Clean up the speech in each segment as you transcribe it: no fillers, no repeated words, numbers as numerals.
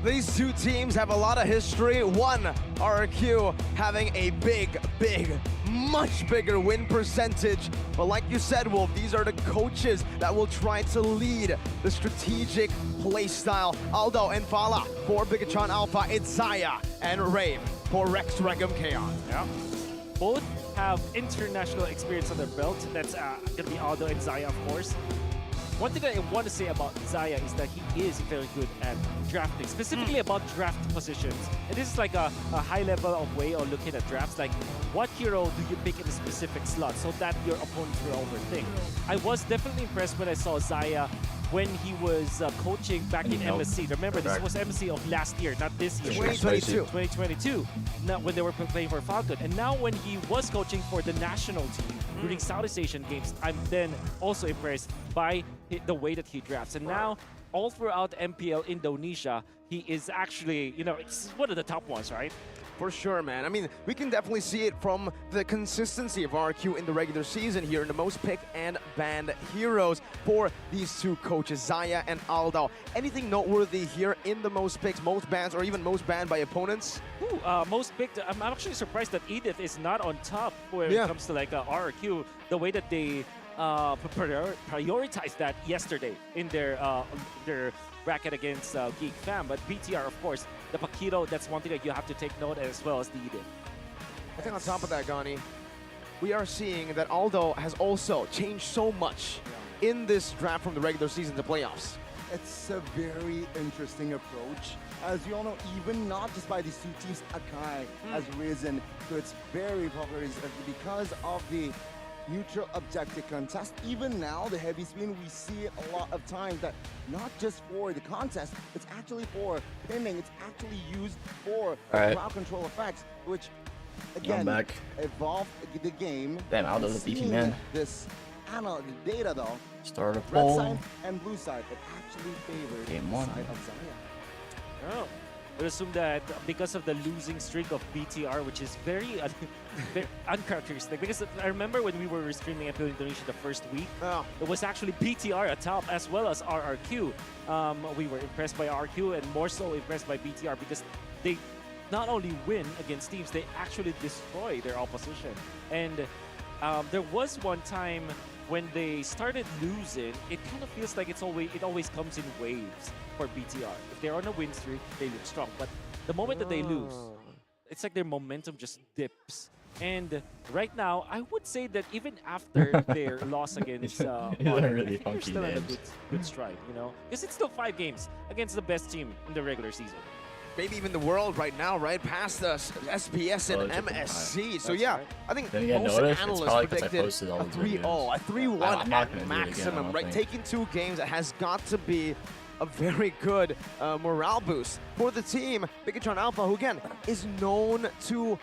These two teams have a lot of history. One, RRQ, having a much bigger win percentage. But like you said, Wolf, these are the coaches that will try to lead the strategic play style. Aldo and Fala for Bigatron Alpha. It's Zaya and Rave for Rex Regum Kaon. Yeah. Both have international experience on their belt. That's gonna be Aldo and Zaya, of course. One thing that I want to say about Zaya is that he is very good at drafting, specifically about draft positions. And this is like a high level of way of looking at drafts, like what hero do you pick in a specific slot so that your opponents will overthink. I was definitely impressed when I saw Zaya when he was coaching back in MSC. Remember, this was MSC of last year, not this year. 2022. Not when they were playing for Falcon. And now when he was coaching for the national team during Southeast Asian Games, I'm then also impressed by the way that he drafts. And now, all throughout MPL Indonesia, he is actually, you know, it's one of the top ones, right? For sure, man. I mean, we can definitely see it from the consistency of RQ in the regular season here in the most picked and banned heroes for these two coaches, Zaya and Aldo. Anything noteworthy here in the most picked, most bans, or even most banned by opponents? Ooh, most picked. I'm actually surprised that Edith is not on top when it comes to like RQ. The way that they prioritized that yesterday in their bracket against Geek Fam. But BTR, of course, the Paquito, that's one thing that you have to take note, as well as the Edith. I think on top of that, Gani, we are seeing that Aldo has also changed so much in this draft from the regular season to playoffs. It's a very interesting approach. As you all know, even not just by these two teams, Akai has risen to its very popular because of the neutral objective contest. Even now, the heavy spin, we see it a lot of times that not just for the contest, it's actually for pinning. It's actually used for crowd control effects, which again evolved the game. Damn, Aldo's a beefy man. This data though, start a red poll. side and blue side, it actually favored Game the one. side of Zaya. Oh. I would assume that because of the losing streak of BTR, which is very, very uncharacteristic. Because I remember when we were streaming MPL Indonesia the first week, it was actually BTR atop as well as RRQ. We were impressed by RQ and more so impressed by BTR because they not only win against teams, they actually destroy their opposition. And there was one time when they started losing, it kind of feels like it always comes in waves for BTR. If they're on a win streak, they look strong. But the moment that they lose, it's like their momentum just dips. And right now, I would say that even after their loss against really they're still in a good stride, you know? Because it's still 5 games against the best team in the regular season. Maybe even the world right now, right? Past the SPS and MSC. So yeah, I think most analysts predicted a 3-0, a 3-1 at maximum, right? Taking 2 games, it has got to be a very good morale boost for the team. Bigatron Alpha, who again is known to,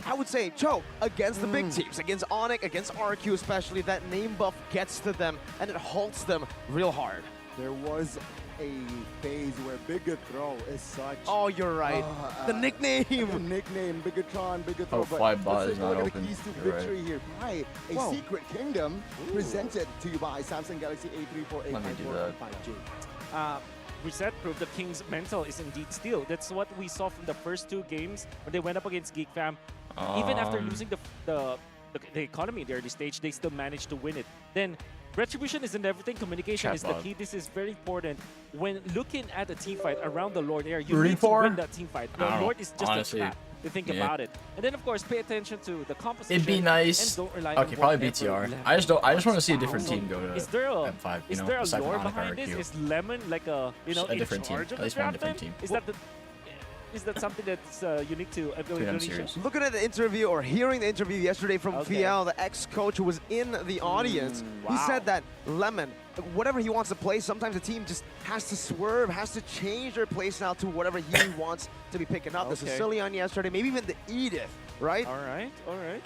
I would say, choke against the big teams, against Onyx, against RQ especially. That name buff gets to them and it halts them real hard. There was a phase where Bigatron is such... Oh, you're right. The nickname! The nickname, Bigatron. Oh, FwydBot is not look open. at the keys to victory here. By a secret kingdom presented to you by Samsung Galaxy A34, A54, and 5G. Reset proved the King's mental is indeed steel. That's what we saw from the first 2 games when they went up against Geek Fam. Even after losing the economy in the early stage, they still managed to win it. Then retribution isn't everything. Communication is the key. This is very important. When looking at a team fight around the Lord area, you need to win that team fight. The Lord is just a trap. To think about it. And then of course pay attention to the composition. It'd be nice. And don't rely okay, on probably BTR. I just want to see a different team go to is there a, M5. Is there a lore behind this? Is Lemon like a in different team? charge of At least one different team. Is that something that's unique to MPL Indonesia? Looking at the interview or hearing the interview yesterday from Fiel, the ex-coach who was in the audience, he said that Lemon, whatever he wants to play, sometimes the team just has to swerve, has to change their play style to whatever he wants to be picking up. The Sicilian yesterday, maybe even the Edith, right? All right, all right.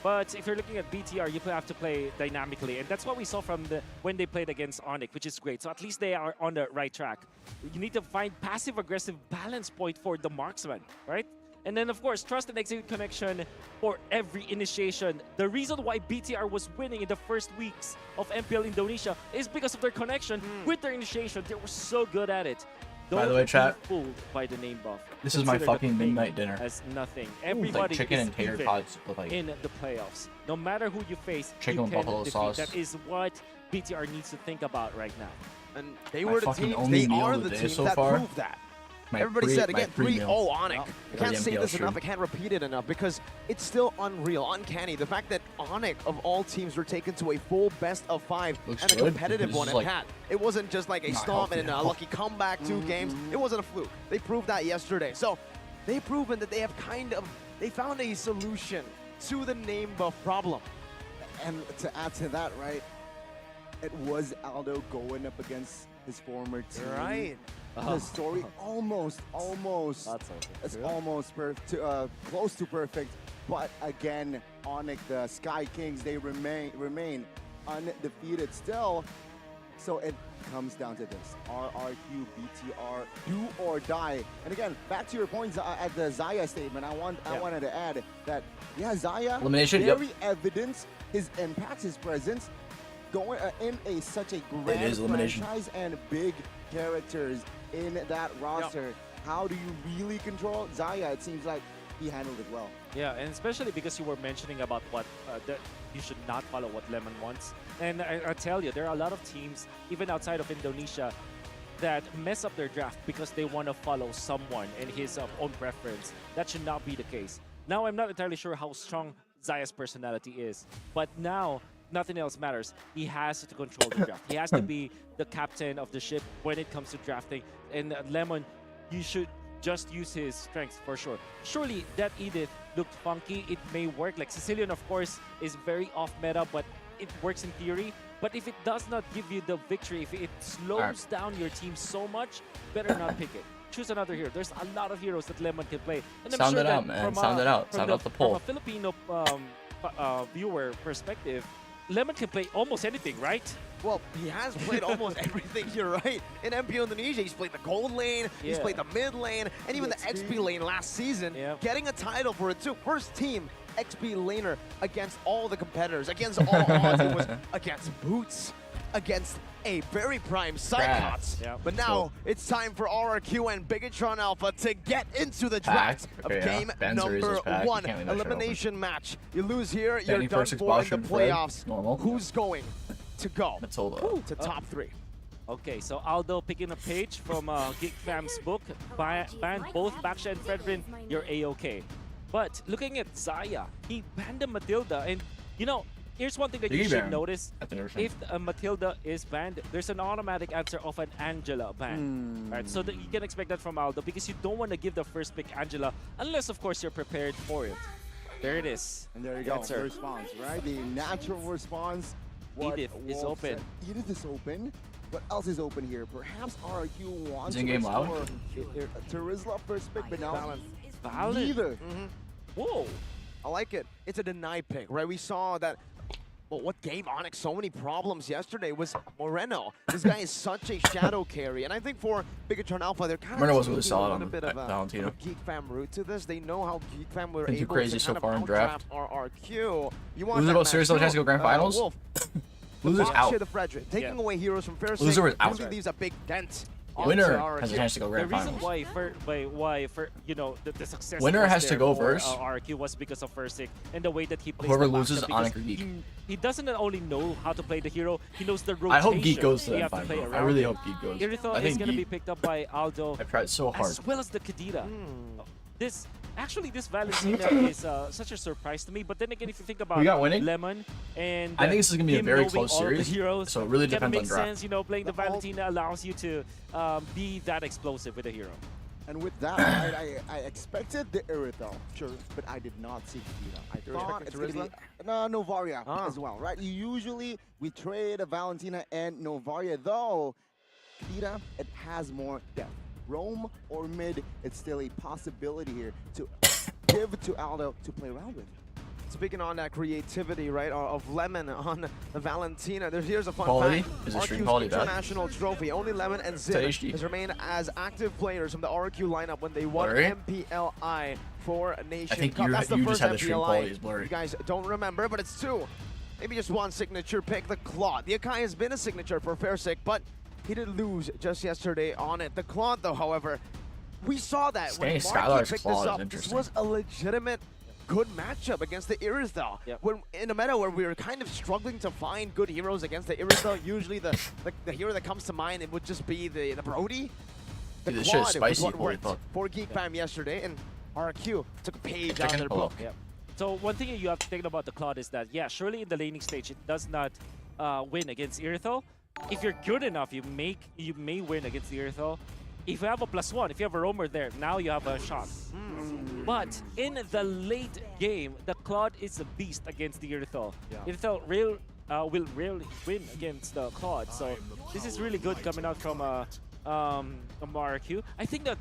But if you're looking at BTR, you have to play dynamically. And that's what we saw from when they played against Onyx, which is great. So at least they are on the right track. You need to find passive-aggressive balance point for the marksman, right? And then, of course, trust and execute connection for every initiation. The reason why BTR was winning in the first weeks of MPL Indonesia is because of their connection with their initiation. They were so good at it. By the way, chat, be fooled by the name buff. this is my Consider the fucking thing midnight dinner. as nothing. Like Everybody chicken is and tater even tots with like in the playoffs. No matter who you face, chicken you with can buffalo defeat. sauce. That is what BTR needs to think about right now. And they My were the fucking teams, only they meal are of the the day team so that far. proved that. My Everybody said again, 3-0 Onyx. I can't say this enough, I can't repeat it enough, because it's still unreal, uncanny. The fact that Onyx, of all teams, were taken to a full best-of-5 Looks and a good. competitive This one is at like that. It wasn't just like a not stomp healthy and a at all. lucky comeback, 2 games. It wasn't a fluke. They proved that yesterday. So they've proven that they have they found a solution to the name buff problem. And to add to that, right, it was Aldo going up against his former team. Right. The story almost, it's almost close to perfect. But again, Onyx, the Sky Kings, they remain undefeated still. So it comes down to this: RRQ, BTR, do or die. And again, back to your points at the Xayah statement. I wanted to add that Xayah, elimination, very evident his impact, his presence, going in such a grand franchise and big characters in that roster. How do you really control Xayah? It seems like he handled it well. Yeah, and especially because you were mentioning about what that you should not follow what Lemon wants. And I tell you, there are a lot of teams, even outside of Indonesia, that mess up their draft because they want to follow someone in his own preference. That should not be the case. Now, I'm not entirely sure how strong Xayah's personality is, but now nothing else matters. He has to control the draft. He has to be the captain of the ship when it comes to drafting. And Lemon, you should just use his strengths for sure. Surely that Edith looked funky. It may work. Like Sicilian, of course, is very off meta, but it works in theory. But if it does not give you the victory, if it slows down your team so much, better not pick it. Choose another hero. There's a lot of heroes that Lemon can play. And I'm Sound sure it out, man. Sound it out. Sound out the poll. From a Filipino viewer perspective, Lemon can play almost anything, right? Well, he has played almost everything, you're right. In MPO Indonesia, he's played the gold lane, he's played the mid lane, and even the XP lane last season, getting a title for it too. First team XP laner against all the competitors, against all odds. It was against Boots, against a very prime Cyclops. But now it's time for RRQ and Bigatron Alpha to get into the draft of game number 1. Elimination match. You lose here, you're done for in the playoffs. Who's going to go to top 3? Okay, so Aldo picking a page from Geek Fam's book. Ban both Baksha and Fredrin, you're A-okay. But looking at Xayah, he banned the Matilda. And, you know, here's one thing that you should notice. If a Matilda is banned, there's an automatic answer of an Angela ban. Right? So that you can expect that from Aldo because you don't want to give the first pick Angela unless, of course, you're prepared for it. There it is. And there you go, the response, right? The natural response. Edith is open. Edith is open. What else is open here? Perhaps RRQ wants to explore Terizla first pick, but now Valid. Neither. Whoa. I like it. It's a deny pick, right? We saw that. Well, what gave Onyx so many problems yesterday was Moreno. This guy is such a shadow carry, and I think for Bigatron Alpha, they're kind of really solid a bit of a Geek Fam route to this. They know how Geek Fam were able crazy to so kind far of in draft. RRQ. You want Loser seriously chance to go grand finals? Loser's out. The Frederick, taking away heroes from Fair Loser is out. really leaves a big dent. Winner has a chance to go grand finals. finals. The reason why you know, the success Winner has to go first. RRQ was because of Firstick and the way that he plays. Whoever loses, Onyx or Geek. He doesn't only know how to play the hero, he knows the rotation. I hope Geek goes to that final. I really hope Geek goes. Irithel is going to be picked up by Aldo. I've tried so hard. As well as the Kadira. This Valentina is such a surprise to me. But then again, if you think about Lemon and I think this is going to be a very close series. Heroes, so it really depends on draft. draft. Sense, you know, playing the Valentina allows you to be that explosive with a hero. And with that, I expected the Irithel, sure, but I did not see Kadira. I thought it's going to be Novaria as well, right? Usually we trade a Valentina and Novaria, though Kadira, it has more depth. Roam or mid, it's still a possibility here to give to Aldo to play around with. Speaking on that creativity, right, of Lemon on the Valentina, here's a fun fact. Is it quality international trophy, only Lemon and Zip has remained as active players from the RQ lineup when they won MPLI for Nation Cup. That's the first MPLI. You guys don't remember, but it's 2. Maybe just 1 signature pick, the Claw. The Akai has been a signature for Fairsick, but he did lose just yesterday on it. The Claude, though, however, we saw that when Marky Skylar's picked this Claude up, this was a legitimate good matchup against the Iristhal. Yep. When in a meta where we were kind of struggling to find good heroes against the Iristhal, usually the hero that comes to mind, it would just be the Brody. The Dude, this Claude shit is was spicy. what Holy worked fuck. for Geek Fam yesterday, and RQ took a page out of their Hello. book. Yeah. So one thing you have to think about the Claude is that, yeah, surely in the laning stage, it does not win against Irithyll. If you're good enough, you may win against the Irithyll. If you have a +1, if you have a roamer there, now you have a shot. But in the late game, the Claude is a beast against the Irithyll. Yeah. Irithyll will rarely win against the Claude. So this is really good coming out from RQ. I think that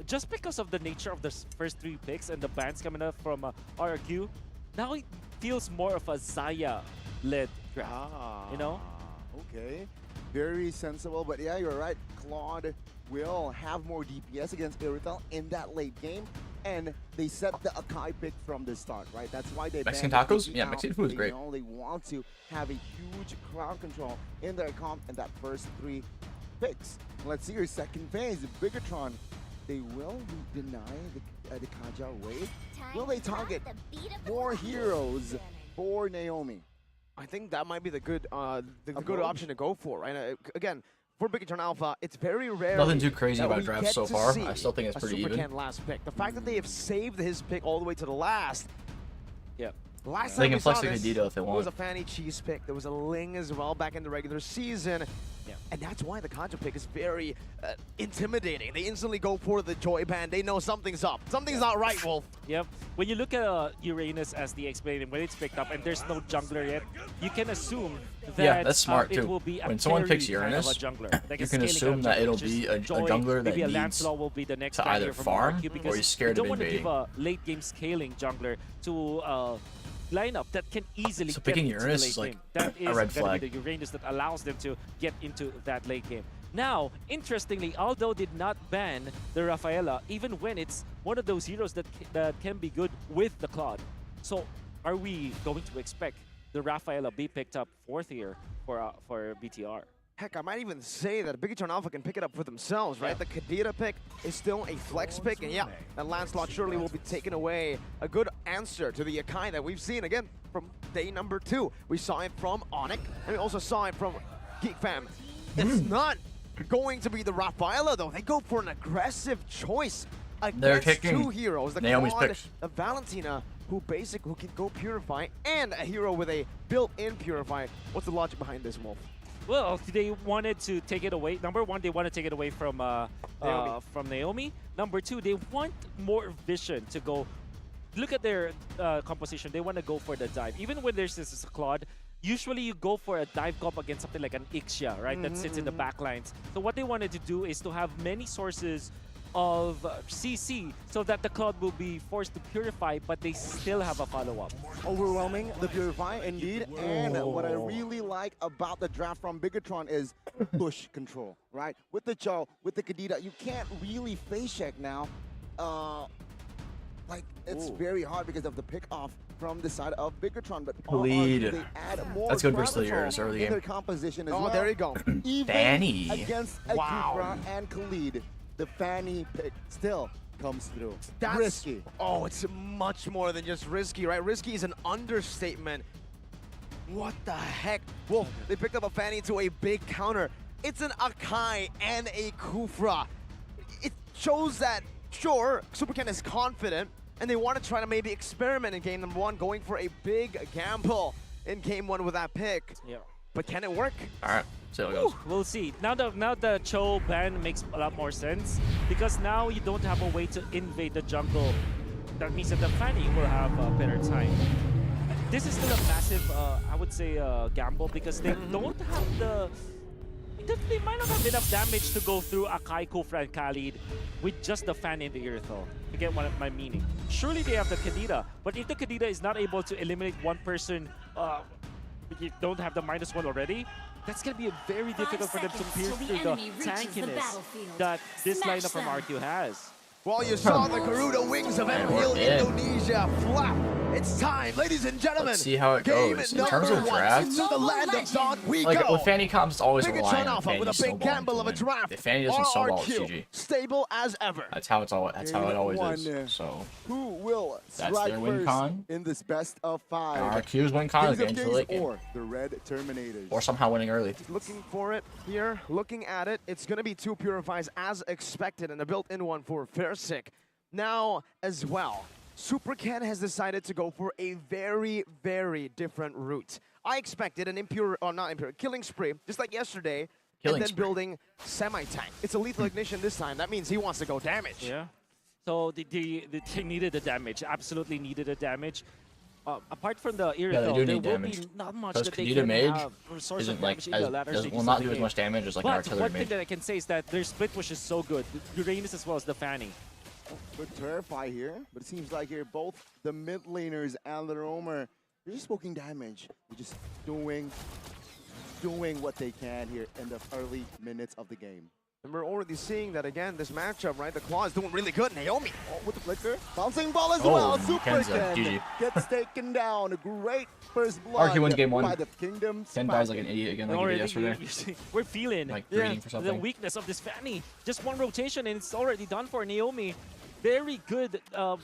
just because of the nature of the first 3 picks and the bans coming up from RQ, now it feels more of a Xayah-led draft, you know? Okay, very sensible, but yeah, you're right. Claude will have more DPS against Irithyll in that late game, and they set the Akai pick from the start, right? That's why they Mexican banned tacos? it. Yeah, Now, Mexican food is great. They only want to have a huge crowd control in their comp in that first 3 picks. Let's see your second phase, Bigatron. They will deny the Kaja wave. Will they target more heroes for Naomi? I think that might be the good option to go for, right? Again, for Bigatron Alpha, it's very rare. Nothing too crazy about drafts so far. I still think it's pretty Super even. Ken last pick. The fact that they have saved his pick all the way to the last. Yeah. Last They time can we saw flex the this, Cadito if they there was want. a Fanny Cheese pick. There was a Ling as well back in the regular season. Yeah. And that's why the Kaja pick is very intimidating. They instantly go for the Joy Band. They know something's up. Something's not right, Wolf. Yep. When you look at Uranus as the explainer, when it's picked up and there's no jungler yet, you can assume that Yeah, that's smart it too. will be a When someone picks carry kind of Uranus, a jungler, like you a can scaling assume kind of that it'll which is be a Joy, jungler that maybe a needs Lancelot will be the next to guy either here from farm RQ or because he's scared you of don't want to give invading. a late game scaling jungler to lineup that can easily So get picking into the Uranus late is like game. That is a red gonna flag. be the Uranus that allows them to get into that late game. Now, interestingly, Aldo did not ban the Rafaela, even when it's one of those heroes that can be good with the Claude. So, are we going to expect the Rafaela be picked up 4th here for BTR? Heck, I might even say that Bigatron Alpha can pick it up for themselves, right? Yeah. The Kadira pick is still a flex pick, and yeah, that Lancelot surely will be taking away a good answer to the Akai that we've seen, again, from day number 2. We saw it from Onyx, and we also saw it from Geek Fam. It's not going to be the Rafaela, though. They go for an aggressive choice against taking 2 heroes. The Naomi's Claude, picks. the Valentina, who can go Purify, and a hero with a built-in Purify. What's the logic behind this, Wolf? Well, they wanted to take it away. Number 1, they want to take it away from Naomi. Number 2, they want more vision to go. Look at their composition. They want to go for the dive. Even when there's this Claude, usually you go for a dive comp against something like an Ixia, right? That sits in the back lines. So what they wanted to do is to have many sources of CC so that the Claude will be forced to purify, but they still have a follow-up. Overwhelming the Purify, indeed. And what I really like about the draft from Bigatron is push control, right? With the Cho, with the Kadita, you can't really face check now. Like, it's very hard because of the pick off from the side of Bigatron, but Lead. they add more That's good crowd versus the control Eris early in game. their composition as well. Oh, there you go. Even Fanny. against Akifra and Khalid, the Fanny pick still comes through. That's risky. Oh, it's much more than just risky, right? Risky is an understatement. What the heck? Wolf, they picked up a Fanny to a big counter. It's an Akai and a Kufra. It shows that, sure, Super Ken is confident, and they want to try to maybe experiment in game number 1, going for a big gamble in game 1 with that pick. Yeah. But can it work? All right, see how it goes. We'll see. Now the Cho ban makes a lot more sense because now you don't have a way to invade the jungle. That means that the Fanny will have a better time. This is still a massive, I would say, gamble because they don't have the... They might not have enough damage to go through Akai, Kufra, and Khalid with just the Fanny in the Earthal. You get what my meaning. Surely they have the Kadita, but if the Kadita is not able to eliminate one person, you don't have the -1 already, that's going to be very difficult for them to pierce through the tankiness that this lineup from RQ has. Well, you saw the Garuda wings of Empire Indonesia flap. It's time, ladies and gentlemen. Let's see how it goes. In terms of drafts, into the land of Zod we like go. with Fanny comps, it's always FwydChickn relying on Alpha with a Fanny big gamble of a draft. If Fanny doesn't snowball, it's GG. Stable as ever. That's how it's all. That's how it always is. So who will that's strike their win first con. in this best of 5? RQ's win con Kings against the late game. or the Red Terminators. Or somehow winning early. Looking for it here, looking at it, it's going to be 2 Purifies as expected and a built-in one for FwydChickn. Now, as well, FwydChickn has decided to go for a very, very different route. I expected an killing spree, just like yesterday, and then building semi-tank. It's a lethal ignition this time. That means he wants to go damage. Yeah. So they needed the damage, absolutely needed the damage. Apart from the Irithel, there will be not much that they can have for source of damage in the latter stages will not do as much damage as like an artillery one mage. thing that I can say is that their split push is so good. Uranus as well as the Fanny. Good Terrify here, but it seems like here both the mid laners and the roamer, they're just poking damage. They're just doing what they can here in the early minutes of the game. And we're already seeing that again, this matchup, right? The Claw is doing really good. Naomi. Oh, with the flicker. Bouncing ball as well. Kenza, FwydChickn gets taken down. A great first blood RQ wins game 1. by the Kingdom's Ken dies like an idiot again, like he did yesterday. We're feeling like for something. the weakness of this Fanny. Just one rotation and it's already done for Naomi. Very good, I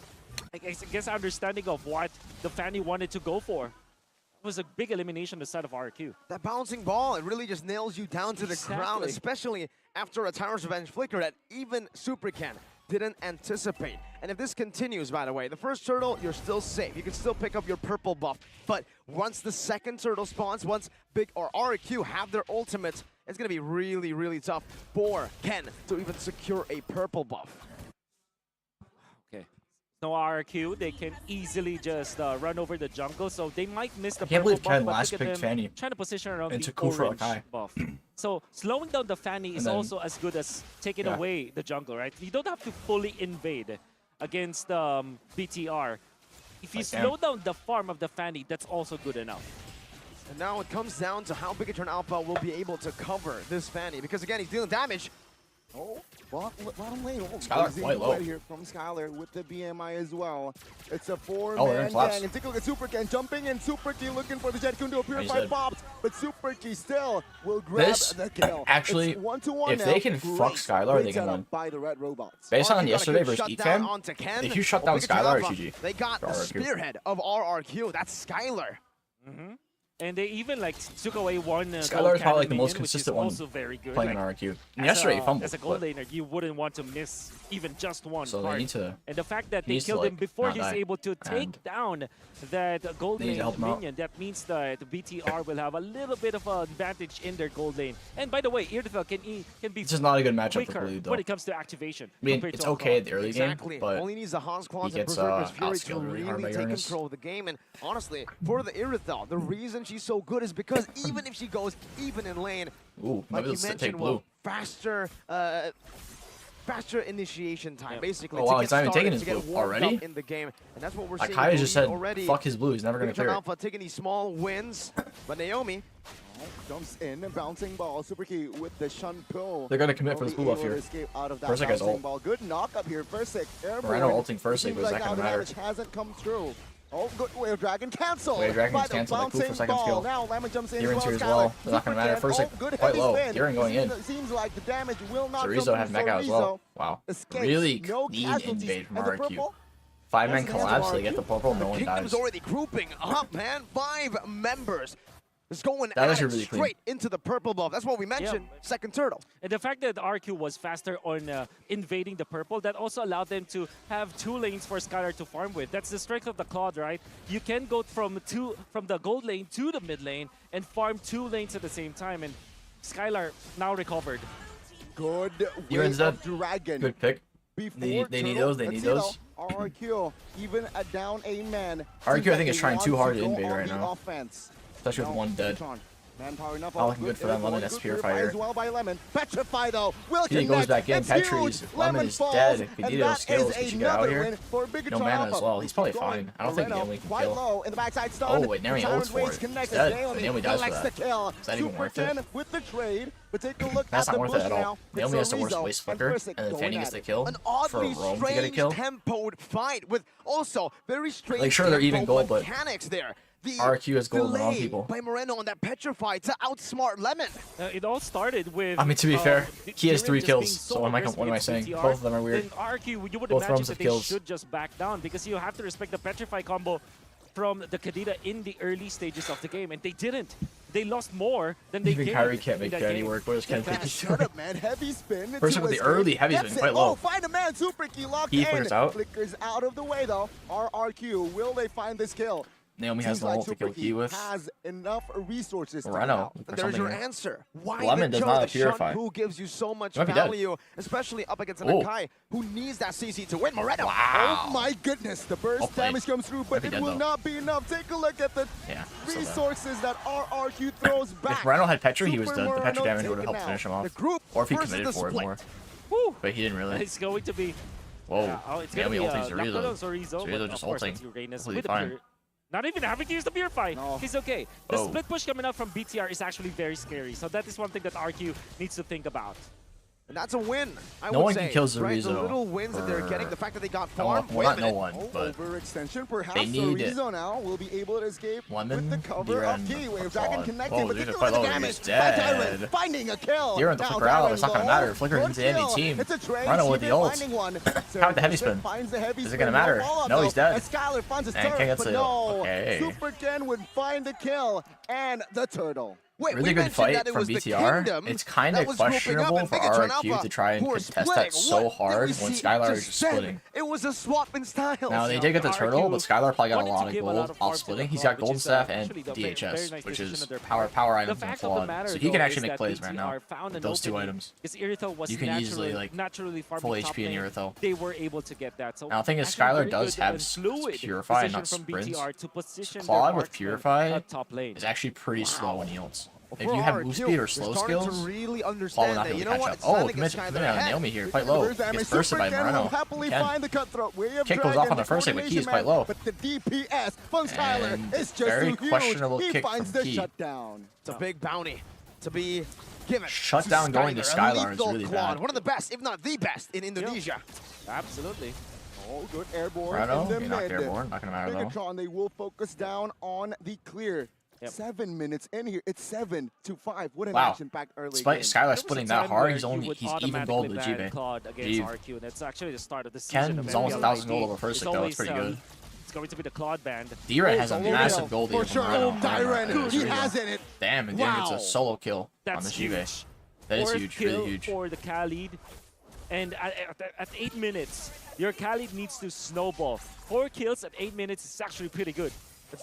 guess, understanding of what the Fanny wanted to go for. It was a big elimination on the side of RQ. That bouncing ball, it really just nails you down to the ground, especially after a Tyrant's Revenge flicker that even FwydChickn didn't anticipate. And if this continues, by the way, the first turtle, you're still safe. You can still pick up your purple buff. But once the second turtle spawns, once Big or RQ have their ultimates, it's going to be really, really tough for Ken to even secure a purple buff. No RQ, they can easily just run over the jungle, so they might miss the I can't believe Ken buff, last picked Fanny. Trying to position around and the orange buff. So slowing down the Fanny is also as good as taking away the jungle, right? You don't have to fully invade against BTR. If you slow down the farm of the Fanny, that's also good enough. And now it comes down to how FwydChickn Alpha will be able to cover this Fanny, because again, he's dealing damage. Oh, bottom lane. Skylar quite low. Right here from Skylar with the BMI as well. It's a 4-man gang. And take a look at FwydChickn jumping in. FwydChickn looking for the Jet Kun to purify pops, but FwydChickn still will grab the kill. Actually, if they can fuck Skylar, they can win. By the red robots. Based on yesterday versus EFAM, if you shut down Skylar, it's GG. They got the spearhead of RRQ. That's Skylar. And they even like took away one. Skylar is probably like the most consistent one also very good. playing like, an RQ. And yesterday he fumbled. As a gold laner, you wouldn't want to miss even just one so part. They need to, and the fact that they killed him before he's able to take down that gold lane minion, that means that BTR will have a little bit of an advantage in their gold lane. And by the way, Irithel can be this is not a good matchup for Blue, though. when it comes to activation. I mean, it's okay at the early game, but only needs the Hans Claws and Berserker's Fury to really take control of the game. And honestly, for the Irithel, the reason she's so good is because even if she goes even in lane, like you mentioned, faster initiation time, basically. Oh wow, he's not even taking his blue already? In the game, and that's what we're seeing. Akai just said, already. fuck his blue, he's never going to clear Alpha taking these small wins, but Naomi jumps in, bouncing ball, FwydChickn with the Shun Pill. They're going to commit for the blue buff here. FwydChickn has ult. Ball. Good knock up here, FwydChickn. Rhino ulting FwydChickn, but it's not going to matter. Hasn't come through. Oh, good Wave Dragon cancel. Wave Dragon's canceled, like, cool for second skill. Now Lemon jumps in Eren's here as well. They're not going to matter. FwydChickn quite low. Eren going in. Seems like the damage will not Chorizo had mech out as well. Wow. Really clean invade from RQ. 5-man collapse, they get the purple, no one dies. Kingdom's already grouping up, man. 5 members. It's going really straight into the purple buff. That's what we mentioned, second turtle. And the fact that RQ was faster on invading the purple, that also allowed them to have 2 lanes for Skylar to farm with. That's the strength of the Claude, right? You can go from the gold lane to the mid lane and farm 2 lanes at the same time. And Skylar now recovered. Good Eren's dead. Dragon. Good pick. They need those. They need those. RQ, even a down a man. RQ, I think, is trying too hard to invade right now. Offense. Especially with one dead. Manpower enough. Not looking good for them. Lemon as Purifier. As well by Lemon. Petrify though. Will he goes back in. Petri's Lemon is dead. Cadito skills. He should get out here. No mana as well. He's probably fine. I don't think Naomi can kill. Low in the backside oh wait, Naomi ults for it. He's dead. Naomi dies for that. Is that even worth it? With the trade, but take a look That's at not worth it at all. Naomi has the worst waste flicker, and then Fanny gets the kill for Rome to get a kill. Tempoed fight with also very strange. Like sure they're even gold, but mechanics there. RQ has gold on people. By Moreno on that Petrify to outsmart Lemon. It all started with. I mean, to be fair, he has 3 kills. So what am I saying? Both of them are weird. Then RQ, you would Both imagine that they kills. should just back down because you have to respect the Petrify combo from the Kadita in the early stages of the game, and they didn't. They lost more than they gained. Even Kyrie can't make Fanny work. Where's Ken Shut up, man. Heavy spin. First with the early heavy spin, quite low. Oh, find a man. Super key locked he in. flickers out. Flickers out of the way though. RRQ. Will they find this kill? Naomi has no ult to kill Key with. Has enough resources. Moreno. There's your answer. Why Lemon does not Purify. Who gives you so much value, especially up against an Akai who needs that CC to win. Moreno. Wow. Oh my goodness, the burst damage comes through, but it will not be enough. Take a look at the resources that RRQ throws back. If Moreno had Petri, he was done. The Petri damage would have helped finish him off. Or if he committed for it more. Woo. But he didn't really. It's going to be. Whoa. It's going to be Zorizo just ulting. Completely fine. Not even having to use the Purify. No. He's okay. The split push coming out from BTR is actually very scary. So that is one thing that RQ needs to think about. And that's a win, I no would one say. Can kill Zorizo. Right? The little wins that they're getting, the fact that they got farm. Well, not no one, but overextension. Perhaps they need Zorizo now will be able to escape Lemon, with the cover of Key. Wave Dragon connecting, but they're quite low. He's dead. Finding a kill. You're in the flicker out. It's not gonna matter. Flicker into the enemy team. Run with the ult. How the heavy spin? Is it gonna matter? No, he's dead. And Ken gets the ult. Okay. Super Ken would find the kill and the turtle. Wait, really good fight from BTR. It's kind of questionable for RRQ to try and contest that so hard when Skylar is just splitting. It was a swap in style. Now, they did get the turtle, but Skylar probably got a lot of gold off splitting. He's got Golden Staff and DHS, which is power items and flawed. So he can actually make plays right now with those 2 items. You can easily, like, full HP in Irithel. They were able to get that. Now, the thing is, Skylar does have Purify, not sprints. Claude with Purify is actually pretty slow when he ults. If you have move speed or slow skills, really Claude will not be able to catch up. Oh, commit on Naomi here, quite low. Gets bursted by Moreno. Kick goes off on the first hit, but Key is quite low. But the DPS from Skylar is just very questionable kick from Key. It's a big bounty to be given. Shutdown going to Skylar is really bad. One of the best, if not the best, in Indonesia. Absolutely. Oh, good airborne. Moreno, you're not airborne. Not gonna matter though. Megatron, they will focus down on the clear. 7 minutes in here. It's 7-5. What an action-packed early Despite game. Skylar splitting that hard, he's even gold with GB. That's actually the start of the season. Ken's almost 1,000 gold over first though. It's pretty good. It's going to be the Claude band. D-Ren has a massive gold lead. For sure. Dyren, he has it. Damn, and then gets a solo kill on the GB. That is huge, really huge. For the Khalid. And at 8 minutes, your Khalid needs to snowball. 4 kills at 8 minutes is actually pretty good.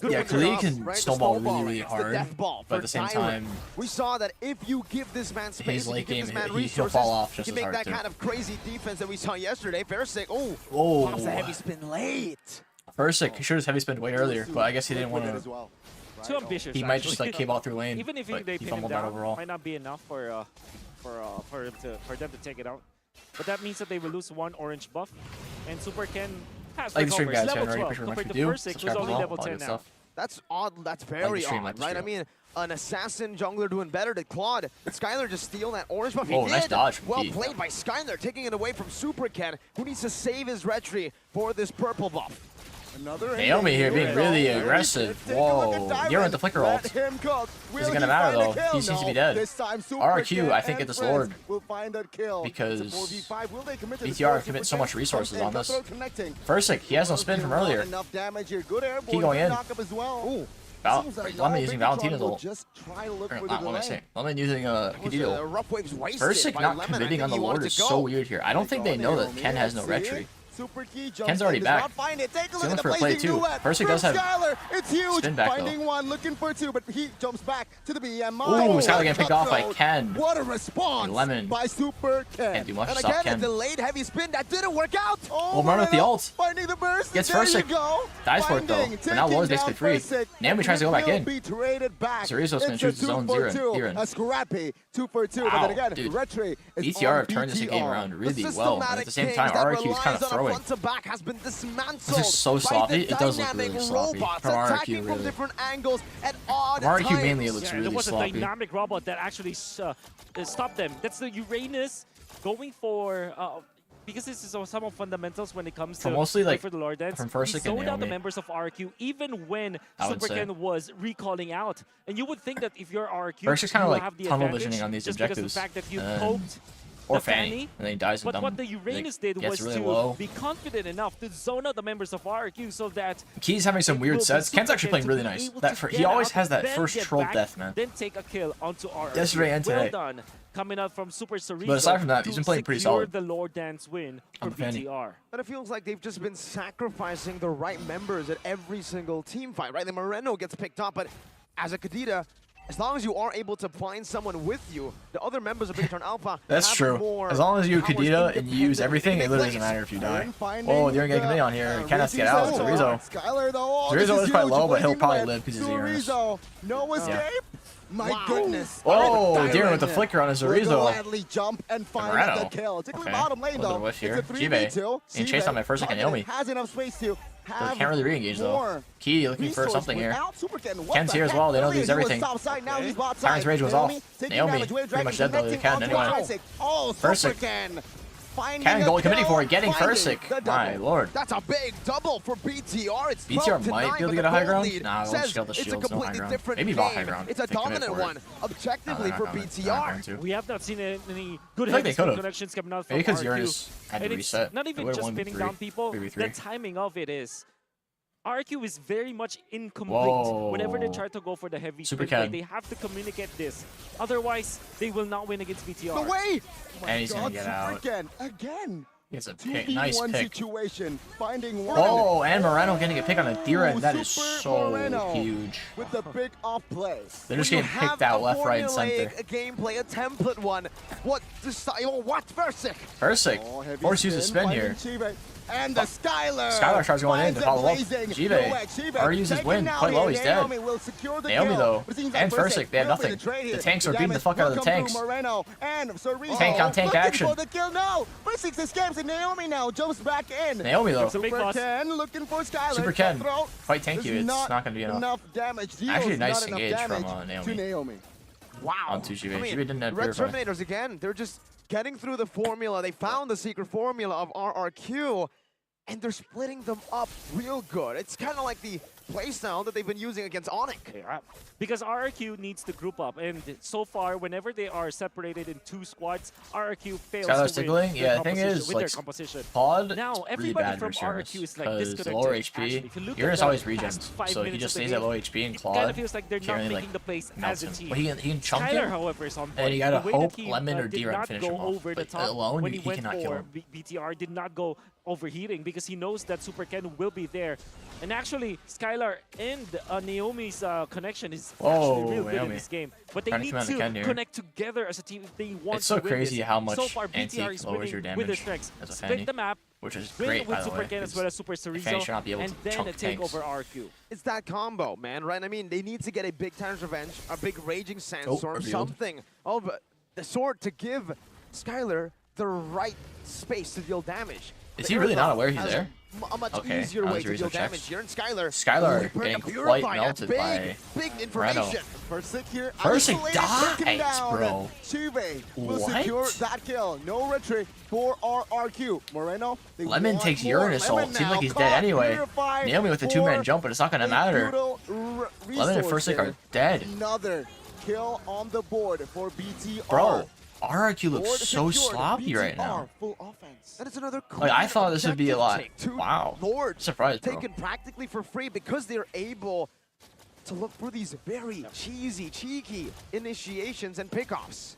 Yeah, Khalid can snowball really hard, but at the same time, we saw that if you give this man space, his late game, he'll fall off just as hard. You make that kind of crazy defense that we saw yesterday. FwydChickn, pops a heavy spin late. FwydChickn should have heavy spin way earlier, but I guess he didn't want to. Too ambitious. He might just like came out through lane. Even if they pin him down, might not be enough for them to take it out. But that means that they will lose 1 orange buff, and Super Ken has like the stream guys, level 12 compared to FwydChickn, who's only level 10 now. That's odd. That's very odd, right? I mean, an assassin jungler doing better than Claude. Did Skylar just steal that orange buff? Oh, nice dodge from Well played by Skylar, taking it away from Super Ken, who needs to save his retry for this purple buff. Naomi here being really aggressive. Whoa. You're at the flicker ult. Is it gonna matter though? He seems to be dead. RQ, I think, get this Lord. Because BTR commit so much resources on this. FwydChickn, he has no spin from earlier. He going in. Ooh. Lemon using Valentina's ult. What am I saying? Lemon using Kadito. FwydChickn not committing on the Lord is so weird here. I don't think they know that Ken has no retry. Super key jumps. Ken's already back. Find it. Take a look He's at the for a play too. FwydChickn does have Skylar. It's huge. spin back, Finding though. one, looking for two, but he jumps back to the BM. Ooh, Skylar getting picked off by Ken. What a response Lemon by Super Ken. Can't do much And to stop again, a Ken. delayed heavy spin that didn't work out. Oh, Well, with the ult. Finding the burst. Gets there FwydChickn. you go. Dies for it though. But now Lord's basically free. Naomi tries to go back in. Cerezo's gonna choose his own Zirin. A scrappy 2 for 2. Wow, But then again, dude. Retri is BTR have on turned this game BTR. around really well. But at the same time, RRQ is kind of throwing. Back has been dismantled. This is so sloppy. It does look really sloppy. From RRQ, from really. different angles at odd From RRQ times. mainly, it looks There really was sloppy. a dynamic robot that actually stopped them. That's the Uranus going for... because this is some of fundamentals when it comes to mostly like for the Lord Dance. from FwydChickn He zoned and out the Naomi. members of RQ even when I would Super say. Ken was recalling out. And you would think that if you're RQ, FwydChickn's kind you of like have the tunnel advantage visioning on these just objectives. because of the fact that you And- poked Or the Fanny, and then he dies with But them. what the Uranus did gets was really to low. be confident enough to zone out the members of RQ so that Key's having some it weird will be sets. Ken's Super actually Ken playing to really be nice. able That to he get always out, has that then first get troll back, death, man. Then take a kill onto RQ. Yesterday and Well today. done. Coming out from Super Cerezo. But aside from that, he's been playing pretty solid. the Lord Dance win for On the Fanny. BTR. But it feels like they've just been sacrificing the right members at every single team fight, right? The Moreno gets picked up, but as a Kadita, as long as you are able to find someone with you, the other members of Big Turn Alpha That's have true. more As long as you powers Kadita and you use independently everything, it literally in doesn't place. matter if you die. Finding Oh, they're getting the, committed on here. Ken has to get out. Rizzo. Cerezo. Skylar though. Cerezo This is quite huge. low, but he'll Waiting probably with live because he's Uranus. Cerezo. No escape. My Wow. goodness. Oh, Direct Darren with the flicker on his will Cerezo. gladly jump and find Moreno. the kill. Tickling Okay. bottom lane A little though. whiff here. It's a Jive. 3v2. And chased on my FwydChickn and Naomi. Has enough space to But have can't really re-engage though. more Key looking for resource something here. without Super Ken. What Ken's the here as heck? well. They know Earlier these he was everything. top side, now he's bot Tyrant's side. Rage was off. taking Naomi, damage. Wave pretty Dragon much dead though. They connecting can onto anyway. FwydChickn. Oh, Super FwydChickn. Ken. Finding Ken a goal committing kill, for it, getting finding FwydChickn. the double. My lord. That's a big double for BTR. It's BTR 12 to might 9, be able to but get the a high goal ground. lead Nah, they'll says just kill the it's a shields, no high completely ground. different Maybe game. bot high ground. It's a They commit dominant for it. one, objectively No, for they're not BTR. going to. We have not seen any good I think they heavy spin could've. connections coming out from Maybe because RQ. Uranus had to And it's reset. not They even would've just won spinning 3, down people. 3v3. The timing of it is RQ is very much incomplete Whoa. whenever they try to go for the heavy Super spin play. Ken. They have to communicate this. Otherwise, they will not win against BTR. The way. And he's gonna get Super out. Ken again. He has a pick. 2v1 Nice pick. situation. Finding one. Oh, and Moreno getting a pick on a Dira. That is Super so Moreno huge. With the big off play. They're just When you getting picked have out a left, right, and center. formulaic gameplay, a template one. What FwydChickn? FwydChickn. Oh, heavy Force uses spin finding here. Chive. And the Skylar. Skylar tries going in to follow up. Jive. Already used his taken win. now Quite low, here. he's dead. Naomi will secure the Naomi kill. though. But it seems And like FwydChickn, they have will be nothing. the trade The here. tanks are beating the damage fuck out of will the come tanks. through Moreno and Cerezo Tank on tank looking action. for the kill. No. FwydChickn escapes and Naomi now jumps back in. Naomi though. It's a big Super boss. Ken looking for Skylar. Super Ken. Throw. Quite tanky. There's It's not going to be enough. damage. Actually, Zero's nice not enough engage from, damage Naomi. to Naomi. Wow. Onto Jive. I mean, Jive didn't have Red Purify. Terminators again, they're just getting through the formula. They found the secret formula of RRQ, and they're splitting them up real good. It's kind of like the playstyle that they've been using against Onyx. Yeah. Because RRQ needs to group up, and so far, whenever they are separated in 2 squads, RRQ fails Skylar's to win tickling? their Yeah, the thing composition- is, with like, their composition. Pod, Now, really everybody bad from versus RRQ is like because disconnected. lower Actually, HP. if you look Uranus at always the regens, past 5 so he minutes just of the stays at game, low HP and it Claude kind of feels like they're can't not really, making the plays melts as a him. team. Well, he can chunk Skylar, him, however, is on point. and you gotta The way that hope he, Lemon or did D-Run not finish go him off. over the But top alone, when he he went cannot kill for him. BTR did not go overheating because he knows that Super Ken will be there. And actually, Skylar and Naomi's connection is actually real good in Naomi. this game. But they Trying to need come out of the Ken to here. connect together as a team if they want It's so to win crazy this. how much so far, anti BTR is lowers winning your with their damage strengths. as a Split Fanny, the map, which is win great, with by the Super way. Ken as well as Super Fanny Cerezo, should not be able and to then chunk take tanks. over RQ. It's that combo, man, right? I mean, they need to get a big Titan's Revenge, a big Raging Sandstorm, revealed. something of the sort to give Skylar the right space to deal damage. Is The he really airdrop not aware he's has there? A much Okay, easier now way his to deal Rizzo checks. damage here in Skylar. Skylar Burn getting the quite Purify, melted big, by big Moreno. information. FwydChickn here. FwydChickn isolated, taken dies, down. bro. Chive will What? secure that kill. No retreat for RRQ. Moreno. They Lemon want takes more. Uranus Lemon ult. Seems now like he's caught, dead anyway. purified Naomi with the for 2-man jump, but it's not gonna a matter. brutal Lemon and resource FwydChickn are there. dead. Another kill on the board for BTR. Bro, RRQ looks Board so secured. sloppy right BTR, now. Full offense. That is another Like, I thought this would be a lot. objective take. 2 Wow. Lords Surprised, bro. taken practically for free because they're able to look for these very cheesy, cheeky initiations and pickoffs.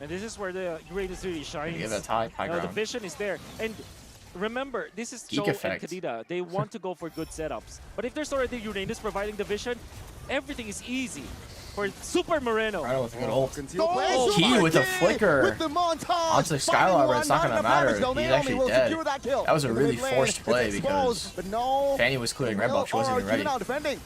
And this is where the Uranus really shines. Give it a tie, high The ground. vision is there. And remember, this is Cho and Kadita. They want to go for good setups. But if there's already Uranus providing the vision, everything is easy for Super Moreno. Right with a good ult. Key with a flicker onto Skylar, but it's not going to matter. He's actually dead. That was a really forced play because Fanny was clearing red buff. She wasn't even ready.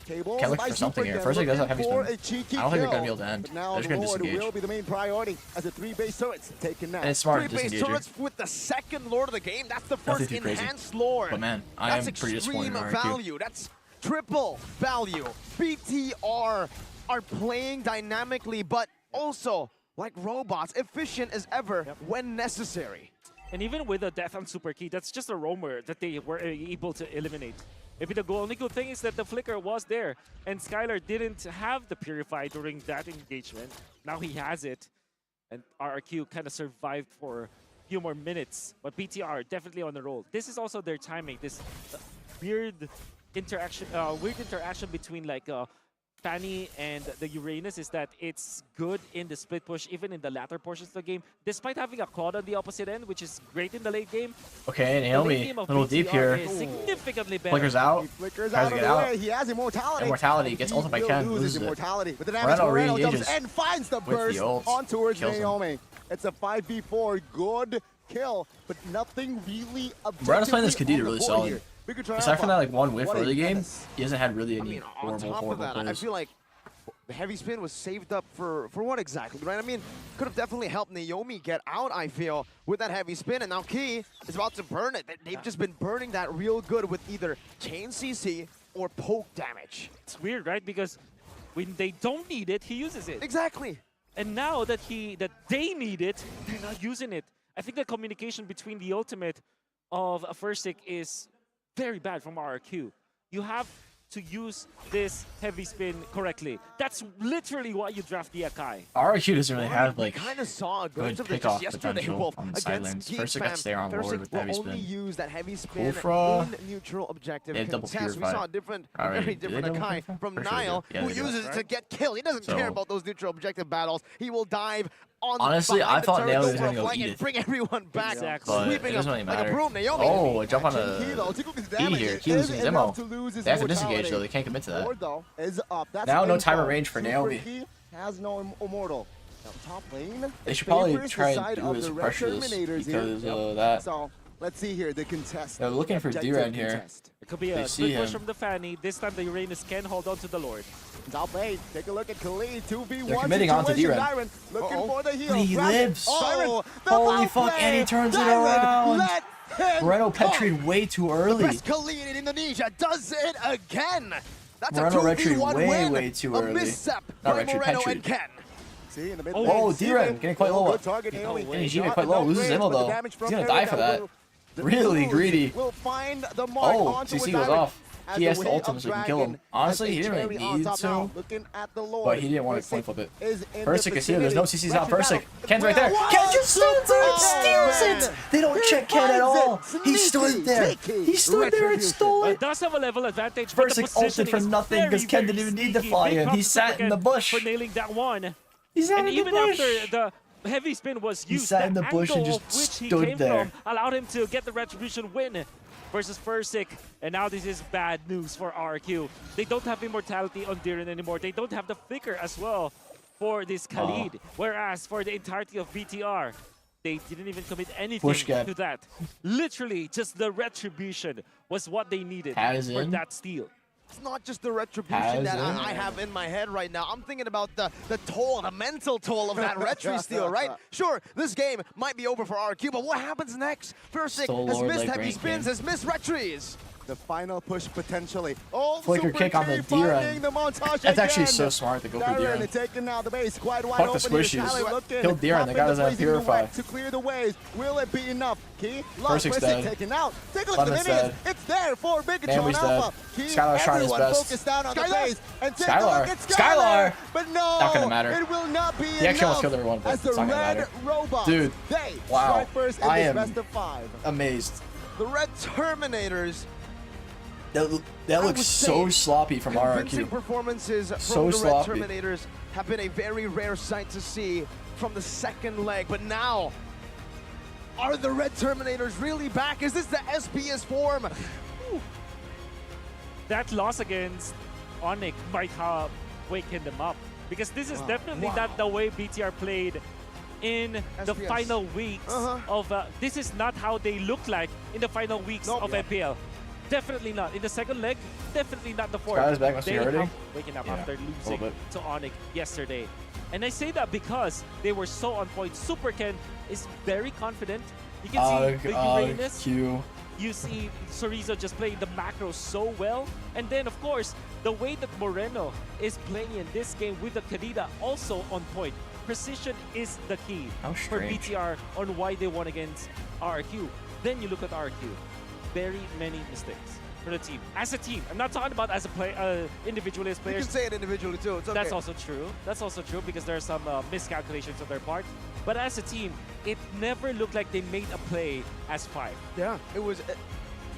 Can't look for something here. First, he does have heavy spin. I don't think they're going to be able to end. They're just going to disengage. Will be the main priority as the 3-base turrets taken now. And it's smart to disengage. 3-base turrets with the second Lord of the game. That's the first enhanced Lord. But man, I am pretty disappointed in RQ. Value. That's triple value. BTR are playing dynamically, but also like robots, efficient as ever when necessary. And even with the death on Super Key, that's just a roamer that they were able to eliminate. Maybe the only good thing is that the flicker was there, and Skylar didn't have the Purify during that engagement. Now he has it, and RRQ kind of survived for a few more minutes. But BTR definitely on the roll. This is also their timing. This weird interaction between like Fanny and the Uranus is that it's good in the split push, even in the latter portions of the game, despite having a Claude on the opposite end, which is great in the late game. Okay, Naomi, a little deep here. Significantly better. Flickers out. Flickers tries to get out. He has immortality. Immortality gets ulted by Ken. Loses immortality. But the damage Moreno jumps and finds the burst on towards Naomi. It's a 5v4. Good kill, but nothing really objectively. Moreno's playing this Kadita really solid. Aside from that like one whiff early game, he hasn't had really any horrible plays. I feel like the heavy spin was saved up for what exactly, right? I mean, could have definitely helped Naomi get out, I feel, with that heavy spin, and now Key is about to burn it. They've just been burning that real good with either chain CC or poke damage. It's weird, right? Because when they don't need it, he uses it. Exactly. And now that they need it, they're not using it. I think the communication between the ultimate of FwydChickn is very bad from RRQ. You have to use this heavy spin correctly. That's literally why you draft the Akai. RRQ doesn't really have like kind of saw a good pickoff potential on the side lanes. FwydChickn got to stay on board with the heavy spin. Use that heavy spin Kufra, in neutral objective double contest. We saw a very different Akai from Nile, who uses it to get killed. He doesn't care about those neutral objective battles. He will dive on. Honestly, I thought Naomi was going to go eat it. Bring everyone back. But it doesn't really matter. Oh, a jump on a E here. He loses his ammo. They have to disengage though. They can't commit to that. Now no timer range for Naomi. Has no immortal. Top lane. They should probably try and do is pressure this because of that. So let's see here the contest. They're looking for D-Ren here. It could be a split push from the Fanny. This time the Uranus can hold on to the Lord. Top lane, take a look at Khalid, 2v1. They're committing onto D-Ren. Looking for the heal. He lives. Oh, holy fuck, and he turns it around. Moreno petried way too early. Khalid in Indonesia does it again. That's Moreno a 2v1 way too early. Misstep Not by Moreno petried. and Ken. See, in the mid oh, D-Ren getting quite low. He's getting quite low. Loses ammo though. He's gonna die for that. Really greedy. Oh, CC was off. He has to ultimate so he can kill him. Honestly, he didn't really need to, but he didn't want to coin flip it. FwydChickn is here. There's no CCs out. FwydChickn. Ken's right there. Ken just stands there and steals it. They don't check Ken at all. He stood there. He stood there and stole it. It does have a level advantage. FwydChickn ulted for nothing because Ken didn't even need to fly in. He sat in the bush. For nailing that one. He sat in the bush. Even after the heavy spin was used, he sat in the bush and just stood there. Allowed him to get the Retribution win versus FwydChickn, and now this is bad news for RQ. They don't have immortality on D-Ren anymore. They don't have the flicker as well for this Khalid. Whereas for the entirety of BTR, they didn't even commit anything to that. Literally, just the Retribution was what they needed for that steal. It's not just the retribution that I have in my head right now. I'm thinking about the toll, the mental toll of that retri steal, right? Sure, this game might be over for RQ, but what happens next? FwydChickn has missed heavy spins, has missed retries. The final push potentially. Oh, flicker kick on the D-Ren. That's actually so smart to go for D-Ren. Taking now the base, quite wide open. Fuck the squishies. Kill D-Ren, the guy doesn't have Purify. To clear the waves. Will it be enough? Key, FwydChicn's dead. Taken out. Take a look at the minions. It's there for Big Control Alpha. Skylar's trying his best. Focus down on the base. And take Skylar. a look at Skylar. But no, not gonna matter. It will not be he actually almost killed everyone, but as it's the not gonna red matter. Robot. Dude, wow. I am best of 5. amazed. The Red Terminators. That looks so sloppy from RRQ. Performances from the Red Terminators have been a very rare sight to see from the second leg, but now Are the Red Terminators really back? Is this the SPS form? That loss against Onyx might have wakened them up. Because this is definitely not the way BTR played in the final weeks of... this is not how they look like in the final weeks of MPL. Definitely not. In the second leg, definitely not the fourth. Sky's back, must be hurting. Waking up after losing to Onyx yesterday. And I say that because they were so on point. SuperChickn is very confident. You can see the Uranus. You see Chorizo just playing the macros so well. And then, of course, the way that Moreno is playing in this game with the Kadita also on point. Precision is the key for BTR on why they won against RRQ. Then you look at RRQ. Very many mistakes for the team. As a team. I'm not talking about as a individually as players. You can say it individually too. It's okay. That's also true. That's also true because there are some miscalculations on their part. But as a team, it never looked like they made a play as 5. Yeah, it was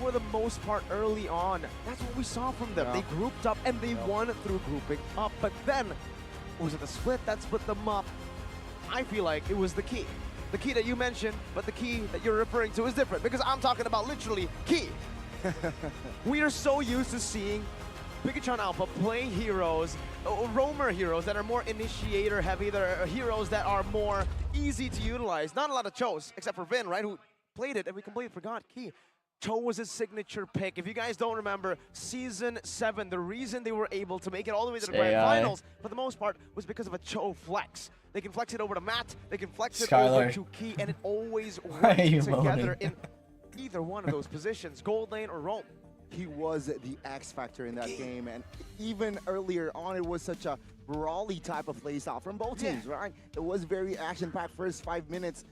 for the most part early on. That's what we saw from them. They grouped up and they won through grouping up. But then, was it the split that split them up? I feel like it was the key. The key that you mentioned, but the key that you're referring to is different because I'm talking about literally key. We are so used to seeing Pikachu Alpha play heroes, roamer heroes that are more initiator heavy, that are heroes that are more easy to utilize. Not a lot of Chos, except for Vin, right, who played it and we completely forgot key. Cho was his signature pick. If you guys don't remember, Season 7, the reason they were able to make it all the way to the Grand Finals, for the most part, was because of a Cho flex. They can flex it over to Matt, they can flex it over to Key, and it always works together in either one of those positions, gold lane or roam. He was the X factor in that game, and even earlier on, it was such a brawly type of playstyle from both teams, right? It was very action-packed first 5 minutes.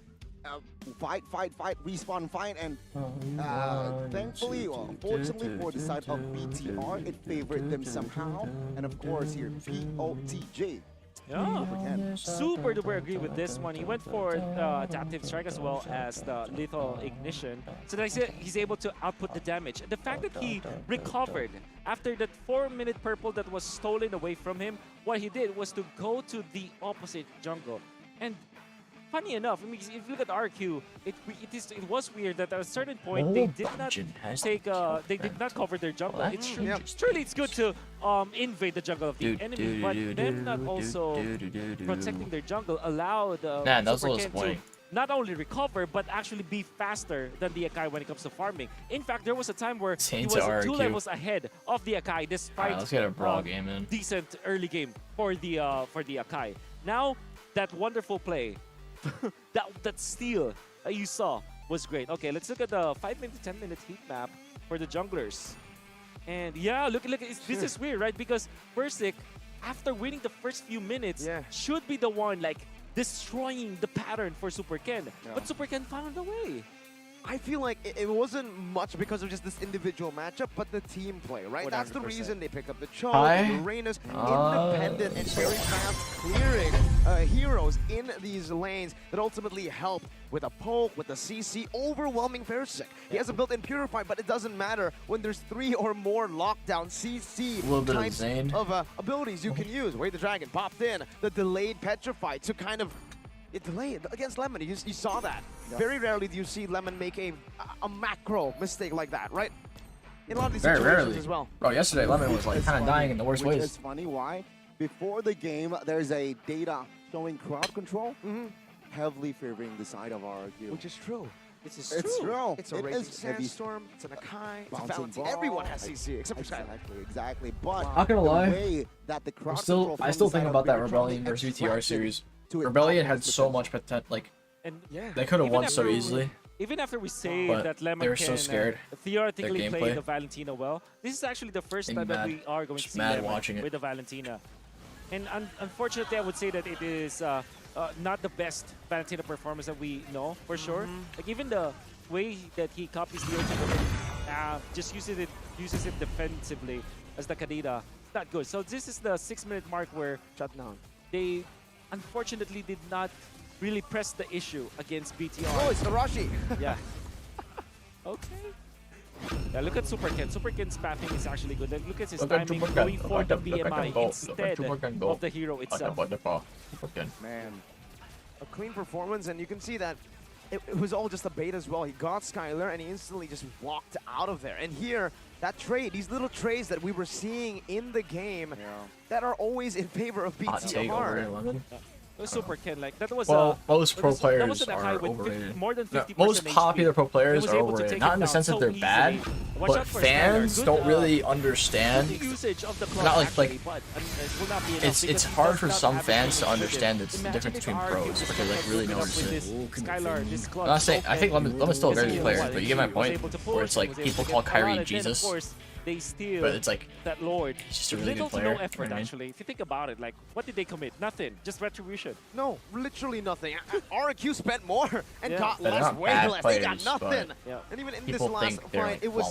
Fight, respawn, fight, and thankfully, or unfortunately for the side of BTR, it favored them somehow. And of course here, POTJ. Yeah, super duper agree with this one. He went for the adaptive strike as well as the lethal ignition. So that he's able to output the damage. The fact that he recovered after that 4-minute purple that was stolen away from him, what he did was to go to the opposite jungle. And funny enough, I mean, if you look at RQ, it was weird that at a certain point they did not they did not cover their jungle. It's truly it's good to invade the jungle of the enemy, but them not also protecting their jungle allowed SuperChickn to not only recover but actually be faster than the Akai when it comes to farming. In fact, there was a time where he was 2 levels ahead of the Akai despite let's get a brawl game in. Decent early game for the Akai. Now that wonderful play. that steal you saw was great. Okay, let's look at the 5-minute to 10-minute heat map for the junglers. And yeah, look, this is weird, right? Because Versik, after winning the first few minutes, should be the one like destroying the pattern for SuperChickn. But SuperChickn found a way. I feel like it wasn't much because of just this individual matchup, but the team play, right? 100%. That's the reason they picked up the Cho, the Uranus, independent and very fast clearing heroes in these lanes that ultimately help with a poke, with a CC, overwhelming FwydChickn. He has a built-in Purify, but it doesn't matter when there's 3 or more lockdown CC types of abilities you can use. Wait, the Dragon popped in, the delayed Petrify to kind of it delayed against Lemon. You saw that. Very rarely do you see Lemon make a macro mistake like that, right? In a lot of these situations as well. Bro, yesterday Lemon was like kind of dying in the worst ways. It's funny why. Before the game, there's a data showing crowd control heavily favoring the side of RRQ. Which is true. It's true. It's a Raging Sandstorm, it's an Akai, it's a Valentine. Everyone has CC except for Sky. Exactly. But not gonna lie, the way that the crowd I still think about that Rebellion versus VTR series. Rebellion had so much potential, like, they could have won so easily. Even after we say that Lemon they were can so scared theoretically play the Valentina well, this is actually the first time that we are going to see Lemon with the Valentina. And unfortunately, I would say that it is not the best Valentina performance that we know, for sure. Like, even the way that he copies the ultimate, just uses it defensively as the Kadita, not good. So this is the 6-minute mark where they unfortunately did not really press the issue against BTR. Oh, it's the Rashi. Yeah. Okay. Yeah, look at SuperChickn. SuperChickn's pathing is actually good. Look at his timing going for the BMI instead of the hero itself. Man, a clean performance, and you can see that it was all just a bait as well. He got Skylar and he instantly just walked out of there. And here, that trade, these little trades that we were seeing in the game that are always in favor of BTR. FwydChickn, like that was most pro players are overrated. More than 50% most popular pro players are able to overrated. Not in the sense that they're bad, but fans don't really understand. Not like it's hard for some fans to understand the difference between pros, but they like really notice it. I'm not saying I think Lemon's still a very good player, but you get my point. Where it's like people call Kyrie Jesus. They steal but it's like that Lord. He's just a really good player. No effort, actually. If you think about it, like, what did they commit? Nothing. Just retribution. No, literally nothing. RQ spent more and got less, way less. They got nothing. And even in this last fight, it was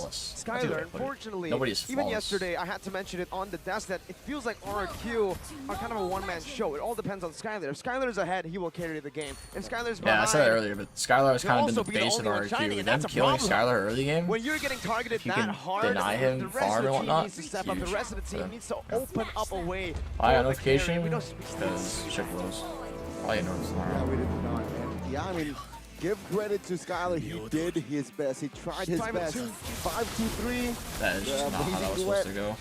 Skylar. Unfortunately, even yesterday, I had to mention it on the desk that it feels like RQ are kind of a one-man show. It all depends on Skylar. If Skylar's ahead, he will carry the game. If Skylar's behind, I said that earlier, but Skylar has kind of been the base of RQ. Them killing Skylar early game, when you're getting targeted that hard, deny him farm and whatnot, needs to step up. The rest of the team needs to open up a way. I got notification because shit blows. Probably noticed tomorrow. Yeah, we did not. And yeah, I mean, give credit to Skylar. He did his best. He tried his best. 5-2-3. That is just not how that was supposed to go.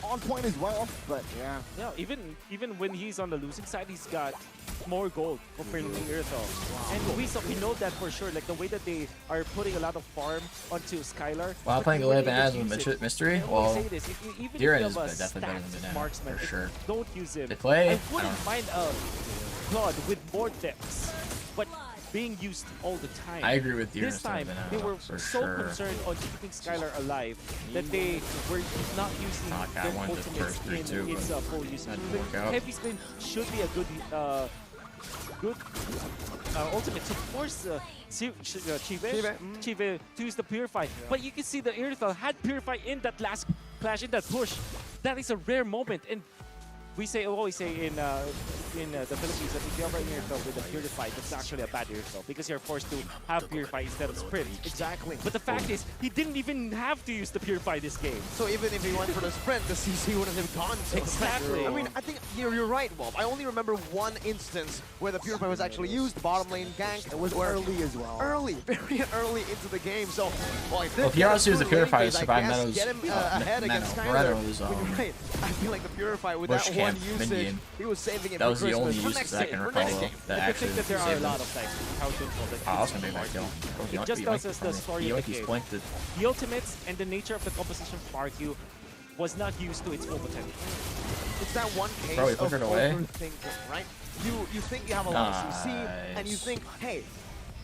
On point as well, but yeah. Yeah, even when he's on the losing side, he's got more gold compared to Irithel. And we know that for sure. Like the way that they are putting a lot of farm onto Skylar. While playing 11 as with Mystery, well, Diren is definitely better than Banana, marksman, for sure. Don't use him. They play. I wouldn't mind a Claude with more depths, but being used all the time. I agree with you. This time, they were so concerned on keeping Skylar alive that they were not using their ultimates in its full usage. Heavy spin should be a good ultimate to force Chive to use the Purify. But you can see the Irithel had Purify in that last clash, in that push. That is a rare moment. And we always say in the Philippines that if you have an Irithel with a Purify, that's actually a bad Irithel because you're forced to have Purify instead of Sprint. Exactly. But the fact is, he didn't even have to use the Purify this game. So even if he went for the Sprint, the CC wouldn't have gone to exactly. I mean, I think you're right, Wolf. I only remember one instance where the Purify was actually used, bottom lane gank. It was early as well. Early, very early into the game. So, if he also used the Purify to survive Meadows, get him ahead against Skylar. Right. I feel like the Purify with that one usage, he was saving it. That was the only use that I can recall. That I think that there are a lot of things how to I was gonna make that kill. It just tells us the story of the game. Blinked it. The ultimates and the nature of the composition for RQ was not used to its full potential. It's that one case of overthinking, right? You think you have a lot of CC, and you think, hey,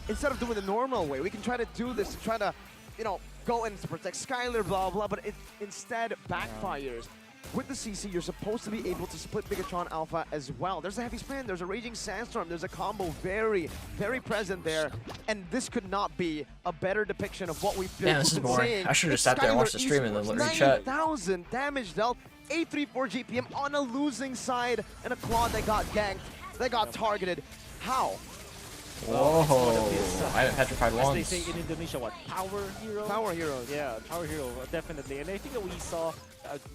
instead of doing the normal way, we can try to do this to try to, you know, go and protect Skylar, blah, blah, but it instead backfires. With the CC, you're supposed to be able to split Bigatron Alpha as well. There's a heavy spin, there's a Raging Sandstorm, there's a combo very, very present there. And this could not be a better depiction of what we've been this is boring. saying. I should have sat there and watched the stream and then read chat. 9,000 damage dealt, 834 GPM on a losing side, and a Claude that got ganked, that got targeted. How? Whoa! I haven't petrified once. As they say in Indonesia, what? Power hero? Power heroes. Yeah, power hero, definitely. And I think that we saw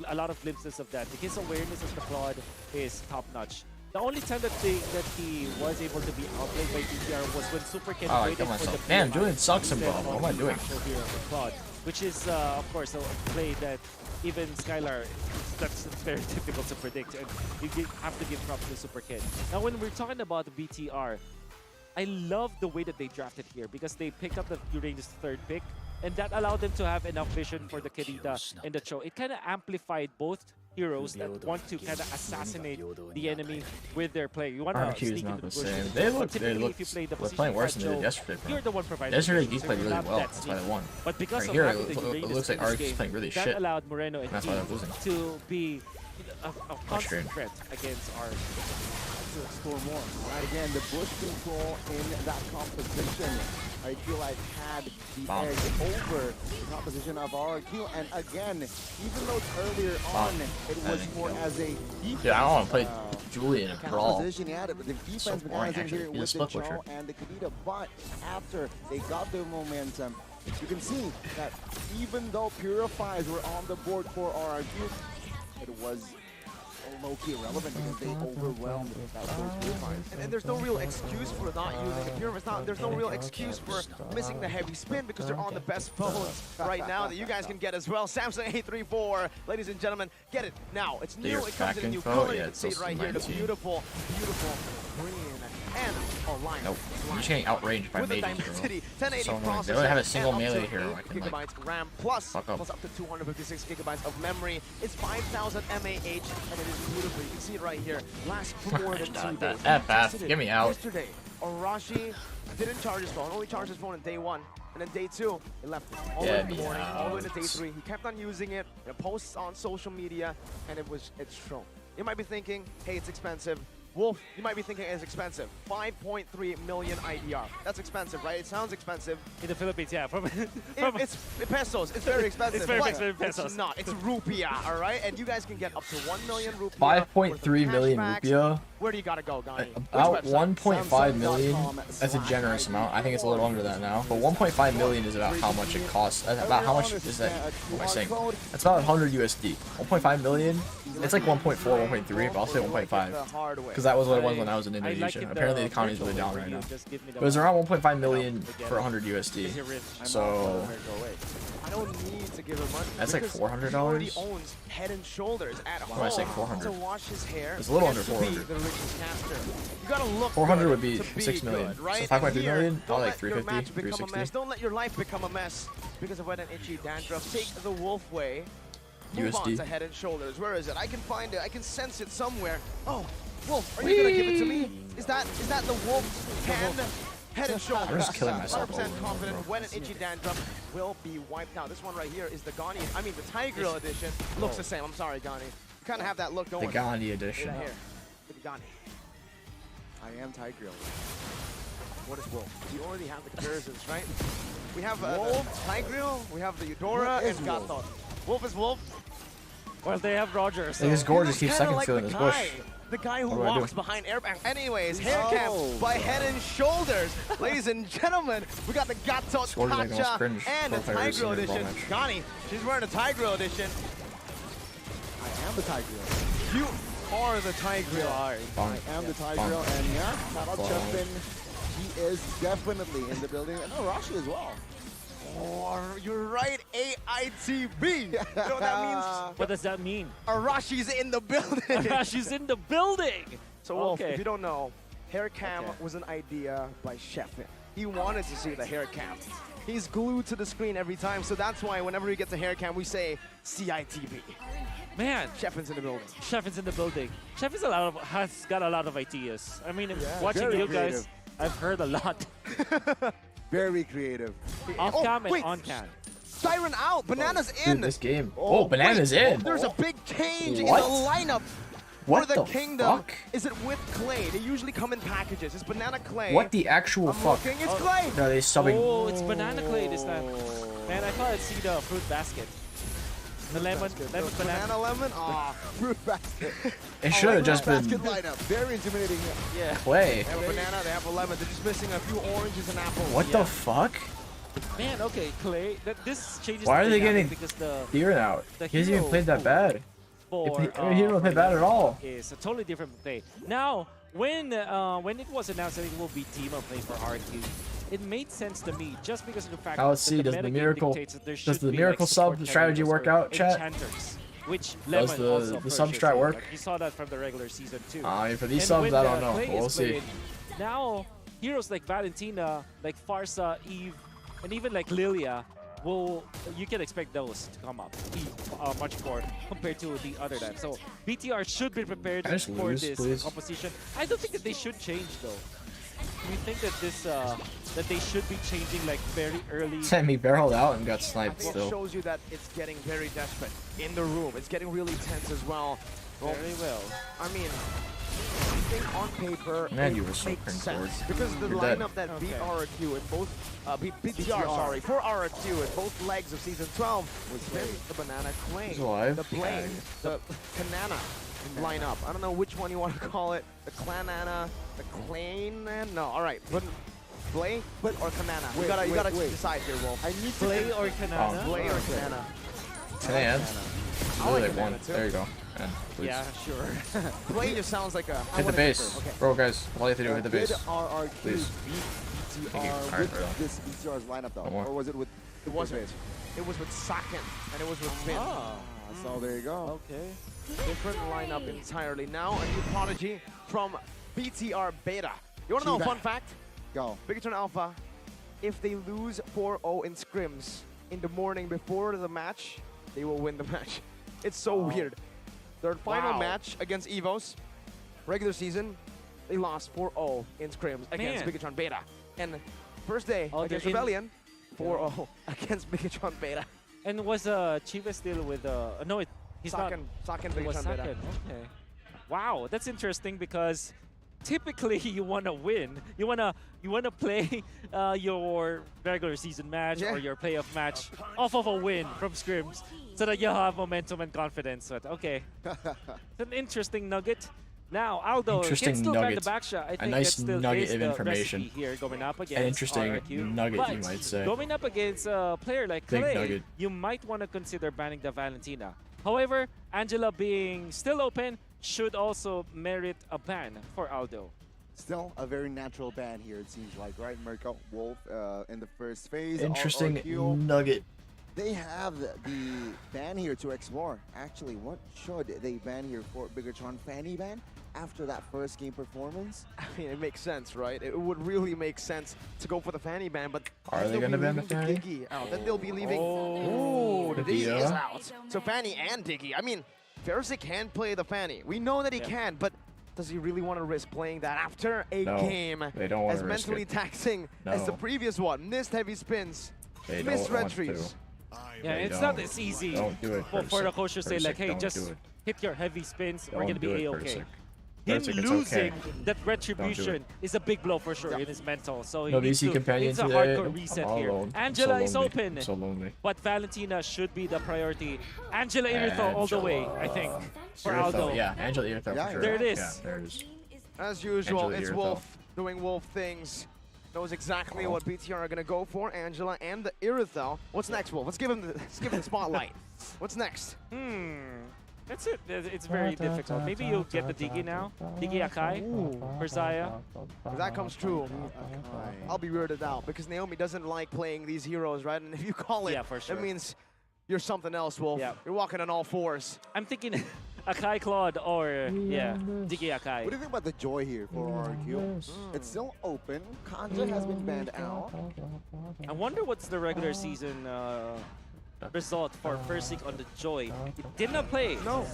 a lot of glimpses of that. His awareness of the Claude is top-notch. The only time that he was able to be outplayed by BTR was when FwydChickn waited for the damn, Julian sucks him, bro. What am I doing? Hero, the Claude, which is, of course, a play that even Skylar, that's very difficult to predict. And you have to give props to FwydChickn. Now, when we're talking about the BTR, I love the way that they drafted here because they picked up the Uranus third pick, and that allowed them to have enough vision for the Kirita and the Cho. It kind of amplified both heroes that want to kind of assassinate the enemy with their play. You want to sneak into the bush. They look playing worse than they did yesterday. You're the one providing. Yesterday, he played really well. That's why they won. But because right here, it looks like RQ's playing really shit. That allowed Moreno and team to be a constant threat against our. Score more. Right, again, the bush control in that composition, I feel like had the edge over the composition of RQ. And again, even though earlier on it was more as a defense. Yeah, I don't want to play Julian in a brawl. Composition, yeah, but the defense mechanism here with the Cho and the Kirita. But after they got their momentum, you can see that even though Purifies were on the board for RQ, it was low-key irrelevant because they overwhelmed those Purifiers. And there's no real excuse for not using a Purify. There's no real excuse for missing the heavy spin because they're on the best phones right now that you guys can get as well. Samsung A34, ladies and gentlemen, get it now. It's new. It comes in a new color. You can see it right here. The beautiful, beautiful green and line. Nope. I'm just getting outranged by mages. 1080 processor. They don't have a single melee hero. 8 gigabytes RAM plus up to 256 gigabytes of memory. It's 5,000 mAh and it is beautiful. You can see it right here. Lasts for more than 2 days. FF, get me out. Yesterday, Arashi didn't charge his phone. Only charged his phone on day 1. And then day 2, he left it all the way in the morning, all the way to day 3. He kept on using it. It posts on social media, and it's shown. You might be thinking, hey, it's expensive. Wolf, you might be thinking it's expensive. 5.3 million IDR. That's expensive, right? It sounds expensive. In the Philippines, yeah. It's pesos. It's very expensive. It's very expensive pesos. It's not. It's rupiah, all right? And you guys can get up to 1 million rupiah. 5.3 million rupiah. Where do you gotta go, Gani? About 1.5 million. That's a generous amount. I think it's a little under that now. But 1.5 million is about how much it costs. About how much is that? What am I saying? That's about 100 USD. 1.5 million. It's like 1.4, 1.3, but I'll say 1.5. Because that was what it was when I was in Indonesia. Apparently the economy is really down right now. But it was around 1.5 million for 100 USD. So I don't need to give him money. That's like $400. He already owns Head and Shoulders at home. What am I saying? 400. To wash his hair. It's a little under 400. The richest caster. You gotta look 400 would be 6 million. Good, right? So 5.3 million? Don't Like let your 350, match become a 360. mess. Don't let your life become a mess because of Wet and Itchy Dandruff. Take the Wolf way. Move on to Head and Shoulders. Where is it? I can find it. I can sense it somewhere. Oh, Wolf, are you gonna give it to me? Is that the Wolf hand? Head and Shoulders. I'm just killing myself. 100% confident. Wet and Itchy Dandruff will be wiped out. This one right here is the Gani. I mean, the Tigreal edition looks the same. I'm sorry, Gani. You kind of have that look, don't you? The Gandhi edition. Right here. Look at Gani. I am Tigreal. What is Wolf? You already have the comparisons, right? We have Wolf, Tigreal, we have the Eudora, and Gatot. Wolf is Wolf. Well, they have Roger. So. This gorgeous keeps second fill in this bush. The guy who walks behind airbag. Anyways, hair cam by Head and Shoulders. Ladies and gentlemen, we got the Gatot, Kacha, and the Tigreal edition. Gani, she's wearing the Tigreal edition. I am the Tigreal. You are the Tigreal. I am the Tigreal, and yeah, shout out Chefin. He is definitely in the building, and Arashi as well. Oh, you're right, AITB. You know what that means? What does that mean? Arashi's in the building. Arashi's in the building. So, Wolf, if you don't know, hair cam was an idea by Chefin. He wanted to see the hair cam. He's glued to the screen every time, so that's why whenever he gets a hair cam, we say CITB. Man, Chefin's in the building. Chefin's in the building. Chefin's has got a lot of ideas. I mean, watching you guys, I've heard a lot. Very creative. Off cam and on cam. Siren out. Banana's in. Dude, this game. Oh, Banana's in. There's a big change in the lineup. What for the Kingdom. fuck? Is it with Clay? They usually come in packages. It's Banana Clay. What the actual fuck? Looking, it's Clay. No, they subbing. Oh, it's Banana Clay this time. Man, I thought I'd see the fruit basket. The lemon banana lemon? Aw, fruit basket. It should have just been lineup. Very intimidating. Yeah. Clay. They have a banana, they have a lemon. They're just missing a few oranges and apples. What the fuck? Man, okay, Clay. This changes. Why are they getting because the Theron out? He hasn't even played that bad. For, he didn't play bad at all. It's a totally different play. Now, when it was announced that it will be Dima playing for RQ, it made sense to me just because of the fact now let's see, does the miracle sub strategy work out, chat? Which does the sub strat work? Like, you saw that from the regular season too. For these subs, I don't know. We'll see. Now, heroes like Valentina, like Farsa, Eve, and even like Lilia, you can expect those to come up much more compared to the other times. So BTR should be prepared for this composition. I don't think that they should change though. Do you think that that they should be changing like very early? Sammy barreled out and got sniped still. It shows you that it's getting very desperate in the room. It's getting really tense as well. Very well. I mean, I think on paper, man, you were so sense because the lineup that beat RQ in both BTR, for RQ in both legs of season 12 was the Banana Clay, the Blade, the Kanana lineup. I don't know which one you want to call it. The Clanana, the Clanan. No, all right, but Blay or Kanana. You gotta decide here, Wolf. I need Blay or Kanana. Blay or Kanana. Canan. I like one. There you go. And yeah, sure. Play just sounds like a... Hit the base. Okay. Bro, guys, all you have to do is hit the base. Please. BTR with this BTR's lineup though, or was it with? It wasn't. It was with Saken, and it was with Finn. So there you go. Okay. Different lineup entirely. Now a new prodigy from BTR Beta. You want to know a fun fact? Go. Bigatron Alpha, if they lose 4-0 in scrims in the morning before the match, they will win the match. It's so weird. Their final match against EVOS, regular season, they lost 4-0 in scrims against Bigatron Beta. And first day against Rebellion, 4-0 against Bigatron Beta. And was Chiva still with no, he's Saken, not. Saken Bigatron Beta. Okay. Wow, that's interesting because typically you want to win. You wanna play your regular season match or your playoff match off of a win from scrims so that you have momentum and confidence. But okay, it's an interesting nugget. Now Aldo can still ban the backshot. I think a nice that still nugget is of the information here going up against an interesting RRQ. nugget, but you might say. Going up against a player like Clay, you might want to consider banning the Valentina. However, Angela being still open should also merit a ban for Aldo. Still a very natural ban here, it seems like, right? Mirko, Wolf in the first phase. Interesting RRQ. nugget. They have the ban here to explore. Actually, what should they ban here for Bigatron Fanny ban after that first game performance? I mean, it makes sense, right? It would really make sense to go for the Fanny ban, but are they going to ban the Fanny? Diggy out. Then they'll be leaving. Oh, the Diggy is out. So Fanny and Diggy. I mean, Fersic can play the Fanny. We know that he can, but does he really want to risk playing that after a game as mentally taxing as the previous one? Missed heavy spins, missed red trees. Yeah, it's not as easy for the coach to say like, hey, just hit your heavy spins, we're going to be A-okay. Him losing that retribution is a big blow for sure in his mental. So no VC companion it's a hardcore reset here. Angela is open, but Valentina should be the priority. Angela Irithel all the way, I think, for Aldo. Yeah, Angela Irithel for sure. There it is. Yeah, there it is. As usual, it's Wolf doing Wolf things. Knows exactly what BTR are going to go for, Angela and the Irithel. What's next, Wolf? Let's give him the spotlight. What's next? That's it. It's very difficult. Maybe you'll get the Diggy now. Diggy Akai for Xayah. If that comes true, I'll be weirded out because Naomi doesn't like playing these heroes, right? And if you call it, that means you're something else, Wolf. Yeah. You're walking on all fours. I'm thinking Akai Claude or, Diggy Akai. What do you think about the Joy here for RRQ? It's still open. Kanja has been banned out. I wonder what's the regular season result for Fersic on the Joy. He did not play. No.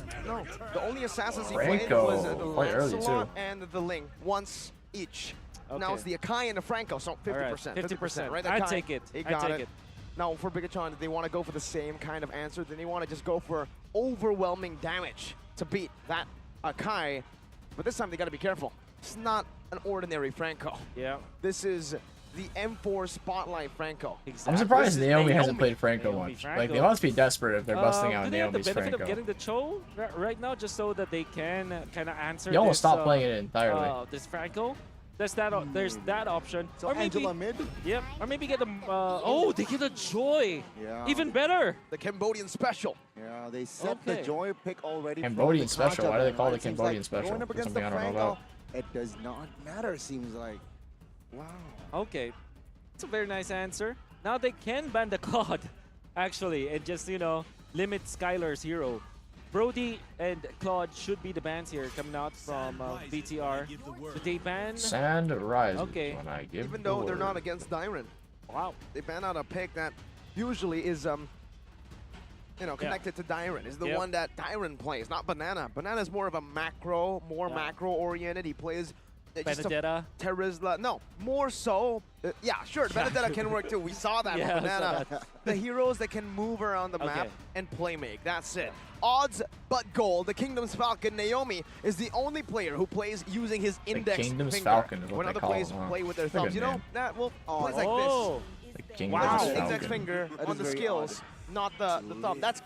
The only assassins he played was the Lancelot and the Ling, once each. Now it's the Akai and the Franco, so 50%. 50%, right? I'd take it. He got it. Now for Bigatron, they want to go for the same kind of answer. Then they want to just go for overwhelming damage to beat that Akai. But this time they got to be careful. It's not an ordinary Franco. Yeah. This is the M4 Spotlight Franco. Exactly. I'm surprised Naomi hasn't played Franco much. Like, they must be desperate if they're busting out Naomi's Franco. Do they have the benefit of getting the Cho right now just so that they can kind of answer you almost stop playing it entirely. This Franco? There's that option. So or maybe, Angela mid? Yep. Or maybe get them. They get a Joy. Yeah. Even better. The Cambodian Special. Yeah, they set the Joy pick already. Cambodian Special. Why do they call it Cambodian Special? Going up against the Franco, it does not matter, seems like. Wow. Okay. It's a very nice answer. Now they can ban the Claude, actually, and just, limit Skylar's hero. Brody and Claude should be the bans here coming out from BTR. Did they ban? Sand Rise. Okay. Even though they're not against Dyron. Wow. They ban out a pick that usually is connected to Dyron. Is the one that Dyron plays, not Banana. Banana is more of a macro, macro-oriented. He plays Benedetta? Terizla. No, more so. Sure, Benedetta can work too. We saw that with Banana. The heroes that can move around the map and play make. That's it. Odds but gold. The Kingdom's Falcon, Naomi, is the only player who plays using his index finger. Kingdom's Falcon is what when they other call players him, play with their thumbs. You know, that will plays like this. Wow. Index finger on the skills, not the thumb. That's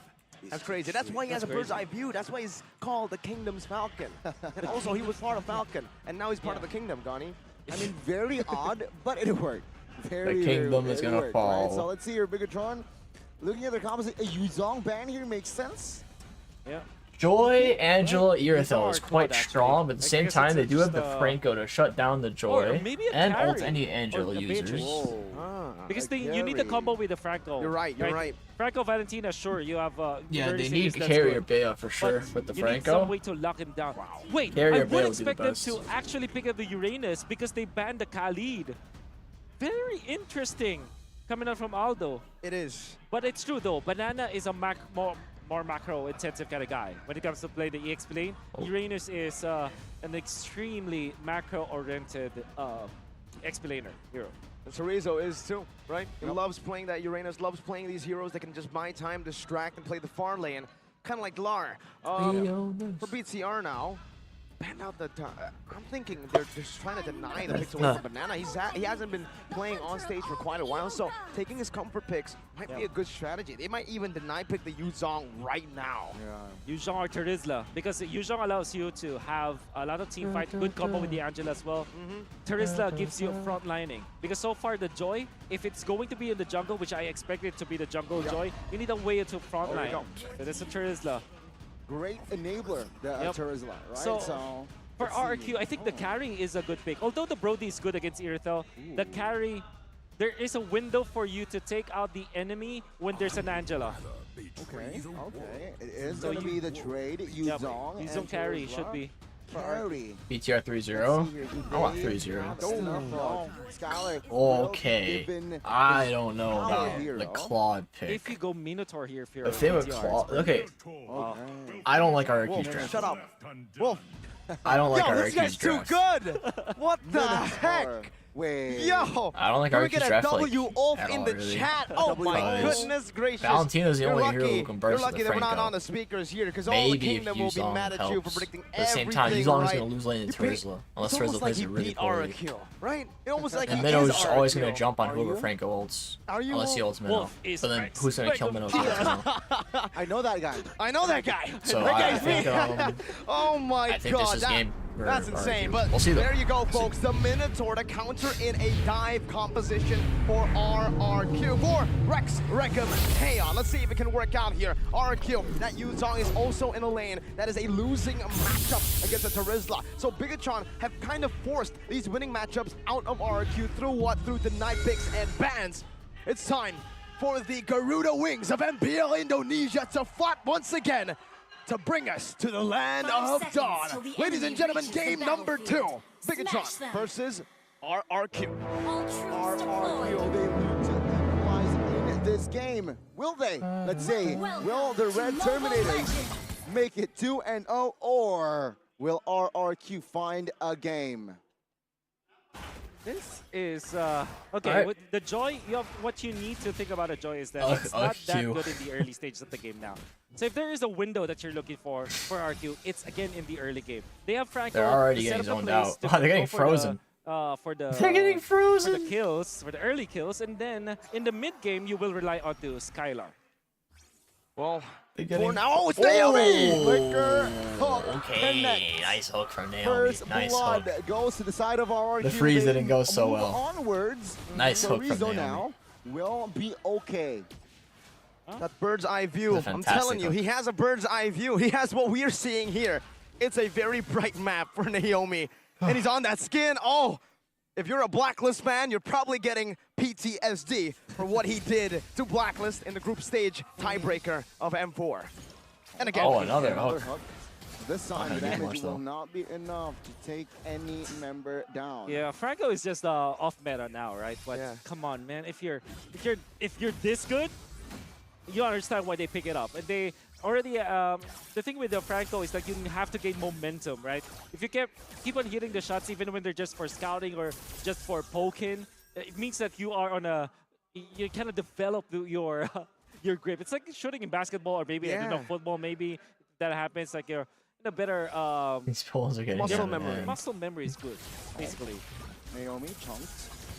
crazy. That's why he has a bird's eye view. That's why he's called the Kingdom's Falcon. And also, he was part of Falcon, and now he's part of the Kingdom, Gani. I mean, very odd, but it worked. The Kingdom is going to fall. Right? So let's see here, Bigatron. Looking at their composition, a Yuzong ban here makes sense. Yeah. Joy, Angela, Irithel is quite strong, but at the same time, they do have the Franco to shut down the Joy and ult any Angela users. Because you need the combo with the Franco. You're right. Franco, Valentina, sure, you have... yeah, they need to carry or Bea for sure with the Franco. You need some way to lock him down. Wow. Wait, I would expect them to actually pick up the Uranus because they banned the Khalid. Very interesting coming out from Aldo. It is. But it's true though, Banana is a more macro-intensive kind of guy. When it comes to play the EX lane, Uranus is an extremely macro-oriented explainer hero. And Chorizo is too, right? He loves playing that Uranus, loves playing these heroes that can just buy time, distract, and play the far lane. Kind of like Lar. For BTR now, banned out the... I'm thinking they're just trying to deny the picks away from Banana. He hasn't been playing on stage for quite a while, so taking his comfort picks might be a good strategy. They might even deny pick the Yuzong right now. Yuzong or Terizla, because Yuzong allows you to have a lot of team fight, good combo with the Angela as well. Terizla gives you front lining, because so far the Joy, if it's going to be in the jungle, which I expect it to be the jungle Joy, you need a way to front line. So that's a Terizla. Great enabler, the Terizla, right? So for RRQ, I think the carry is a good pick. Although the Brody is good against Irithel, the carry, there is a window for you to take out the enemy when there's an Angela. Okay. It is going to be the trade. Yuzong. Yuzong carry should be. Carry. BTR 3-0? I want 3-0. Okay. I don't know about the Claude pick. If you go Minotaur here, if they would Claude... Okay. I don't like RRQ's draft. Shut up. Wolf. I don't like RRQ's draft. This guy's too good! What the heck? Wait. Yo! I don't like RRQ's draft like, W off in the really. chat. Oh my goodness gracious. Valentina's the only hero who can burst You're lucky the that we're not Franco. on the speakers here, because all the kingdom will be mad at you for predicting everything. At the same time, Yuzong is right. going to lose lane to Terizla. Unless Terizla plays it really poorly. Right? It almost like and Minnow's just always going to jump on whoever Franco ults. Unless he ults Minnow. But then who's going to kill Minnow? I know that guy. So I think, oh my god. I think this is game. That's insane, but we'll see there you go, folks. The Minotaur to counter in a dive composition for RRQ. For Rex, Reckham, Hayon. Let's see if it can work out here. RRQ, that Yuzong is also in a lane that is a losing matchup against the Terizla. So Bigatron have kind of forced these winning matchups out of RRQ through what? Through denied picks and bans. It's time for the Garuda Wings of MPL Indonesia to fight once again, to bring us to the land of dawn. Ladies and gentlemen, game number 2. Bigatron versus RRQ. RRQ, they need to equalize in this game. Will they? Let's see. Will the Red Terminators make it 2-0, or will RRQ find a game? This is okay. With the Joy, what you need to think about a Joy is that it's not that good in the early stages of the game now. So if there is a window that you're looking for RRQ, it's again in the early game. They have Franco. They're already getting zoned out. They're getting frozen. They're getting frozen for the kills, for the early kills, and then in the mid game you will rely on to Skylar. Well, for now, it's Naomi! Flicker, hook, okay, nice hook from Naomi. First nice blood hook. Goes to the side of RRQ. The freeze didn't go so well. Onwards, nice hook from Naomi. Now will be okay. That bird's eye view, I'm telling you, he has a bird's eye view. He has what we're seeing here. It's a very bright map for Naomi. And he's on that skin. Oh, if you're a Blacklist fan, you're probably getting PTSD for what he did to Blacklist in the group stage tiebreaker of M4. And again, another hook. This time, the damage will not be enough to take any member down. Yeah, Franco is just off meta now, right? But come on, man, if you're this good, you understand why they pick it up. And they already, the thing with the Franco is that you have to gain momentum, right? If you keep on hitting the shots, even when they're just for scouting or just for poking, it means that you are on you kind of develop your grip. It's like shooting in basketball or maybe in football, maybe that happens. Like you're in a better these pulls are getting muscle memory. Muscle memory is good, basically. Naomi chunked.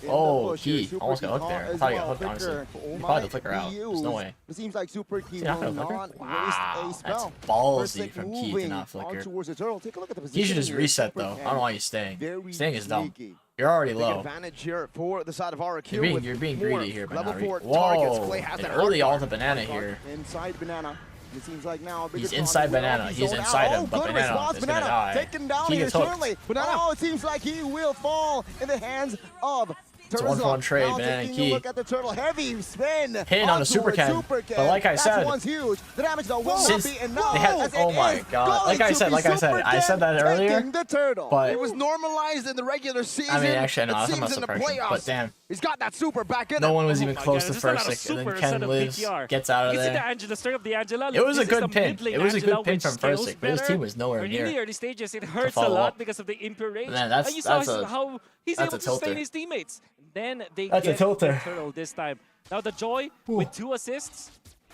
Oh, he almost got hooked there. I thought he got hooked, honestly. He probably the flicker out. There's no way. It seems like Super Key will not waste a spell. That's ballsy from Key to not flicker. Take a look at the He should just reset, though. I don't know why he's staying. Staying is dumb. You're already low. Advantage here for the side of RRQ. You're being greedy here, Level 4 Whoa, targets. Clay has an early ult of Banana here. Inside Banana. It seems like now he's inside Banana. He's inside him, but Banana is gonna die. Taken down here shortly. Oh, it seems like he will fall in the hands of It's a 1-for-1 trade, man. Key. Look at the turtle. Heavy spin. Hit on a super can. But like I said, huge. The damage though will since not be enough. They had, oh my god. Like I said that earlier. The turtle. But it was normalized in the regular season. I mean, actually, no, I'm not surprised. But damn. He's got that super back in. No one was even close to first, and then Ken lives, gets out of there. You see the Angela, straight up the Angela. It was a good pin. It was a good pin from first, but his team was nowhere near. In the early stages, it hurts a lot because of the impure range. Man, that's how he's able to sustain his teammates. Then they get a tilter. The turtle this time. Now the Joy with 2 assists.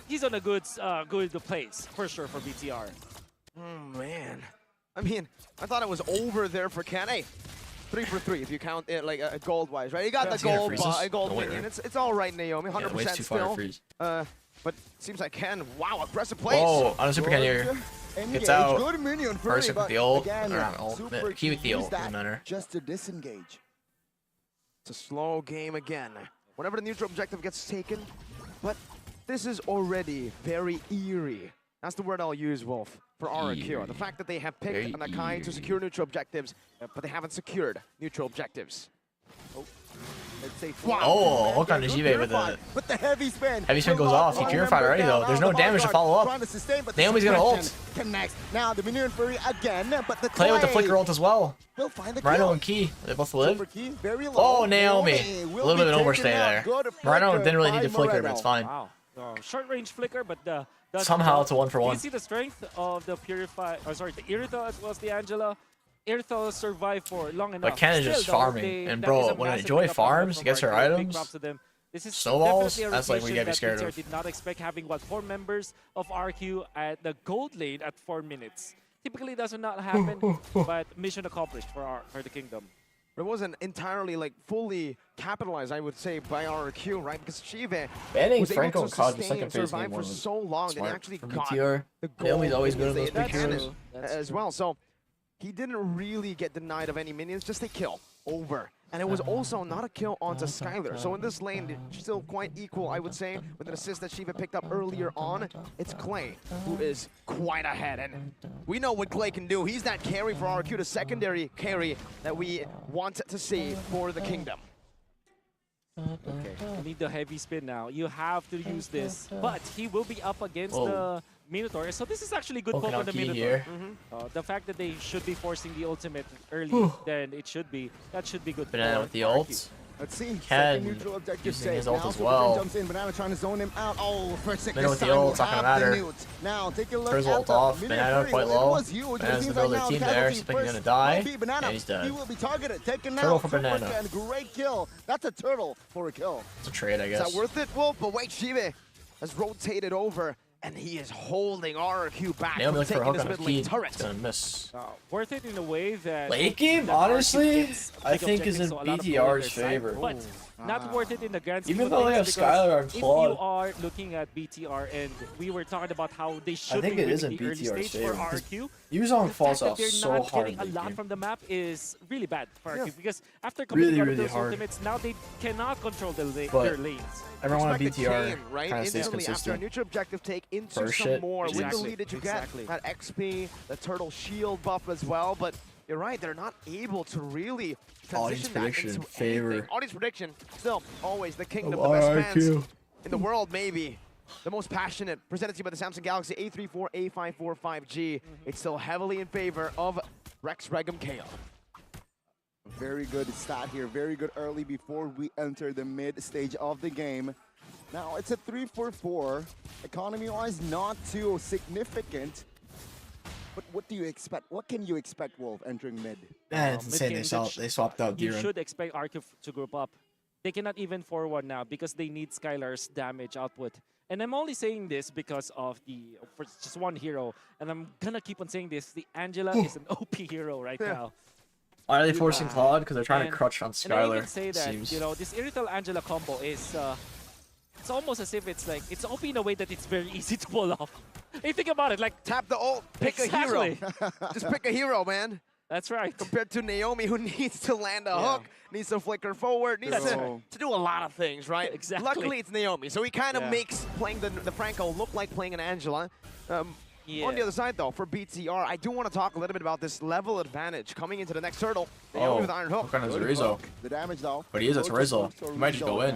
He's on a good place for sure for BTR. Oh man, I mean, I thought it was over there for Ken. Hey, 3 for 3 if you count it like gold-wise, right? You got the gold minion. It's all right, Naomi. 100% still. But seems like Ken. Wow, aggressive plays. Oh, on a super can here. Gets out. Good minion for First with the ult. Key with the ult. Doesn't matter. Just to disengage. It's a slow game again. Whenever the neutral objective gets taken, but this is already very eerie. That's the word I'll use, Wolf, for RRQ. The fact that they have picked an Akai to secure neutral objectives, but they haven't secured neutral objectives. Oh, hook on the Jive with the heavy spin. Heavy spin goes off. He purified already though. There's no damage to follow up. Naomi's gonna ult. Connects. Now the Minion Fury again, but the Clay with the flicker ult as well. We'll find the Rhino and Key, they both live. Very low. Oh, Naomi. A little bit of an overstay there. Rhino didn't really need to flicker, but it's fine. Wow. Short range flicker, but somehow it's a 1-for-1. You see the strength of the Purify, the Irithel as well as the Angela. Irithel survived for long enough. But Ken is just farming. And bro, when Joy farms, gets her items, snowballs, that's like what you gotta be scared of. Did not expect having 4 members of RQ at the gold lane at 4 minutes. Typically does not happen, but mission accomplished for the Kingdom. It wasn't entirely like fully capitalized, I would say, by RQ, right? Because Chive banning was Franco able to and sustain and survive for so long that he actually got the goal. Naomi's always good at those advantage as well. So he didn't really get denied of any minions, just a kill over. And it was also not a kill onto Skylar. So in this lane, it's still quite equal, I would say, with an assist that Shiva picked up earlier on. It's Clay who is quite ahead. And we know what Clay can do. He's that carry for RQ, the secondary carry that we want to see for the Kingdom. Okay, you need the heavy spin now. You have to use this. But he will be up against the Minotaur. So this is actually good for the Minotaur. The fact that they should be forcing the ultimate early, then it should be. That should be good. Banana with the ults. Let's see. Ken using his ult as well. Jumps in. Banana trying to zone him out. Oh, for a second. Banana with the ult, it's not gonna matter. Now take a look at ult off. Banana quite low. Banana's the middle of the team there. He's thinking he's gonna die. And he's dead. He will be targeted. Taken turtle out. for Banana. Great kill. That's a turtle for a kill. It's a trade, I guess. Is that worth it, Wolf? But wait, Shive has rotated over. And he is holding RQ back from taking his mid lane turret. It's gonna miss. Worth it in a way that... Late game, honestly, I think is in BTR's favor. But not worth it in the grand scheme. Even though they have Skylar and Claude. If you are looking at BTR and we were talking about how they should be in the early stage for RQ. Yuzong falls off so hard. Getting a lot from the map is really bad for RQ because after completing those ultimates, now they cannot control their lanes. Everyone on BTR right? kind of stays Instantly consistent. After a neutral objective take into First some shit. more with the lead that you get, that XP, the turtle shield buff as well, but you're right, they're not able to really transition that into anything. Audience prediction, still always the Kingdom, the best fans in the world maybe. The most passionate, presented to you by the Samsung Galaxy A34, A54 5G. It's still heavily in favor of Rex Regum Kale. Very good stat here, very good early before we enter the mid stage of the game. Now it's a 3-4-4. Economy-wise, not too significant. But what do you expect? What can you expect, Wolf, entering mid? Man, it's insane. They swapped out You should expect RQ to group up. They cannot even 4-1 now because they need Skylar's damage output. And I'm only saying this because of for just one hero. And I'm gonna keep on saying this. The Angela is an OP hero right now. Why are they forcing Claude? Because they're trying to crutch on Skylar. And I can say that, you know, this Irithel Angela combo is it's almost as if it's like it's OP in a way that it's very easy to pull off. Hey, think about it, like tap the ult, pick a hero. Just pick a hero, man. That's right. Compared to Naomi, who needs to land a hook, needs to flicker forward, needs to do a lot of things, right? Exactly. Luckily, it's Naomi, so he kind of makes playing the Franco look like playing an Angela. On the other side, though, for BTR, I do want to talk a little bit about this level advantage coming into the next turtle. Naomi with Iron Hook. Hook on Zorizo. The damage, though. But he is a Zorizo. He might just go in.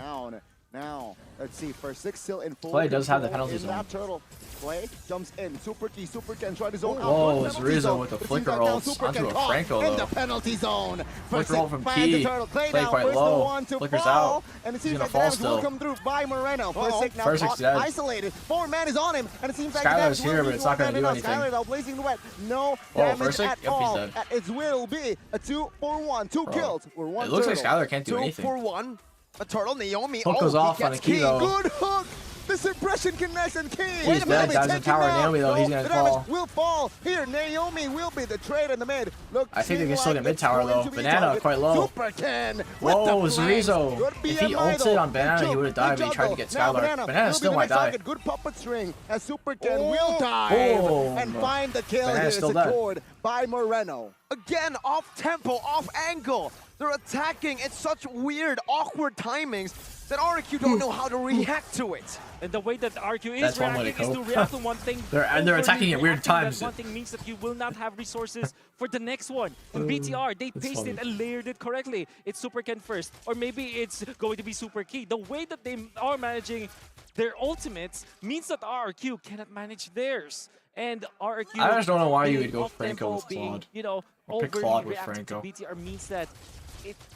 Now, let's see. First 6 still in full. Play does have the penalty zone. That turtle. Play jumps in. Super key. Super can try to zone out. Whoa, Zorizo with the flicker rolls onto a Franco, though. In the penalty zone. Flicker roll from Key. Play quite low. Flickers out. And it seems He's like gonna fall the damage will still. come through by Moreno. First six dead. Isolated. 4 man is on him. And it seems like Skylar's here, but it's not going to do anything. Skylar, though, blazing the wet. No damage at all. Yep, he's dead. It will be a 2-for-1. 2 kills. We're 1 It looks like Skylar can't do 2 anything. for 1. A turtle, Naomi. Hook goes off on a Key, though. Good hook. This impression connects and Key. He's dead. Dives in tower. Naomi, though, he's going to fall. Will fall. Here, Naomi will be the trade in the mid. I think they can still get mid tower, though. Banana quite low. Super can. Whoa, Zorizo. If he ulted on Banana, he would have died, but he tried to get Skylar. Banana still might die. Good puppet string as Super can will dive and find the kill here secured by Moreno. Again, off tempo, off angle. They're attacking. It's such weird, awkward timings that RQ don't know how to react to it. And the way that RQ is reacting is to react on one thing. they're attacking at weird times. One thing means that you will not have resources for the next one. In BTR, they paced it and layered it correctly. It's Super Ken first, or maybe it's going to be Super Key. The way that they are managing their ultimates means that RQ cannot manage theirs. And RQ, I just don't know why you would go Franco with Claude. You know, Or pick Claude with Franco. BTR means that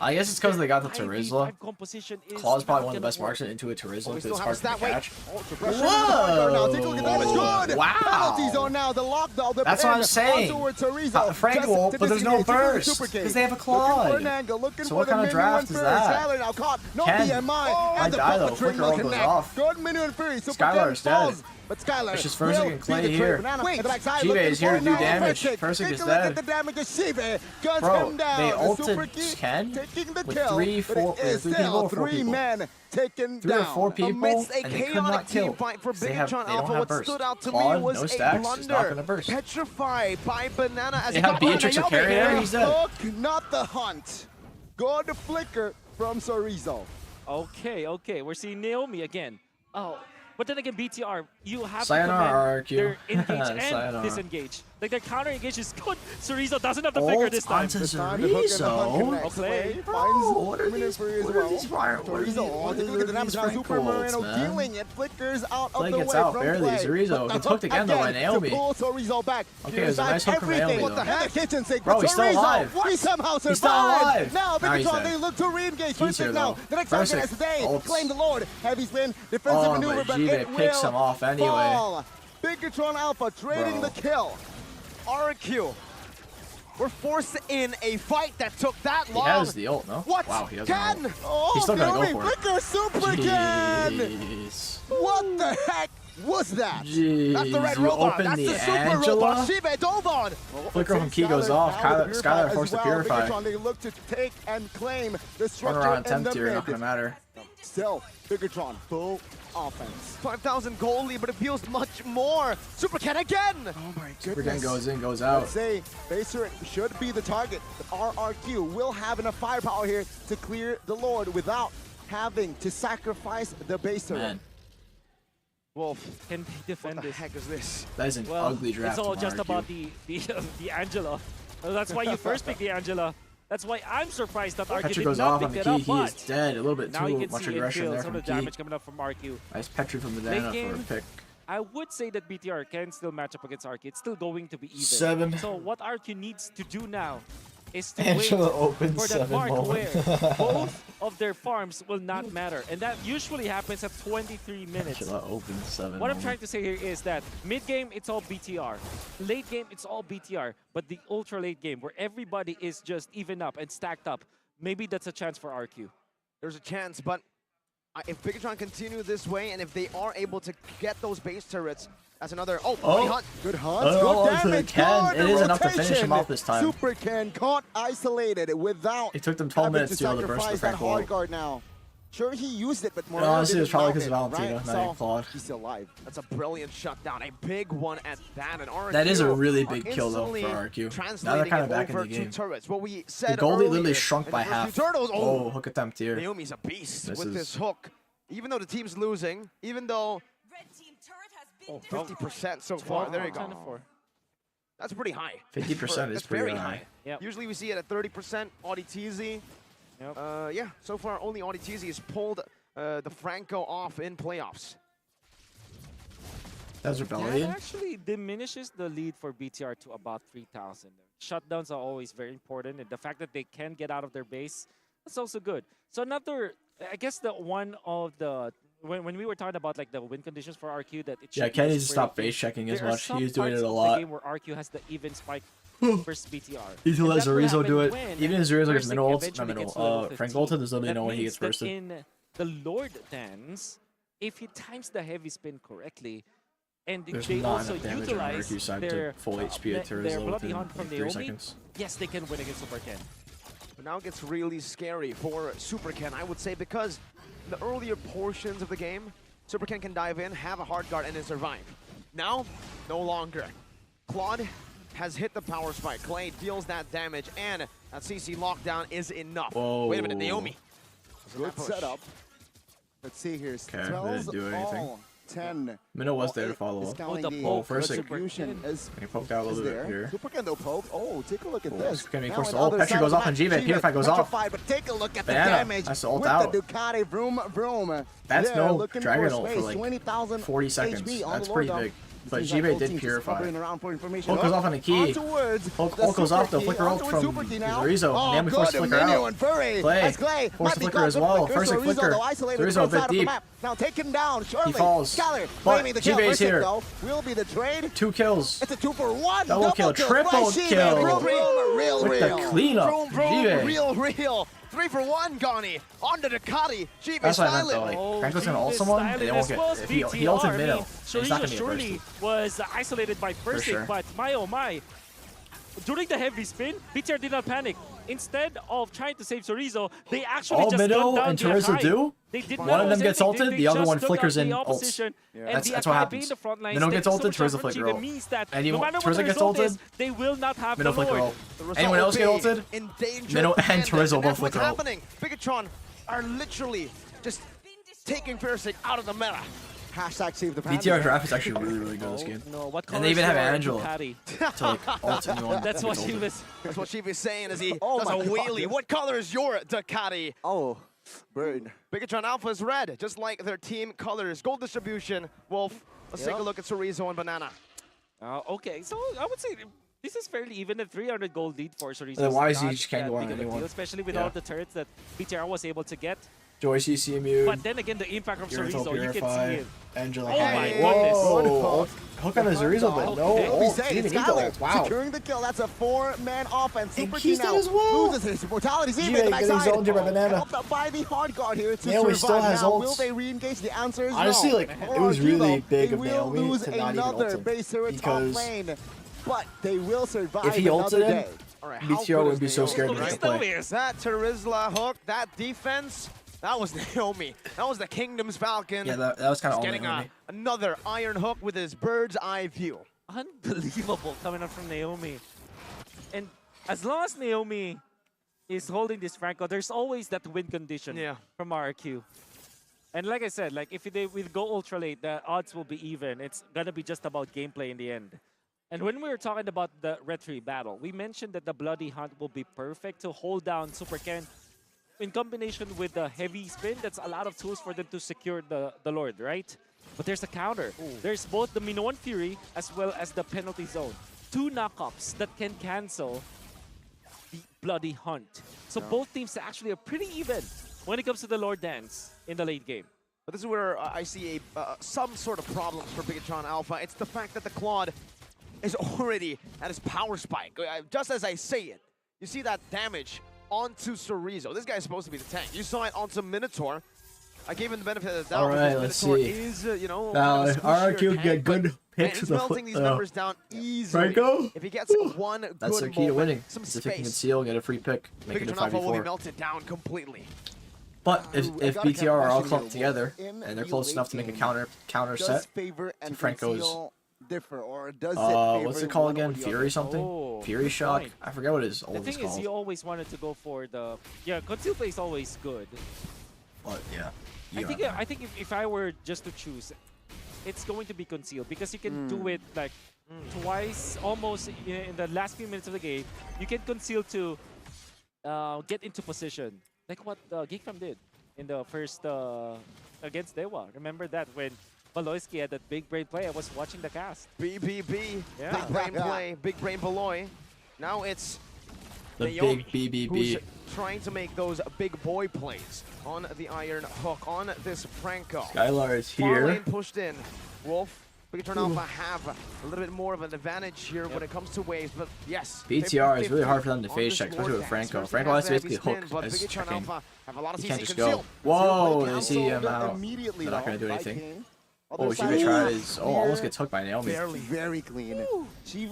I guess it's because they got the Terizla. Composition is Claude's probably one of the best marks into a Terizla because it's hard to catch. Whoa! Wow! Penalty zone now, the lockdown. That's what I'm saying. Franco, but there's no burst because they have a Claude. So what kind of draft is that? Ken might die though. Flicker roll goes off. Skylar is dead. But Skylar, it's just Fursic and Clay here. Jive is here to do damage. Fursic is dead. Bro, they ulted Ken with 3 people or 4 people. Taken 3 or 4 people, amidst a and they could not chaotic kill. team fight for They Bigatron don't Alpha, have what burst. stood out to Claude, me was no a stacks, is not blunder. gonna burst. Petrified by Banana as They he have got Beatrix or carry there, he's dead. Hook, not the hunt. Good flicker from Zorizo. Okay, we're seeing Naomi again. Oh, but then again, BTR, you have Sayonara, to command RQ. their engage and disengage. Like their counter engage is good. Zorizo doesn't have the figure this time. Zorizo. Okay. What are these fireworks? Look at the damage now. Super Moreno dealing it. Flickers out of the way. Gets out barely. Zorizo gets hooked again though by Naomi. Zorizo back. Okay, there's a nice hook from Naomi What the heck? Kitchen sink. Bro, he's still alive. He somehow survived. He's still alive. Now Bigatron, dead. they look to re-engage. He's here Now, the next target as they claim the Lord. Heavy spin. Defensive maneuver, but it will picks him off anyway. fall. Bigatron Alpha trading the kill. RQ. We're forced in a fight that took that long. He has the ult, no? What? Wow, he has Ken! the ult. Oh, He's still gonna go for it. Flicker Super Ken! What the heck was that? Jeez. That's the red You robot. open That's the the super Angela? robot. Shibe dove on. Flicker from Key goes off. Skylar forced to purify. Bigatron, they look to take and claim the Runner structure on in the attempt here, not mid. gonna matter. Still, Bigatron, full offense. 5,000 goal lead, but it feels much more. Super Ken again. Oh my goodness. Super Ken goes in, goes out. Let's say Baser should be the target, but RRQ will have enough firepower here to clear the Lord without having to sacrifice the Baser. Man, Wolf, Can they defend what the this? heck is this? that is an Well, ugly draft. it's all from just RQ. about the Angela. Well, that's why you first picked the Angela. That's why I'm surprised that RQ Petra did goes not off pick on the it Key. up, He is but dead. A little bit now you too can much see aggression there some from of the Key. damage coming up from RQ. Nice Petri from the Banana for a game, pick. I would say that BTR can still match up against RQ. It's still going to be even. 7. So what RQ needs to do now is to Angela wait opens for that 7 mark moment. where both of their farms will not matter. And that usually happens at 23 minutes. Angela opens 7 What I'm trying to say here is that mid-game, it's all BTR. Late game, it's all BTR. But the ultra-late game, where everybody is just even up and stacked up, maybe that's a chance for RQ. There's a chance, but if Bigatron continue this way, and if they are able to get those base turrets, that's another. Oh, hunt. Good hunt. Oh, good damage. Ken. Good It is enough to finish rotation. him off this time. Super Ken caught isolated without. It took them 12 minutes to steal the burst of sacrifice that Franco. hard guard now. Sure, he used it, but more. No, honestly, it was probably because of Valentina, right? not even Claude. He's still alive. That's a brilliant shutdown, a big one at that. And RQ that is a really big kill though for RQ. Now they're kind of back in the game. What we said the goalie literally shrunk by half. Oh, hook attempt here. Naomi's a beast with this hook. Even though the team's losing, even though 50% so far. There you go. That's pretty high. 50% is pretty high. Yep. Usually we see it at 30%. AudiTZ. Yep. Yeah, so far only AudiTZ has pulled the Franco off in playoffs. That's rebellion. That actually diminishes the lead for BTR to about 3,000. Shutdowns are always very important, and the fact that they can get out of their base, that's also good. So another, I guess the one of the, when we were talking about like the win conditions for RQ, that it should Kenny needs to stop base checking as much. He was doing it a lot. Game where RQ has the even spike versus BTR. He's gonna let Zorizo do it. Even if Zorizo gets middle ult, not middle, Frank ulted, there's literally no way he gets bursted. In the Lord dance, if he times the heavy spin correctly, and they also utilize their full HP at their bloody hunt from like Naomi, yes, they can win against Super Ken. But now it gets really scary for Super Ken, I would say, because in the earlier portions of the game, Super Ken can dive in, have a hard guard, and then survive. Now, no longer. Claude has hit the power spike. Clay deals that damage, and that CC lockdown is enough. Whoa. Wait a minute, Naomi. Good setup. Let's see here. Okay, didn't do anything. 10. Minnow was there to follow up. First distribution is he poked out a little bit here. Super Ken though poke. Oh, take a look at this. Gonna be forced to ult. Petri goes off on G-Vet. Purify goes off. But take a look at the damage with the Ducati. Vroom, vroom. That's no Dragon ult for like 20,000 40 seconds. That's pretty big. But G-Vet did purify. Hulk goes off on the key. Hulk goes off the flicker ult from Zorizo. Naomi forced to flicker out. Clay forced to flicker as well. First flicker. Zorizo a bit deep. Now take him down. He falls. But G-Vet's here. Will be the trade. 2 kills. It's a 2-for-1. Double kill. Triple kill. With the cleanup. G-Vet. Real. 3-for-1, Gani. On the Ducati. That's what I meant though. Like, Franco's gonna ult someone, they won't get. If he ulted Minnow, it's not gonna be a surely was isolated by first hit, but my oh my. During the heavy spin, BTR did not panic. Instead of trying to save Zorizo, they actually just Minnow gun down and Chorizo do? One of them gets ulted, the other one flickers in ults. That's what happens. Minnow gets ulted, Chorizo flicker ult. And Chorizo gets ulted, they will not have Minnow flicker ult. Anyone else get ulted? Minnow and Chorizo both flicker ult. Bigatron are literally just taking Parasite out of the meta. Hashtag save the BTR draft is actually really good this game. And they even have Angela to like ult anyone. That's what she was. That's what she was saying as he does a wheelie. What color is your Ducati? Oh, bird. Bigatron Alpha is red, just like their team colors. Gold distribution. Wolf. Let's take a look at Chorizo and Banana. Okay, so I would say this is fairly even. A 300 gold lead for Chorizo. Then why is he just can't go on anyone? Especially with all the turrets that BTR was able to get. Joyce CMU. But then again, the impact of Chorizo, you can see it. Angela. Oh my goodness. Hook on the Chorizo, but no. Wow. Securing the kill. That's a 4-man offense. Super Ken now loses his mortality. G-Vet getting zoned by Banana. Helped out by the hard guard here to Naomi still has ults. Will they re-engage? The answer is honestly, no. like, it was really big of Naomi lose to not another even ult base turret top lane, but they will survive. If he ulted him, BTR would be so scared to make the play. That Terizla hook, that defense. That was Naomi. That was the Kingdom's Falcon. Yeah, that was kind of all getting another iron hook with his bird's eye view. Unbelievable coming up from Naomi. And as long as Naomi is holding this Franco, there's always that win condition from RQ. And like I said, like if they go ultra late, the odds will be even. It's gonna be just about gameplay in the end. And when we were talking about the Red 3 battle, we mentioned that the Bloody Hunt will be perfect to hold down Super Ken. In combination with the heavy spin, that's a lot of tools for them to secure the Lord, right? But there's a counter. There's both the Minoan Fury as well as the penalty zone. 2 knockups that can cancel the Bloody Hunt. So both teams actually are pretty even when it comes to the Lord Dance in the late game. But this is where I see some sort of problems for Bigatron Alpha. It's the fact that the Claude is already at his power spike. Just as I say it, you see that damage onto Chorizo. This guy's supposed to be the tank. You saw it onto Minotaur. I gave him the benefit of the doubt. All right, let's see. Is, now, RQ get good picks he's of melting these numbers down easily. Franco? If he gets one that's good their key to winning. some If he can space, seal, get a free pick, make it a 5v4. will be melted down completely. But if BTR are all clumped together and they're close enough to make a counter set to Franco's differ, or does what's it called again? Fury something? Oh, Fury shock? point. I forget what his old The thing is, you always wanted to go for the conceal play is always good. But yeah. I think if I were just to choose, it's going to be concealed because you can do it like twice, almost in the last few minutes of the game. You can conceal to get into position, like what Geekfam did in the first against Dewa. Remember that when Baloyski had that big brain play? I was watching the cast. BBB, yeah. big brain play, big brain Baloy. Now it's the Naomi, big BBB. who's trying to make those big boy plays on the Iron Hook on this Franco. Skylar is here. Far lane pushed in. Wolf, Big Turn Alpha have a little bit more of an advantage here when it comes to waves, but yes. BTR is really hard for them to face check, especially with Franco. Franco has to basically hook as checking. He can't just go. Whoa, they see him out. They're not going to do anything. Oh, Shiva tries. Oh, almost gets hooked by Naomi. Very clean.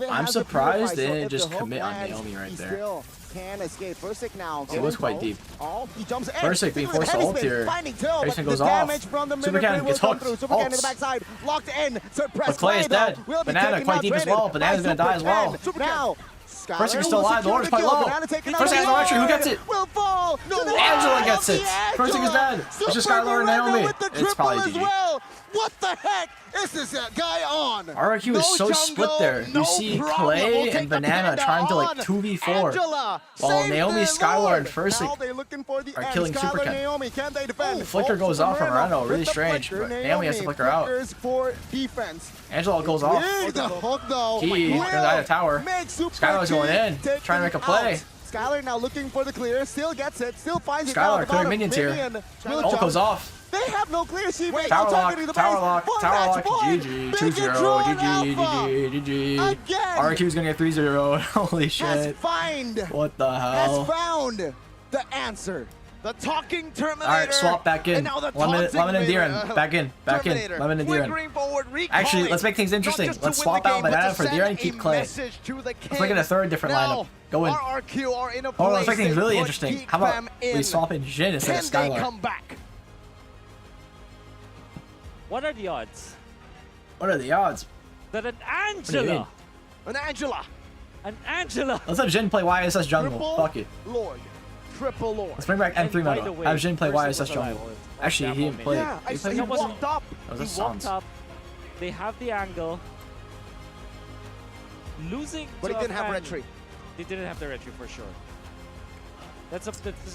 I'm surprised they didn't just commit on Naomi right there. Can escape. FwydChickn now. It was quite deep. He jumps in. FwydChickn being forced to ult here. Jason goes off. Super Cannon gets hooked. Super Cannon in the backside. Locked in. But Clay is dead. Banana quite deep as well. Banana's going to die as well. Now. FwydChickn is still alive. The Lord is quite low. FwydChickn has no entry. Who gets it? Will fall. Angela gets it. FwydChickn is dead. It's just Skylar and Naomi. It's probably GG. What the heck is this guy on? RRQ is so split there. You see Clay and Banana trying to like 2v4, while Naomi, Skylar, and FwydChickn are killing Super Ken. Flicker goes off from Reno, really strange, but Naomi has to flicker out. Angela goes off. He gonna die to tower. Skylar's going in, trying to make a play. Skylar now looking for the clear, still gets it, still finds it. Skylar clearing minions here. Ult goes off. They have no clear sheet. Tower lock, GG, 2-0, GG. Again. RQ's gonna get 3-0. Holy shit. What the hell? Has found the answer. The talking Terminator. All right, swap back in. Lemon and Diren, back in. Lemon and Diren. Actually, let's make things interesting. Let's swap out Banana for Diren and keep Clay. Let's make it a third different lineup. Go in. Oh, let's make things really interesting. How about we swap in Jin instead of Skylar? What are the odds? What are the odds? That an Angela. Let's have Jin play YSS jungle. Fuck it. Triple Lord. Let's bring back M3 meta. Have Jin play YSS jungle. Actually, he didn't play. Yeah, he walked up. That was he walked up. They have the angle. Losing. But he didn't have retry. They didn't have the retry for sure. That's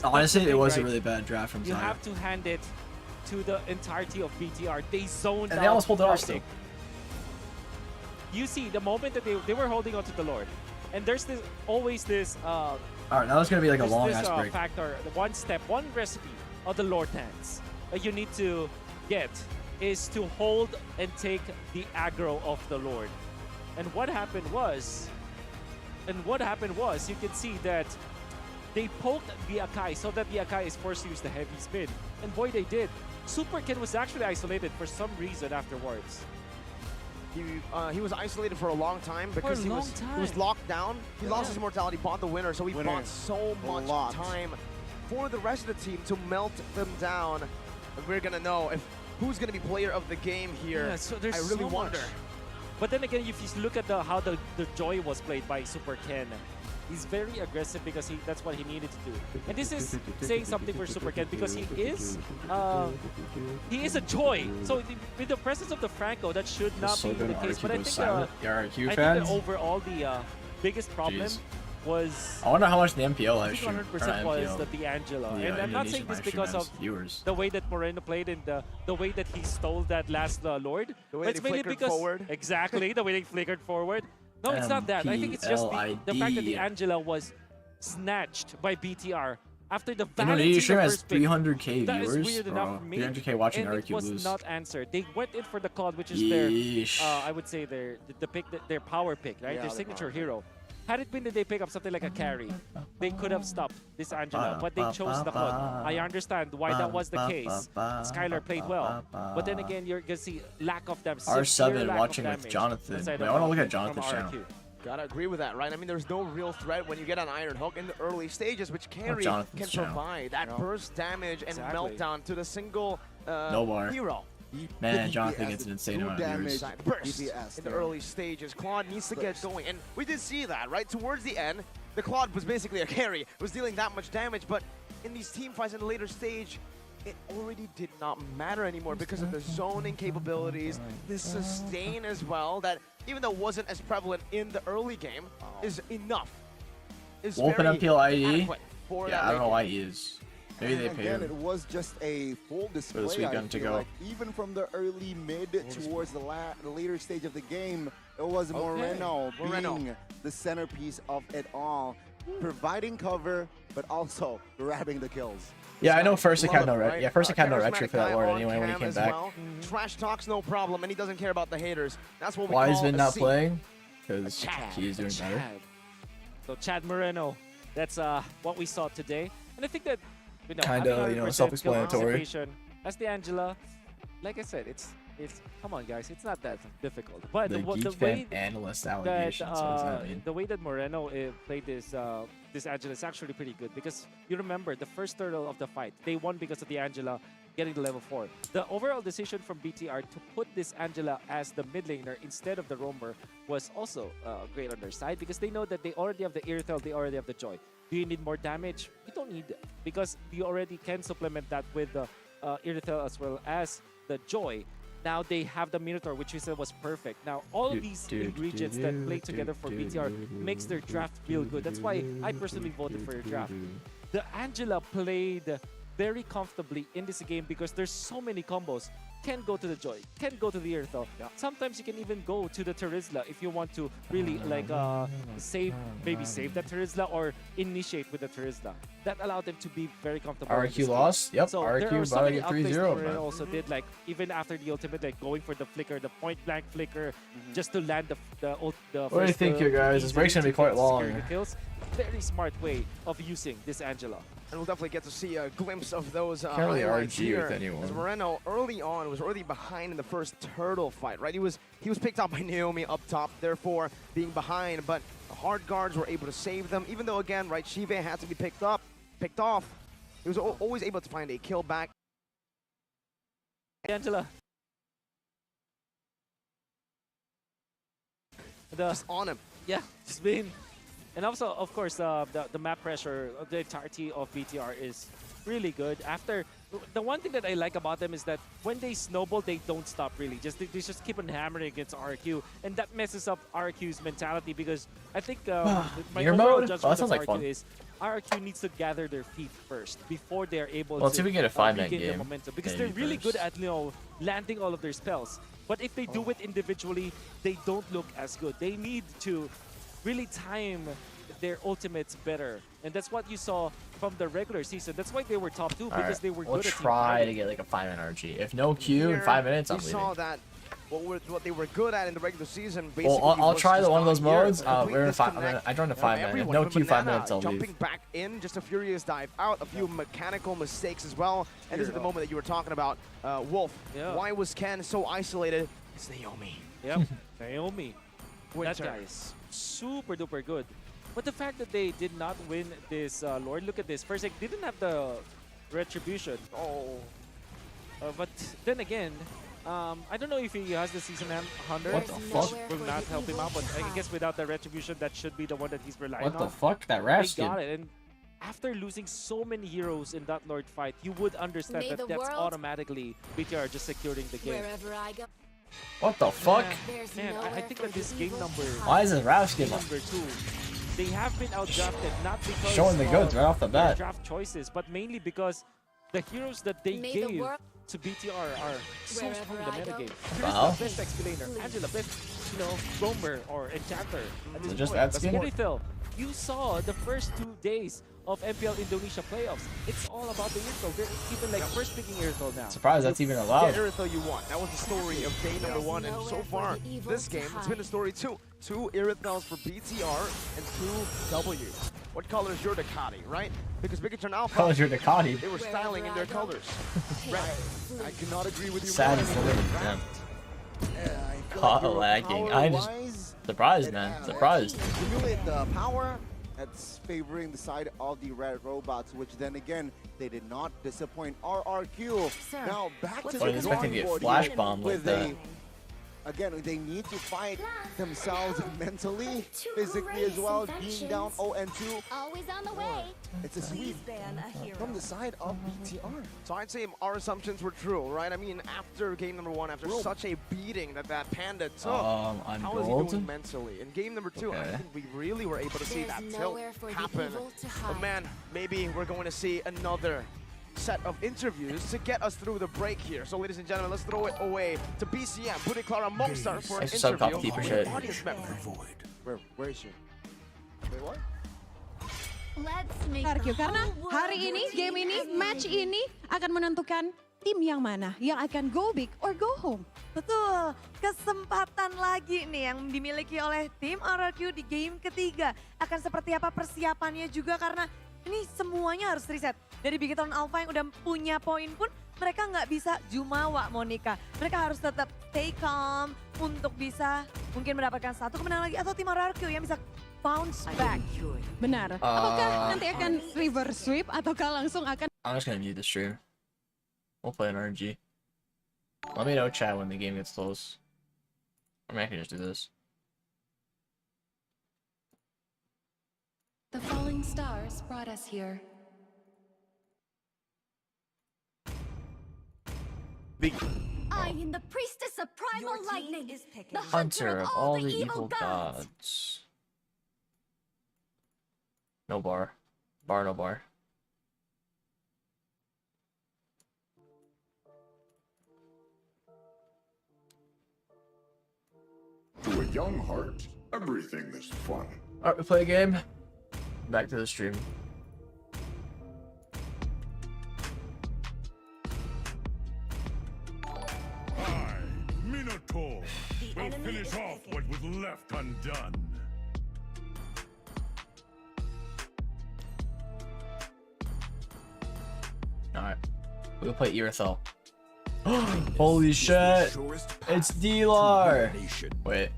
honestly, it was a really bad draft from Zaya. You have to hand it to the entirety of BTR. They zoned out. And they almost pulled it off still. You see, the moment that they were holding on to the Lord, and there's always this. All right, now it's gonna be like a long ass break. Factor, one step, one recipe of the Lord hands that you need to get is to hold and take the aggro of the Lord. And what happened was, you can see that they poked the Akai so that the Akai is forced to use the heavy spin. And boy, they did. Super Ken was actually isolated for some reason afterwards. He was isolated for a long time because he was locked down. He lost his immortality, bought the winner, so he bought so much time for the rest of the team to melt them down. And we're gonna know who's gonna be player of the game here. Yeah, so I really wonder. But then again, if you look at how the Joy was played by Super Ken, he's very aggressive because that's what he needed to do. And this is saying something for Super Ken because he is a Joy. So with the presence of the Franco, that should not be the case. But I think that overall the biggest problem was... I wonder how much the MPL has 100% was the Angela. And I'm not saying this because of the way that Moreno played and the way that he stole that last Lord. The way that he flickered forward. Exactly, the way they flickered forward. No, it's not that. I think it's just the fact that the Angela was snatched by BTR after the Valentine first pick. 300k viewers. That is weird enough for me. 300k watching and RQ lose. It was not answered. They went in for the Cloud, which is their, I would say their power pick, right? Their signature hero. Had it been that they pick up something like a carry, they could have stopped this Angela, but they chose the Cloud. I understand why that was the case. Skylar played well, but then again, you're gonna see lack of them. R7 watching with Jonathan. Wait, I want to look at Jonathan's channel. Gotta agree with that, right? I mean, there's no real threat when you get an Iron Hook in the early stages, which carry can provide that burst damage and meltdown to the single hero. Man, Jonathan gets an insane amount of damage. Burst in the early stages. Claude needs to get going, and we did see that, right? Towards the end, the Claude was basically a carry, was dealing that much damage, but in these team fights in the later stage, it already did not matter anymore because of the zoning capabilities, the sustain as well, that even though it wasn't as prevalent in the early game, is enough. Is Wolf and MPL IE? For yeah, I don't know why he is. Maybe they pay him. It was just a full display. For this weekend to go. Like, even from the early mid towards the later stage of the game, it was Moreno being the centerpiece of it all, providing cover, but also grabbing the kills. Yeah, I know FwydChickn had no retro. Yeah, FwydChickn had no retro for that Lord anyway when he came back. Trash talks no problem, and he doesn't care about the haters. That's what we Why call has been not playing? Because he is doing better. So Chad Moreno, that's what we saw today, and I think that kind of self-explanatory. As the Angela, like I said, it's come on guys, it's not that difficult. But the way analyst allegations, the way that Moreno played this Angela is actually pretty good, because you remember the first turtle of the fight, they won because of the Angela getting the level 4. The overall decision from BTR to put this Angela as the mid laner instead of the roamer was also great on their side, because they know that they already have the Irithel, they already have the Joy. Do you need more damage? You don't need it, because you already can supplement that with the Irithel as well as the Joy. Now they have the Minotaur, which we said was perfect. Now all of these ingredients that play together for BTR makes their draft feel good. That's why I personally voted for your draft. The Angela played very comfortably in this game because there's so many combos. Can go to the Joy, can go to the Irithel. Sometimes you can even go to the Terizla if you want to really like save that Terizla or initiate with the Terizla. That allowed them to be very comfortable. RQ lost? Yep, so RQ about to get 3-0. They also did, like, even after the ultimate, like going for the flicker, the point blank flicker, just to land the what do you think here, guys? This break's gonna be quite long. Kills. Very smart way of using this Angela. And we'll definitely get to see a glimpse of those Can't really highlights RG here. with anyone. As Moreno early on was already behind in the first turtle fight, right? He was picked up by Naomi up top, therefore being behind, but the hard guards were able to save them, even though again, right, Shive had to be picked off. He was always able to find a kill back. Angela. Just on him. Yeah, just being. And also, of course, the map pressure of the entirety of BTR is really good. After, the one thing that I like about them is that when they snowball, they don't stop really. They just keep on hammering against RQ, and that messes up RQ's mentality, because I think my overall judgment of RQ is RQ needs to gather their feet first before they are able to see if we get a 5-man regain game. their momentum, because they're really good at landing all of their spells. But if they do it individually, they don't look as good. They need to really time their ultimates better, and that's what you saw from the regular season. That's why they were top 2, because they were good at team try to get like a 5-man RG. If no Q in 5 minutes, I'm leaving. Saw that what they were good at in the regular season. Well, I'll try one of those modes. We're in 5. I joined a 5-man. If no Q 5 minutes, I'll jumping back in, just a furious dive out, a few mechanical mistakes as well. And this is the moment that you were talking about, Wolf. Why was Ken so isolated? It's Naomi. Yep, Naomi. That guy is super duper good. But the fact that they did not win this Lord, look at this. First, they didn't have the retribution. But then again, I don't know if he has the season 100. What the fuck? Will not help him out, but I guess without the retribution, that should be the one that he's relying on. What the fuck? That Raph skin. They got it. And after losing so many heroes in that Lord fight, you would understand that that's automatically BTR just securing the game. What the fuck? Man, I think that this game number... Why is it Raph skin? Number 2. They have been outdrafted, not because showing the goods right off the bat. Draft choices, but mainly because the heroes that they gave to BTR are so strong in the metagame. Here's the best explainer, Angela, best, roamer or enchanter. So just that skin? You saw the first 2 days of MPL Indonesia playoffs. It's all about the Irithel. They're even like first picking Irithel now. Surprised that's even allowed. Yeah, Irithel you want. That was the story of day number 1, and so far this game it's been a story too. 2 Irithels for BTR and 2 W's. What color is your Ducati, right? Because Big Turn Alpha, color is your Ducati? They were styling in their colors. I cannot agree with you. Sad is the living. Damn. Lagging. I just Surprised, man. Surprised. Accumulate the power. That's favoring the side of the red robots, which then again, they did not disappoint RRQ. Sir, now back to I the was expecting to drawing get board flash here bombed like with that. again, they need to fight themselves mentally, physically as well, being down 0-2. Always on the way. It's a sweep from the side of BTR. So I'd say our assumptions were true, right? I mean, after game number 1, after such a beating that Panda took, I'm how is he gold. doing mentally? In game number 2, I Okay. think we really were able to see that tilt happen. But man, maybe we're going to see another set of interviews to get us through the break here. So ladies and gentlemen, let's throw it away to BCM, Put it Clara Mongstar for an It's some top interview keeper with shit. an audience member. Where is she? Wait, what? Let's make RRQ, karena hari ini, game ini, match ini akan menentukan tim yang mana yang akan go big or go home. Betul, kesempatan lagi nih yang dimiliki oleh tim RRQ di game ketiga. Akan seperti apa persiapannya juga karena ini semuanya harus reset. Dari Bigetron Alpha yang udah punya poin pun mereka nggak bisa jumawa Monica. Mereka harus tetap stay calm untuk bisa mungkin mendapatkan satu kemenangan lagi atau tim RRQ yang bisa bounce back. Benar. Apakah nanti akan reverse sweep ataukah langsung akan I'm just gonna mute the stream. We'll play an RNG. Let me know, chat, when the game gets close. I mean, I can just do this. The falling stars brought us here. I am the priestess of primal lightning, the Hunter of all the evil gods. No bar. Bar, no bar. To a young heart, everything is fun. Alright, we play a game. Back to the stream. I, Minotaur, will finish off what was left undone. Alright. We'll play Irithel. Holy shit! It's D-Lar! Wait.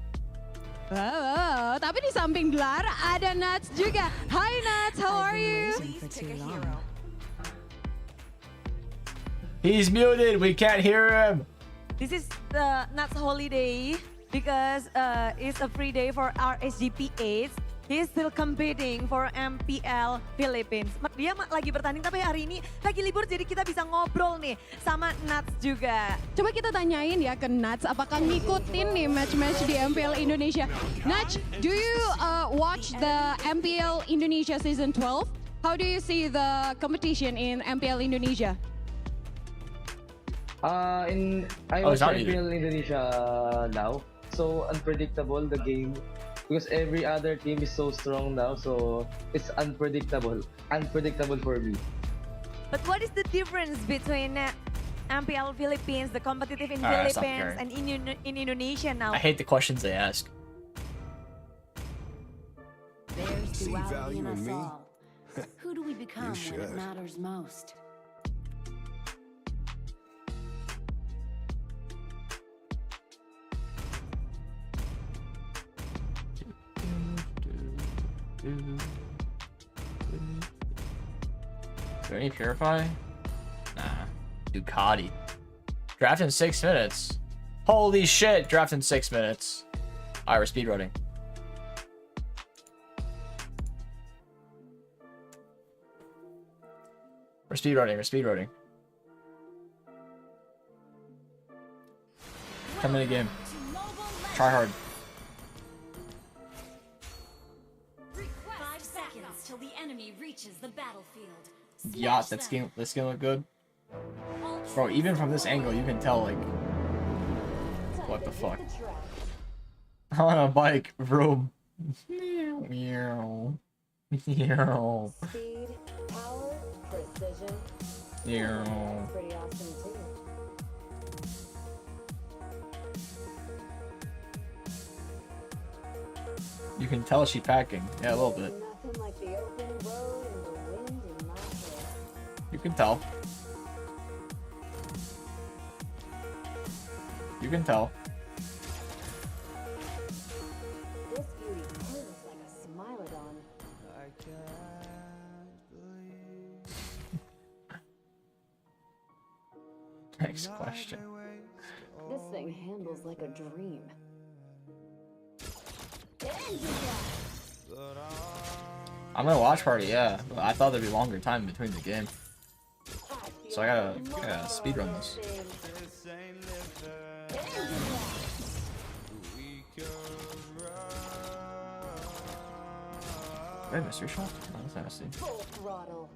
Oh, tapi di samping Dlar ada Nuts juga. Hi Nuts, how are you? He's muted, we can't hear him! This is the Nuts holiday because it's a free day for our SGP8. He's still competing for MPL Philippines. Dia lagi bertanding tapi hari ini lagi libur jadi kita bisa ngobrol nih sama Nuts juga. Coba kita tanyain ya ke Nuts, apakah ngikutin nih match-match di MPL Indonesia. Nuts, do you watch the MPL Indonesia Season 12? How do you see the competition in MPL Indonesia? I watch MPL Indonesia now. So unpredictable the game. Because every other team is so strong now, so it's unpredictable for me. But what is the difference between MPL Philippines, the competitive in Philippines, and in Indonesia now? I hate the questions they ask. There's duality in us all. Who do we become when it matters most? Do any Purify? Nah. Ducati. Draft in 6 minutes. Holy shit, draft in 6 minutes. Alright, we're speedrunning. We're speedrunning. Come in a game. Try hard. 5 seconds till the enemy reaches the battlefield. Yeah, this game look good. Bro, even from this angle, you can tell, like, what the fuck. On a bike, vroom. Meow. Meow. Speed, power, precision. Meow. Pretty awesome too. You can tell she's packing. Yeah, a little bit. Nothing like the open road and the wind in my hair. You can tell. You can tell. Next question. This thing handles like a dream. I'm gonna watch party, yeah. But I thought there'd be longer time between the game. So I gotta speedrun this. Wait, mystery shot? Oh, that's nasty. Full throttle.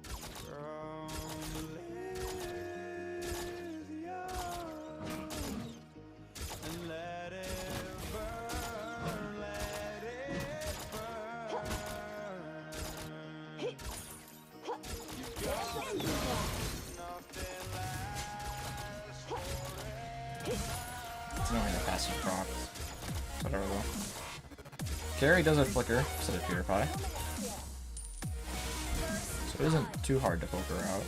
It's not gonna pass you procs. Whatever though. Carry does a flicker instead of purify. So it isn't too hard to poke her out.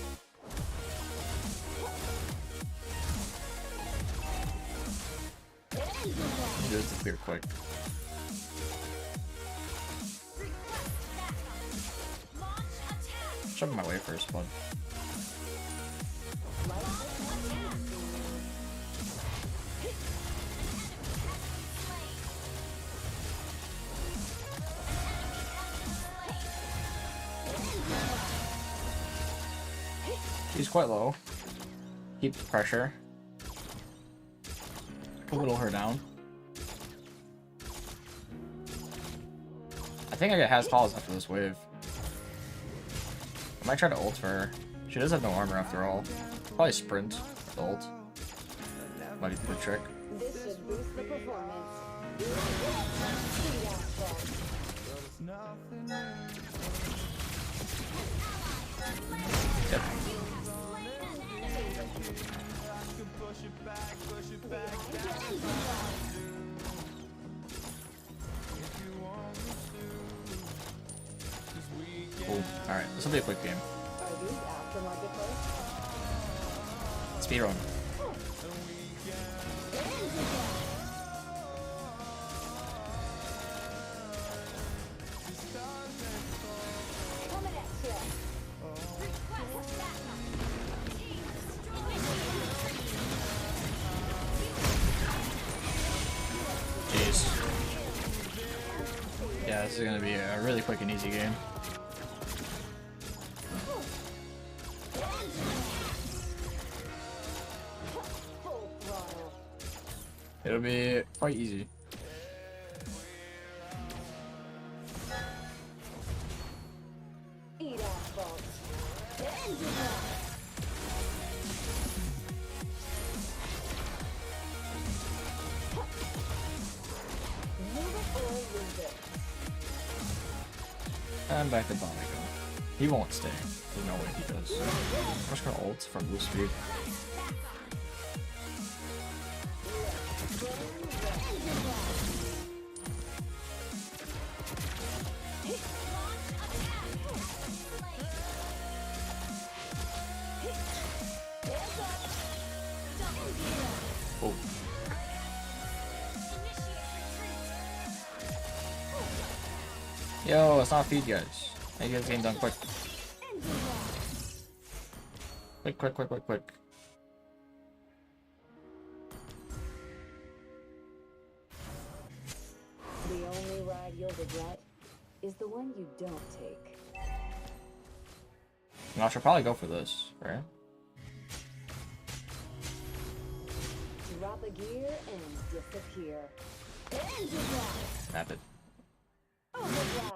It does to clear quick. Jump my way first, bud. She's quite low. Keep the pressure. I can whittle her down. I think I get has calls after this wave. I might try to ult for her. She does have no armor after all. Probably sprint with ult. Might be a good trick. This should boost the performance. Yep. Cool. Alright, this will be a quick game. Speedrun. Jeez. Yeah, this is gonna be a really quick and easy game. It'll be quite easy. Eat asphalt. And back to Bomb I go. He won't stay. There's no way he does. I'm just gonna ult from blue speed. Oh. Yo, it's not feed, guys. I get this game done quick. Quick. The only ride you'll regret is the one you don't take. I should probably go for this, right? Drop a gear and disappear. Snap it. Overdrive.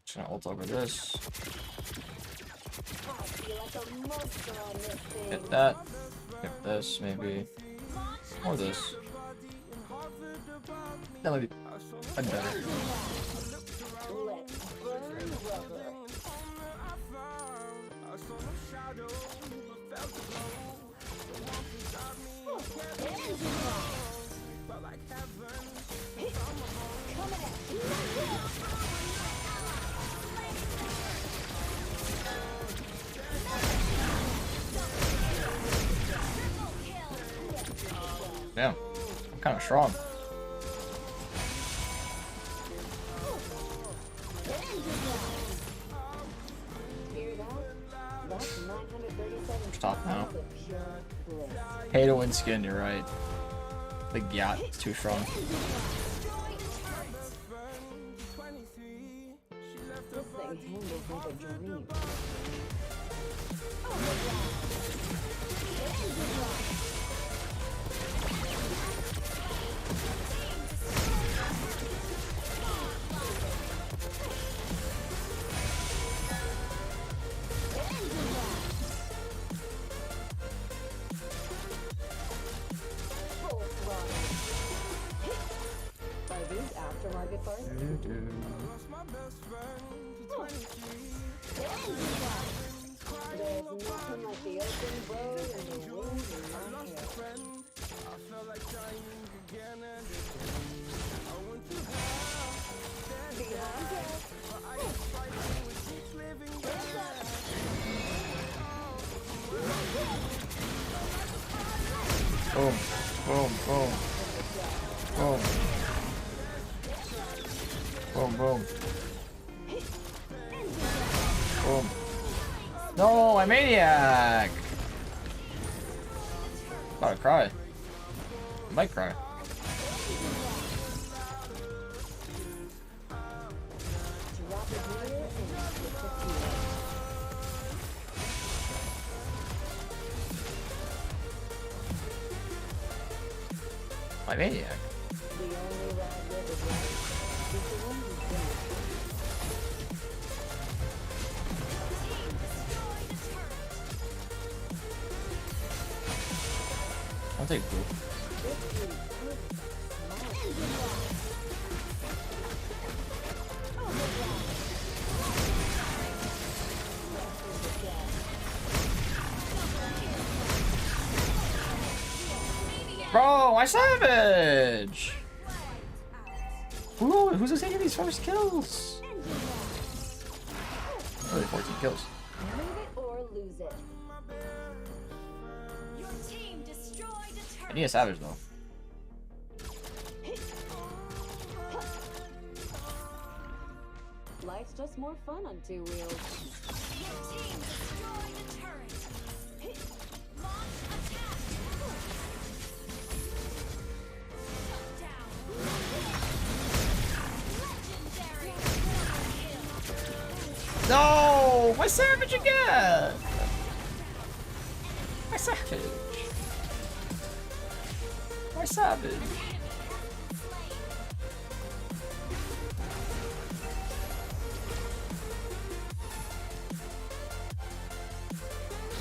Just gonna ult over this. I feel like a monster on this thing. Hit that. Hit this, maybe. Or this. That might be better. Let's burn rubber. Damn, I'm kind of strong. Stop now. Pay to win skin, you're right. The yacht is too strong. Aftermarket parts? There's nothing like the open road and the wind in my hair. Boom, boom, boom, boom. Boom, boom. Boom. No, I'm maniac! About to cry. I might cry. My maniac. I'll take blue. Bro, my savage! Who's taking these first kills? Really, 14 kills. Move it or lose it. I need a savage though. Life's just more fun on two wheels. Your team destroyed the turret. Launch attack. Legendary. No! My savage again! My savage. My savage.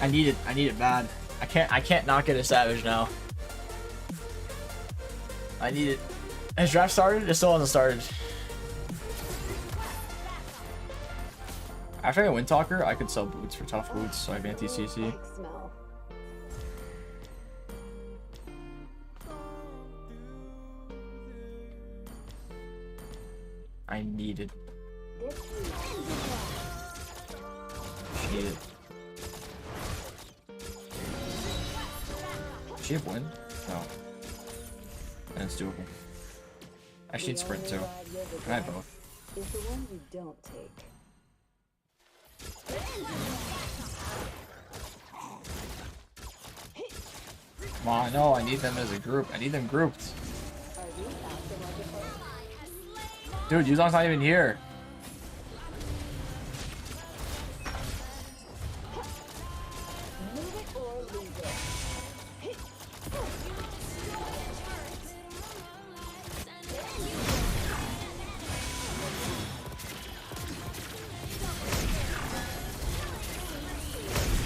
I need it bad. I can't not get a savage now. I need it. Has draft started? It still hasn't started. After I win Talker, I could sell boots for tough boots, so I have anti-CC. I need it. Need it. Does she have wind? No. And it's doable. I should sprint too. Can I have both? Is the one you don't take. Come on, no, I need them as a group. I need them grouped. Dude, Yuzong's not even here.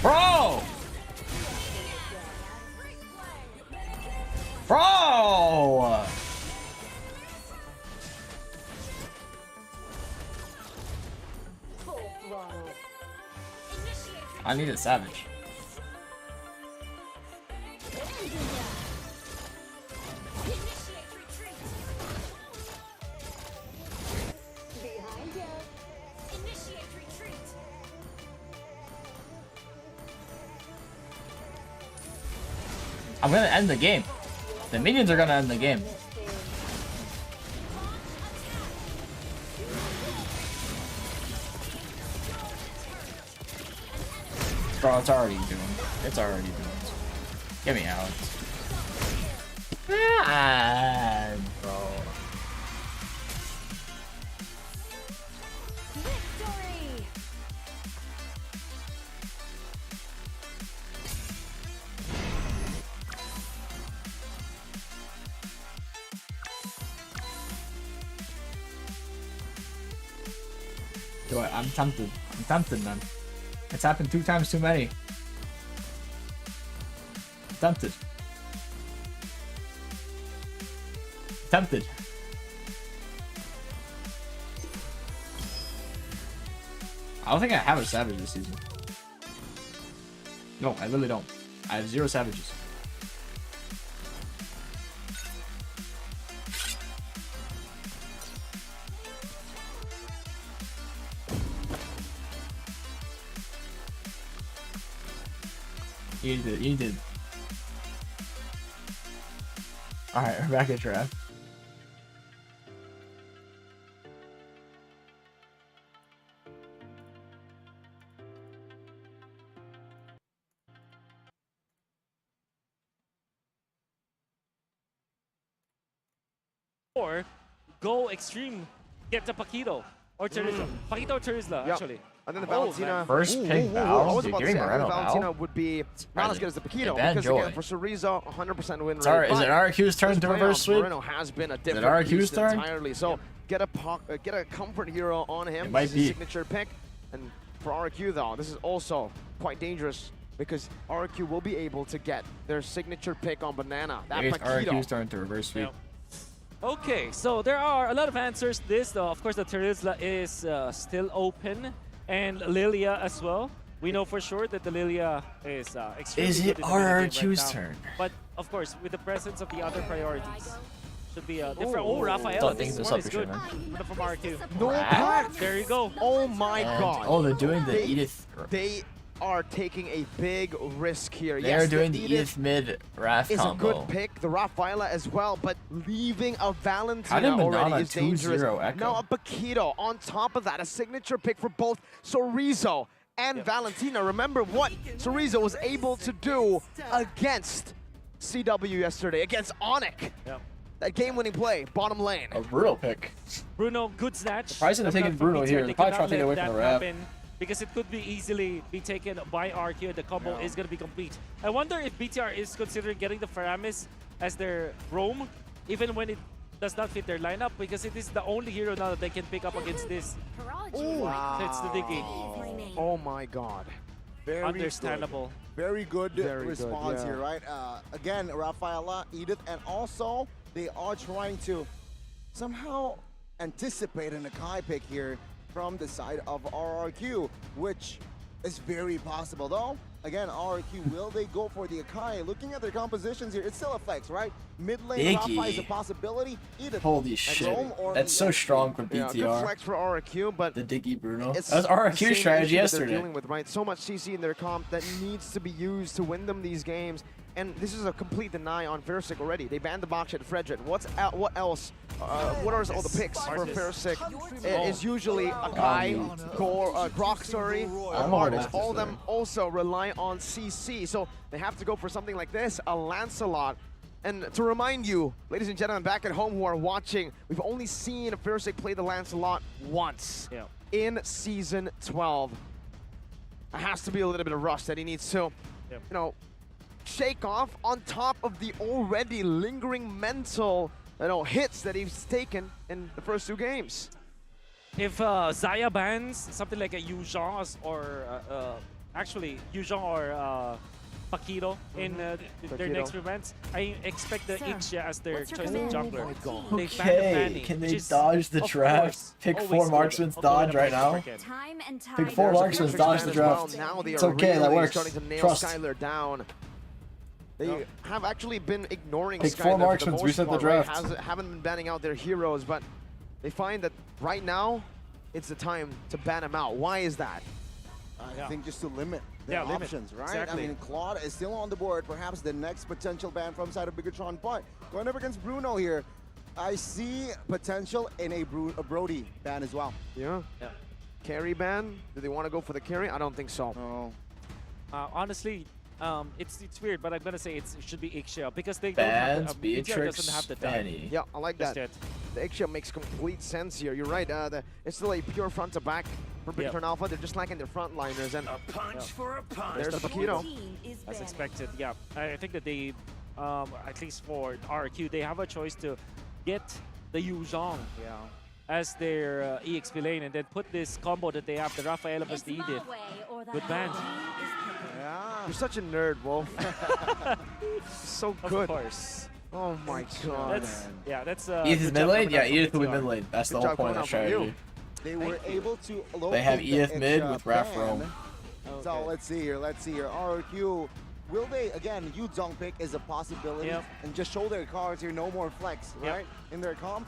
Bro! Bro! I need a savage. I'm gonna end the game. The minions are gonna end the game. Bro, it's already doing it. It's already doing it. Get me out. Ah, bro. Victory! I'm tempted. I'm tempted, man. It's happened 2 times too many. I'm tempted. Tempted. I don't think I have a savage this season. No, I literally don't. I have 0 savages. You did. Alright, we're back at draft. Or go extreme, get the Paquito or Charizla. Paquito or Charizla, actually. And then the Valentina. First pick Val. I was about to say, I think Moreno Valentina would be not as good as the Paquito. Because again, for Syriza, 100% win rate. Sorry, is it RQ's turn to reverse sweep? Moreno has been a different RQ's beast turn? entirely. So get a comfort hero on him. It might this is be. a signature pick. And for RQ though, this is also quite dangerous because RQ will be able to get their signature pick on Banana. That Maybe it's Paquito. RQ's turn to reverse sweep. Yep. Okay, so there are a lot of answers. This, though, of course, the Charizla is still open, and Lilia as well. We know for sure that the Lilia is extremely Is it good in the mid game RQ's right now. turn? But of course, with the presence of the other priorities, should be a different. Oh, Don't Rafael, think this this one up is for sure, good. man. From RQ. No pack. There you go. Oh my And, god. oh, they're doing the Edith. They are taking a big risk here. They're Yes, doing the Edith mid Raph is combo. a good pick, the Rafaela as well, but leaving a How Valentina did already Banana is dangerous. 2-0 Echo? Now a Paquito on top of that, a signature pick for both Sorizo and Valentina. Remember what Sorizo was able to do against CW yesterday, against Onyx. Yep. That game-winning play, bottom lane. A brutal pick. Bruno, good snatch. Surprising to take Not it from Bruno BTR. here. They They're probably cannot trying to take it away let from the that ref. happen because it could be easily be taken by RQ. The combo is going to be complete. I wonder if BTR is considering getting the Faramis as their roam, even when it does not fit their lineup, because it is the only hero now that they can pick up against this. Wow. So it's the Diggy. Oh my god. Very Understandable. Very good Very response good, yeah. here, right? Again, Rafaela, Edith, and also they are trying to somehow anticipate an Akai pick here from the side of RRQ, which is very possible though. Again, RRQ, will they go for the Akai? Looking at their compositions here, it's still a flex, right? Mid lane Rafa is a possibility. Edith, Holy shit. That's so strong from Yeah, good BTR. flex for RQ, but The Diggy Bruno. it's That was the RQ's same strategy issue that yesterday. They're dealing with, right? So much CC in their comp that needs to be used to win them these games. And this is a complete deny on FwydChickn already. They banned the box at Fredrin. What else? What are all the picks for FwydChickn? It is usually Akai, Grok, sorry, Artis. All of them also rely on CC. So they have to go for something like this, a Lancelot. And to remind you, ladies and gentlemen, back at home who are watching, we've only seen FwydChickn play the Lancelot once in Season 12. It has to be a little bit of rust that he needs to, you know, shake off on top of the already lingering mental, hits that he's taken in the first 2 games. If Xayah bans something like a Yuzhong or actually Yuzhong or Paquito in their next events, I expect the Ixia as their choice of jungler. They ban the Fanny, Can which they is, dodge the of draft? course, Pick always 4 good. marksman's Although dodge the right most now? freaking. Time and Pick tide. 4 There's a marksman's Clinching dodge ban the as well. draft. Now they It's are okay, that really works. starting to nail Trust. Skylar down. They have actually been ignoring Pick Skylar 4 for the marksmen, most reset the part, right? draft. Haven't been banning out their heroes, but they find that right now it's the time to ban him out. Why is that? I think just to limit their limit. options, right? Exactly. I mean, Claude is still on the board, perhaps the next potential ban from side of Bigatron, but going up against Bruno here, I see potential in a Brody ban as well. Yeah. Carry ban? Do they want to go for the carry? I don't think so. Oh. Honestly, it's weird, but I'm gonna say it should be Eggshell because they Bands, don't have the, Beatrix, doesn't have the time. Fanny. Yeah, I like that. Just yet. The Eggshell makes complete sense here. You're right. It's still a pure front to back for Big Turn Alpha. They're just lacking their frontliners. And A punch for a punch. there's the Paquito. As expected, yeah. I think that they, at least for RRQ, they have a choice to get the Yuzhong as their EXP lane and then put this combo that they have, the Rafaela plus the Edith. Good band. Yeah. You're such a nerd, Wolf. So good. Of course. Oh my god. That's Edith mid lane? Yeah, Edith will be mid lane. That's the whole point of the strategy. They were able to locate They have Edith mid with Raph ban. Rome. So let's see here. RRQ, will they, again, Yuzhong pick is a possibility and just show their cards here, no more flex, right? In their comp?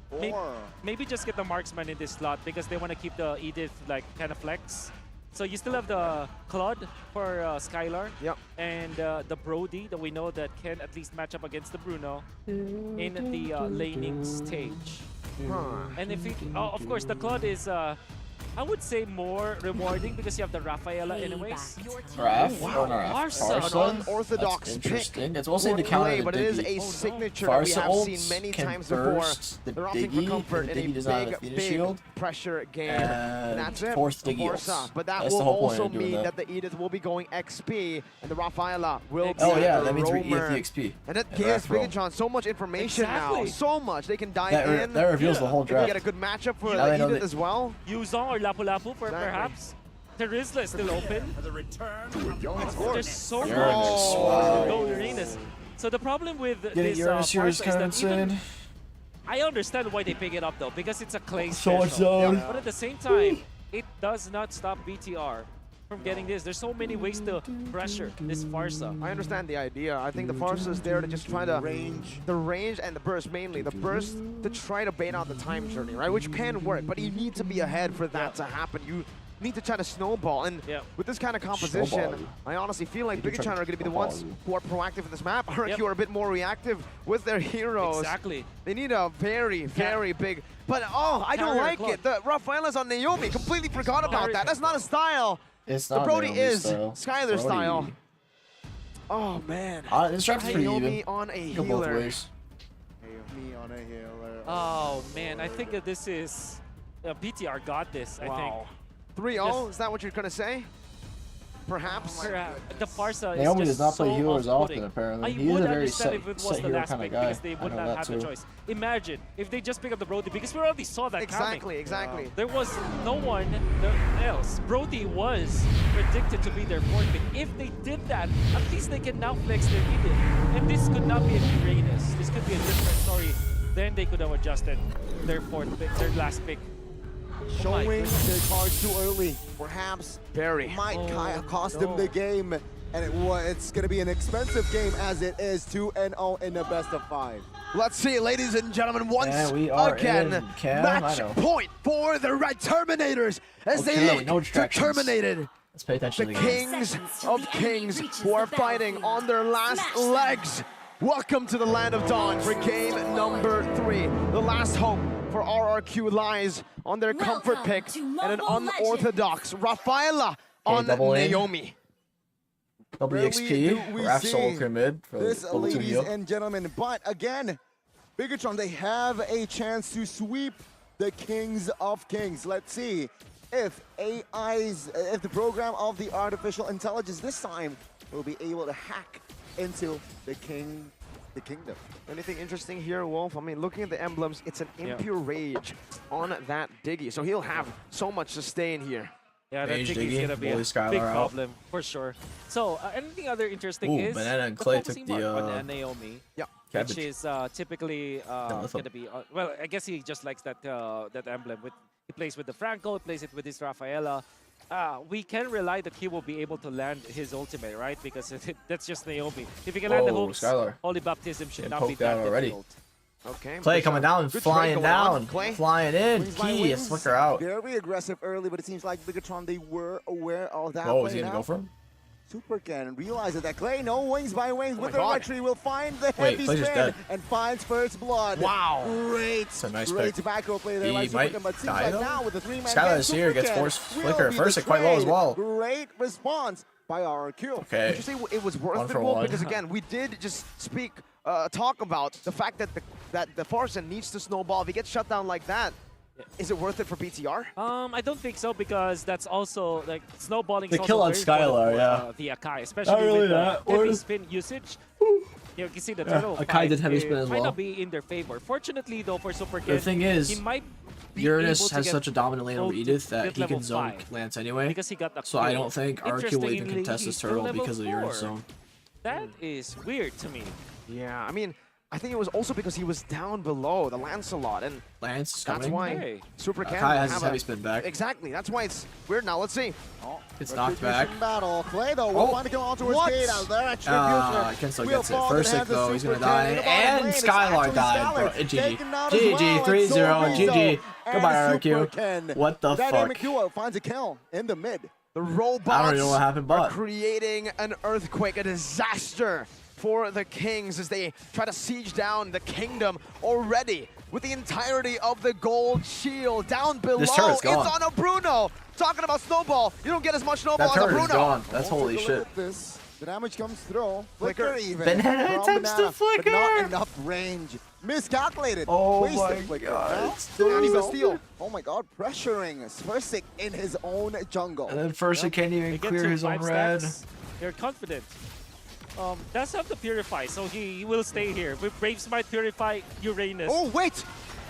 Or maybe just get the marksman in this slot because they want to keep the Edith like kind of flex. So you still have the Claude for Skylar and the Brody that we know that can at least match up against the Bruno in the laning stage. And if of course, the Claude is, I would say, more rewarding because you have the Rafaela anyways. Raph? Farsa, unorthodox interesting. It's also the counter, but it is a signature that we have seen many times before. They're opting for comfort in a big pressure game. And that's it. Farsa. But that will also mean that the Edith will be going XP and the Rafaela will be that means we're Edith XP. And that gives FwydChickn so much information now. So much. They can dive in. That reveals the whole draft. They get a good matchup for the Edith as well. Yuzhong or Lapu-Lapu for perhaps. Terizla is still open. There's so much. No Uranus. So the problem with this Farsa is that even, I understand why they pick it up though, because it's a clay special. But at the same time, it does not stop BTR from getting this. There's so many ways to pressure this Farsa. I understand the idea. I think the Farsa is there to just try to the range and the burst mainly. The burst to try to bait out the time journey, right? Which can work, but you need to be ahead for that to happen. You need to try to snowball, and with this kind of composition, I honestly feel like FwydChickn are going to be the ones who are proactive in this map. RRQ are a bit more reactive with their heroes. Exactly. They need a very, very big. But I don't like it. The Rafaela's on Naomi. Completely forgot about that. That's not a style. It's the not Brody Naomi's is style. Skylar style. Oh man. This draft is pretty Naomi even. on a Go both healer. ways. Naomi on a healer. Oh man, I think that this is BTR got this. I think. 3-0, is that what you're going to say? Perhaps? The Farsa is Naomi just does not play so healers off-putting. often, apparently. I He is would a very understand if it was the last kind of pick guy. because they would not have the choice. Imagine if they just pick up the Brody because we already saw that coming. Exactly. There was no one else. Brody was predicted to be their fourth pick. If they did that, at least they can now flex their Edith. And this could not be a Uranus. This could be a different story. Then they could have adjusted their fourth pick, their last pick. Showing their cards too early, perhaps might cost them the game, and it's going to be an expensive game as it is 2-0 in the best of 5. Let's see, ladies and gentlemen, once again, match point for the Red Terminators as they look determined. Let's pay attention the to the game. Kings of Kings who are fighting on their last legs. Welcome to the Land of Dawn for game number 3. The last hope for RRQ lies on their comfort pick and an unorthodox Rafaela on Naomi. Double XP, Raph Soul mid for this, ladies and gentlemen. But again, FwydChickn, they have a chance to sweep the Kings of Kings. Let's see if if the program of the artificial intelligence this time will be able to hack into the kingdom. Anything interesting here, Wolf? I mean, looking at the emblems, it's an impure rage on that Diggy, so he'll have so much sustain here. Yeah, that Diggy's gonna be a big problem for sure. So, anything other interesting is Banana and Clay took the on Naomi, which is typically gonna be. Well, I guess he just likes that that emblem. He plays with the Franco, he plays it with his Rafaela. We can rely that he will be able to land his ultimate, right? Because that's just Naomi. If he can land the hooks, Holy Baptism should not be that difficult. Okay. Clay coming down, flying down, flying in. Key, flicker out. Very aggressive early, but it seems like FwydChickn, they were aware of that. Oh, is he gonna go for him? Super can realize that Clay, no wings by wings with the entry, will find the heavy spin and finds first blood. Wow. Great. That's a nice great pick. tobacco play there by Supercan, but seems like now with the 3-man Skylar's here, gets forced flicker. First, quite low as well. Great response by RRQ. Okay. Would you say it was worth it, Wolf? Because again, we did just talk about the fact that the Forsen needs to snowball. If he gets shut down like that, is it worth it for BTR? I don't think so, because that's also like snowballing. The kill on Skylar, yeah. The Akai, especially with the heavy spin usage. You can see the turtle Akai did heavy spin as well. Might not be in their favor. Fortunately, though, for SuperKid, the thing is, he might Uranus has such a dominant lane over Edith that he can zone Lance anyway. Because he got the so I don't think RQ will even contest this turtle because of Uranus zone. That is weird to me. Yeah, I mean, I think it was also because he was down below the Lancelot, and Lance is that's coming. why SuperKid has his heavy spin back. Exactly, that's why it's weird now. Let's see. It's knocked back. Battle. Clay though will find to go onto his gate out there. Ken still gets it. Fursick though, he's gonna die. And Skylar died, bro. GG. GG, 3-0, GG. Goodbye, RQ. What the fuck? Finds a kill in the mid. The robots I don't even know what happened, but are creating an earthquake, a disaster for the Kings as they try to siege down the kingdom already with the entirety of the gold shield down below. This turret's gone. It's on a Bruno. Talking about snowball, you don't get as much snowball that as a turret Bruno. is gone. That's holy shit. The damage comes through. Flicker even. Banana attempts to flicker. But not enough range. Miscalculated. Oh Wasted my god. Still not even steal. Oh my god, pressuring Fursick in his own jungle. And then Fursick can't even clear his own red. They're confident. Does have to purify, so he will stay here. With Braves might purify Uranus. Oh wait!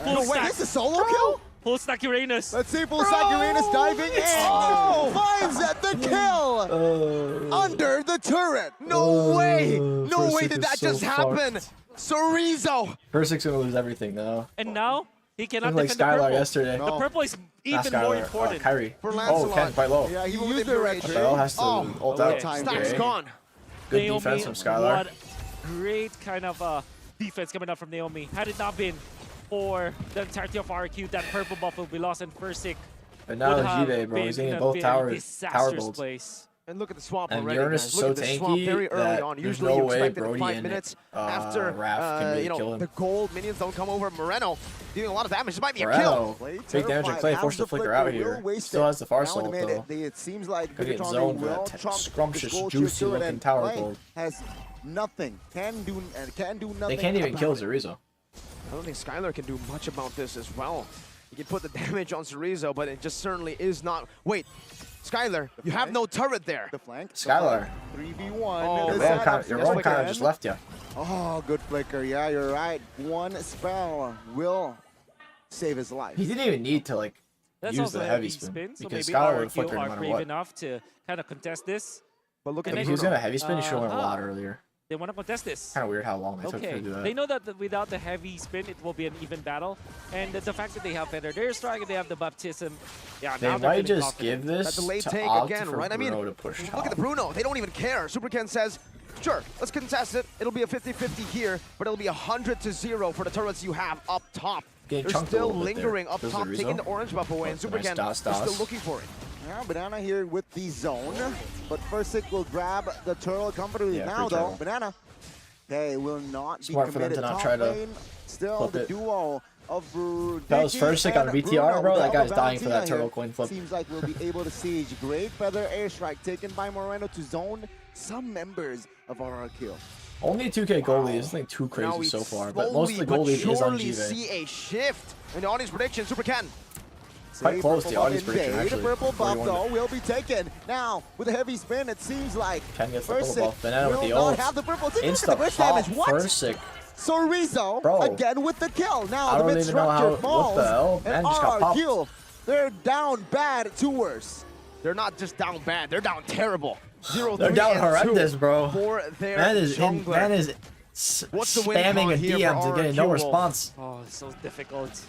No, wait, this is solo kill? Full stack Uranus. Let's see full stack Uranus diving in. Finds the kill under the turret. No way! No way Fursick did that is so just happen! fucked. Chorizo! Fursick's gonna lose everything now. And now he cannot Like defend the Skylar purple. yesterday. The purple is even more important. Kyrie. For Lancelot. Oh, Ken quite low. Yeah, he used the red Bell has to ult out. Stack's gone. Good Naomi, defense from Skylar. What great kind of defense coming out from Naomi. Had it not been for the entirety of RQ, that purple buff will be lost, and Fursick But now would have G-Bay, bro. been He's in getting a both very tower disastrous builds. place. And look at the swamp And already. Uranus Guys. is Look so at the swamp tanky very early that on. there's Usually no you way expect it in Brody 5 and, minutes after Raph can really kill him. the gold minions don't come over. Moreno doing a lot of damage. This might be a Moreno, kill. big damage and Clay forced to flicker out here. Still has the far salt though. It seems like Gonna get zoned for that scrumptious, juicy looking tower gold. Has nothing. Can do nothing. They can't even kill about it. Zorizo. I don't think Skylar can do much about this as well. He can put the damage on Chorizo, but it just certainly is not. Wait, Skylar, you have no turret there. The flank. Skylar. 3v1. Oh, your own kind of just left you. Oh, good flicker. Yeah, you're right. One spell will save his life. He didn't even need to like That's use also the a heavy spin so because maybe Skylar would have RQ flickered no are matter brave what. enough to kind of contest this. But look If at he was gonna heavy spin, he should have went a lot earlier. They want to contest this. Kind of weird how long they took Okay, to do that. they know that without the heavy spin, it will be an even battle. And the fact that they have Feather Dare Strike and they have the Baptism, yeah, They now they're might feeling just confident. give this that delayed to take Opt again, for right? I mean, Bruno to push look top. at the Bruno. They don't even care. SuperKen says, sure, let's contest it. It'll be a 50-50 here, but it'll be 100-0 for the turrets you have up top. Getting They're chunked a still little bit lingering there. up There's top, Zorizo. taking the orange buff away, and Oh, nice SuperKen DOS. is still looking for it. Yeah, Banana here with the zone, but Fursick will grab the turtle comfortably now, though. Banana, they will not Smart be for them committed. to not Top try to lane, still flip the it. duo of That was Fursick on VTR, bro. That guy's dying for that turtle coin flip. Seems like we'll be able to siege. Great feather airstrike taken by Moreno to zone some members of RRQ. Only 2K gold lead isn't like too Now crazy we so far, but most of the slowly gold lead but is on surely G-Bay. see a shift in the audience prediction. SuperKen. Quite close to the audience buff prediction, invade. actually. The purple buff, 41. though, will be taken. Now, with a heavy spin, it seems like Ken gets the purple Fursick buff. Banana with will the not ult. have the purple. Take a look at the Insta burst pop damage. What? Fursick. Chorizo Bro. again with the kill. Now I the don't even know how. mid-structure falls. What the hell? Man And just got popped. RRQ, they're down bad to worse. They're not just down bad, they're down terrible. 0-3 They're down and horrendous, 2 bro. For their Man is jungler. What's the win spamming count in here DMs for and getting no RRQ? response. Oh, it's so difficult.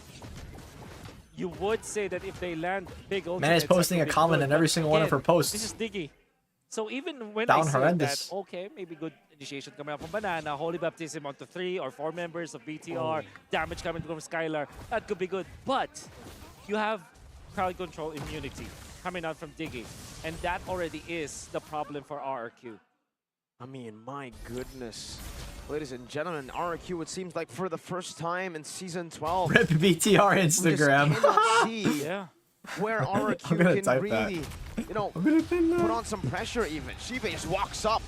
You would say that if they land big ultimates... Man is posting a that could be comment good, in every but single one of again, her posts. This is Diggy. So even when Down I say horrendous. that, okay, maybe good initiation coming up from Banana, Holy Baptism onto 3 or 4 members of BTR, damage coming from Skylar, that could be good. But you have crowd control immunity coming out from Diggy, and that already is the problem for RRQ. I mean, my goodness. Ladies and gentlemen, RRQ, it seems like for the first time in Season 12, Rip BTR we just Instagram. cannot see Yeah. where I'm RRQ gonna can type really you know, put on some pressure even. Shibe just walks up,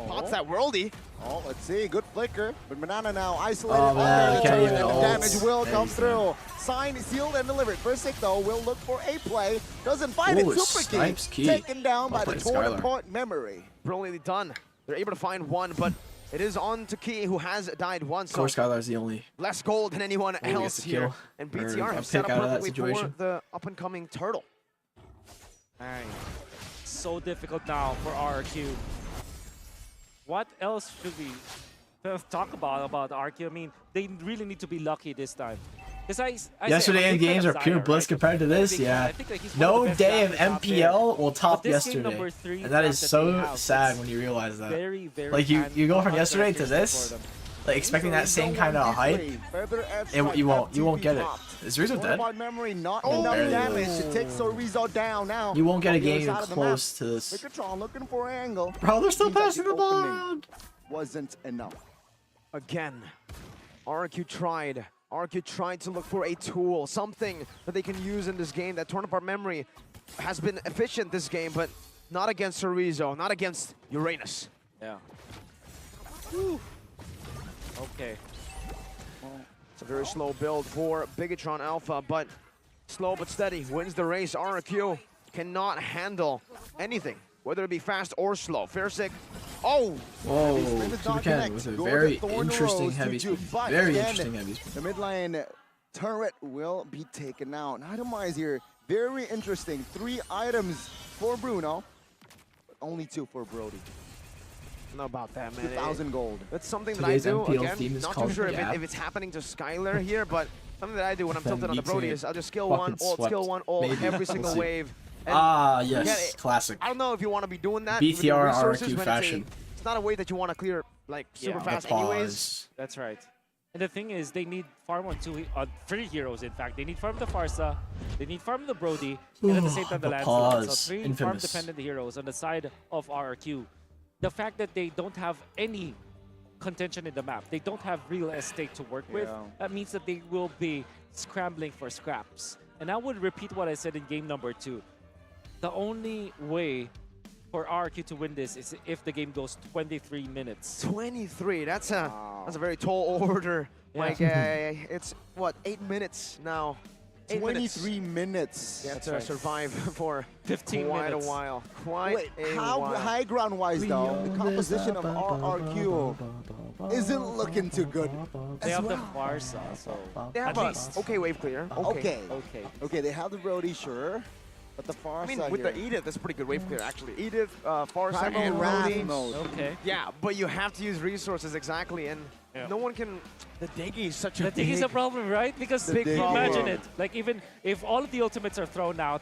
pops that worldie. Oh, let's see, good flicker. But Banana now isolated Oh, on man, there. can't even And the ult. damage will come through. Signed, sealed, and delivered. FwydChickn, though, will look for a play. Doesn't find it. Ooh, Super Snipes key. key. Taken down by the Skylar. point memory. Brilliantly done. They're able to find one, but it is on to Key, who has died once. Of course, Skylar's the only. Less gold than anyone else gets a here. kill. And Or BTR a have set pick up out of that perfectly for situation. the up-and-coming Turtle. Alright. So difficult now for RRQ. What else should we talk about RRQ? I mean, they really need to be lucky this time. Yesterday in games are pure bliss compared to this, yeah. No day of MPL will top yesterday. And that is so sad when you realize that. Like, you go from yesterday to this, like expecting that same kind of hype, you won't get it. Is Rizzo dead? Memory, not enough damage to take Rizzo down now. You won't get a game close to this. FwydChickn looking for an angle. Bro, they're still passing the ball around. Wasn't enough. Again, RRQ tried. RRQ tried to look for a tool, something that they can use in this game. That torn apart memory has been efficient this game, but not against Rizzo, not against Uranus. Yeah. Whew. Okay. It's a very slow build for Bigatron Alpha, but slow but steady wins the race. RRQ cannot handle anything, whether it be fast or slow. FwydChickn, oh! Whoa, Toucan with a very interesting heavy speed. Very interesting heavy speed. The mid lane turret will be taken out. Itemize here, very interesting. 3 items for Bruno, but only 2 for Brody. I don't know about that, man. 2,000 gold. That's something that Today's I do, MPL theme again, is not called too sure Gap. if it's happening to Skylar here, but something that I do when I'm tilted on the Brody is I'll just skill Fucking 1, ult, swept. skill 1, ult, Maybe. every single We'll see. wave. And yes, classic. I don't know if you want to be doing that. with your BTR resources, RRQ but fashion. It's not a way that you want to clear like super Yeah. fast The anyways. pause. That's right. And the thing is, they need farm on 3 heroes, in fact. They need farm the Farsa, they need farm the Brody, and at the same time the The Lancelot. pause. So 3 Infamous. farm-dependent heroes on the side of RRQ. The fact that they don't have any contention in the map, they don't have real estate to work with, that means that they will be scrambling for scraps. And I would repeat what I said in game number 2. The only way for RRQ to win this is if the game goes 23 minutes. 23, that's a very tall order. Yeah. Like it's what, 8 minutes now. 23 minutes. You have to survive for 15 quite minutes. a while. Quite Wait, a how while. high ground wise though, the composition of RRQ isn't looking too good. They as have the well. Farsa, so They have at a least. okay wave clear. Okay. Okay. They have the Brody, sure. But the Farsa I mean, with here. the Edith, that's pretty good wave clear, actually. Edith, Farsa, Primal and Wrath Brody. mode. Okay. Yeah, but you have to use resources exactly, and no one can. The Diggy is such a The thing is a big. problem, right? Because Big imagine problem. it. Like, even if all of the ultimates are thrown out,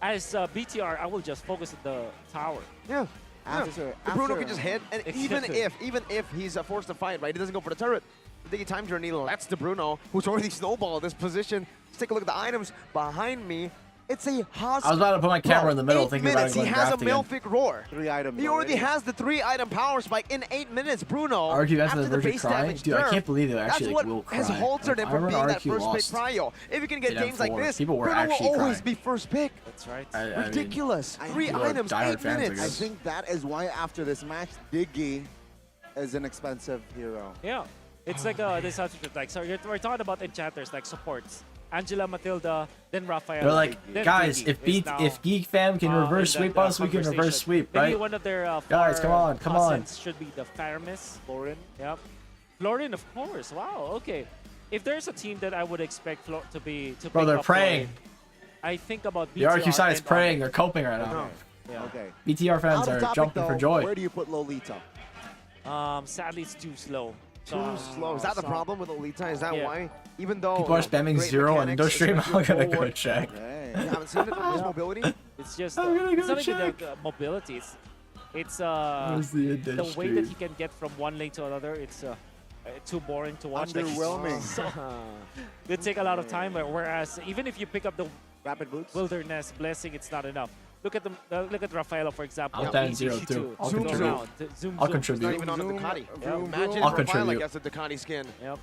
as BTR, I will just focus on the tower. Yeah. After, Bruno can just hit, and Exactly. even if he's forced to fight, right, he doesn't go for the turret. The Diggy Time Journey lets the Bruno, who's already snowballed this position. Let's take a look at the items behind me. It's a Husk. I was about to put my camera in the middle, 8 thinking about minutes. it He going has a draft again. Malefic Roar. 3 items. He already has the 3-item power spike in 8 minutes. Bruno, RRQ after the after the Virgin base crying? damage Dude, I nerf, can't believe they actually that's like, what will cry. has haltered him I from remember being that RRQ first lost pick prio. If you can get in games like M4. this, People were Bruno will actually always crying. be first pick. That's right. I mean, Ridiculous. 3 people are items, diehard 8 fans, I minutes. I guess. think that is why after this match, Diggy is an expensive hero. Yeah. It's like this substitute. Like, so we're talking about enchanters, like supports. Angela, Matilda, then Raphael. They're like, then guys, Diggy if Geek Fam can reverse in that, sweep us, we can reverse conversation. sweep, Maybe right? one of their Guys, come on, come on. cousins should be the Faramis, Florin. Yep. Florin, of course. Wow. Okay. If there's a team that I would expect to be to Bro, pick they're up praying. Florin, I think about The BTR RRQ side is and praying. They're coping right now. Yeah. Okay. BTR fans Out of are topic, jumping for though, joy. Where do you put Lolita? Sadly, it's too slow. Too slow. Is that the problem with Lolita? Is that Yeah. why? Even though People are spamming great 0 on mechanics, Indostream. especially I'm gonna go forward, check. Okay. You haven't seen it? His mobility? It's just I'm gonna go it's not even check. the mobility. It's Where's the the way that he can get from one lane to another. It's too boring to watch. Like, Underwhelming. so, it take a lot of time. Whereas even if you pick up the Rapid boots. Wilderness Blessing, it's not enough. Look at them. Look at Rafaela, for example. I'll stand 0-2. I'll contribute. I'll contribute. Not even on a Ducati. Yep. Imagine I'll Rafaela gets a Ducati skin. Yep.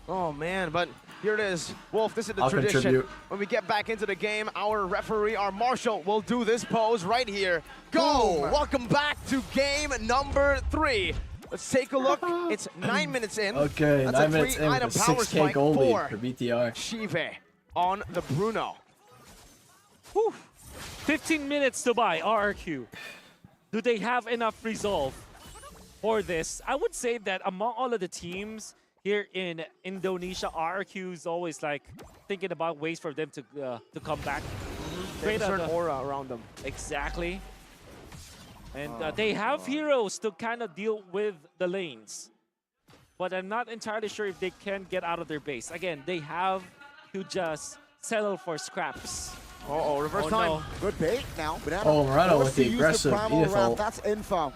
Oh man, but here it is. Wolf, this is the I'll tradition. contribute. When we get back into the game, our referee, our marshal, will do this pose right here. Go! Welcome back to game number 3. Let's take a look. It's 9 minutes in. Okay, That's 9 a minutes in with a 3-item power 6K spike goal lead for for BTR. Shive on the Bruno. Whew. 15 minutes to buy RRQ. Do they have enough resolve for this? I would say that among all of the teams here in Indonesia, RRQ is always like thinking about ways for them to come back. There's a certain aura around them. Exactly. And they have heroes to kind of deal with the lanes. But I'm not entirely sure if they can get out of their base. Again, they have to just settle for scraps. Uh-oh, reverse time. No. Good bait now. Oh, Moreno with the aggressive round. That's info.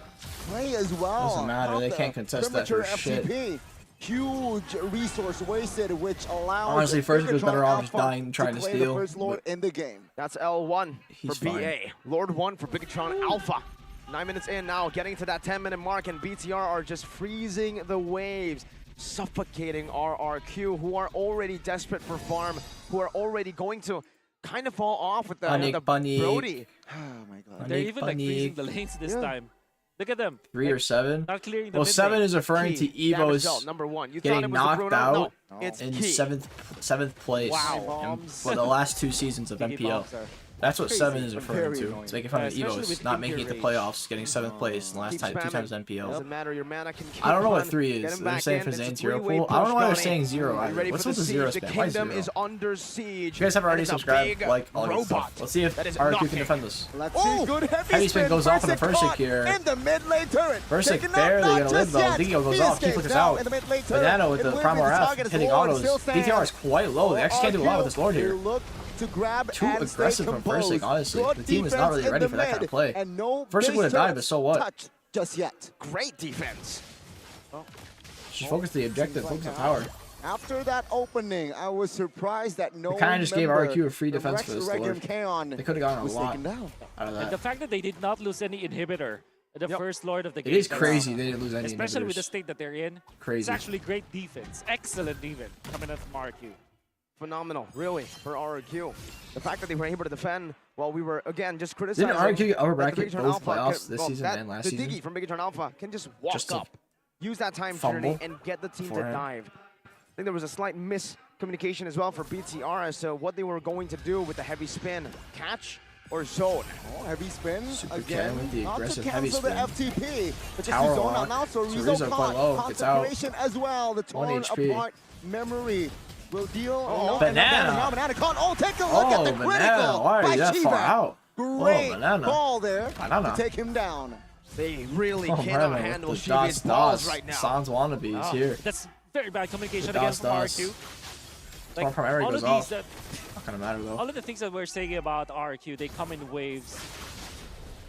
Play as well. Doesn't matter. They can't contest that for shit. Huge resource wasted, which allows. Honestly, first was better off just dying trying to steal. The first Lord in the game. That's L1 He's for BA. fine. Lord 1 for Bigatron Alpha. 9 minutes in now, getting to that 10-minute mark, and BTR are just freezing the waves, suffocating RRQ, who are already desperate for farm, who are already going to kind of fall off with the Brody. Oh my god. They're even like freezing the lanes this time. Look at them. 3 or 7? Not clearing the Well, 7 lane. is referring to Evo's number 1. You getting knocked out it's in key. 7th place for the last 2 seasons of MPL. That's what 7 is referring to. It's making fun of Evo's not making it to playoffs, getting 7th place in the last 2 times MPL. Doesn't matter, your mana can keep I don't know what on, 3 is. They're saying for Zane's hero pool. I don't know why they're saying 0 either. What's with the 0 The spam? Why kingdom 0? is under siege. You guys have already It's a subscribed, big like, all this robot stuff. Let's see if that is RQ knocking. can defend this. Let's see. Good Heavy spin goes off in the first kick here. In the mid lane turret. First barely gonna live though. Digio goes off. Keep us out. Banana with the Primal Wrath hitting autos. BTR is quite low. They actually can't do a lot with this Lord here. To grab Too and aggressive from FwydChickn, honestly. The team is not really ready for that kind of play. FwydChickn would have died, but so what? Just yet. Great defense. Just focus the objective, focus the power. After that opening, I was surprised that no They kind of just gave RQ a free defense for this Lord. They could have gotten a lot out of that. And the fact that they did not lose any inhibitor, the first Lord of the game. It is crazy they didn't lose any especially inhibitors. with the state that they're in. Crazy. It's actually great defense. Excellent defense coming out from RQ. Phenomenal, really, for RQ. The fact that they were able to defend while we were, again, just criticizing. Didn't RQ upper bracket Bigatron both Alpha playoffs this season and last season? The Diggy from Bigatron Alpha can just walk Just to up, use that time fumble journey, and get the team to beforehand. dive. I think there was a slight miscommunication as well for BTR as to what they were going to do with the heavy spin. Catch or zone? Oh, heavy spin Super again. with the Not to aggressive heavy cancel spin. the FTP, but just Tower to zone lock. out now. So Rizzo quite low, gets out. concentration as well. The 1 torn HP. apart memory will deal. Banana. Banana caught. Oh, take a look at the critical. Banana. Why are you that far out? Great Banana. ball there Banana. to take him down. They really cannot Banana handle with the Shiva's balls DOS. right now. Sans wannabe is here. That's very bad communication The again from DOS. RQ. Storm from Eric all goes of off. these, Not gonna matter though. all of the things that we're saying about RQ, they come in waves.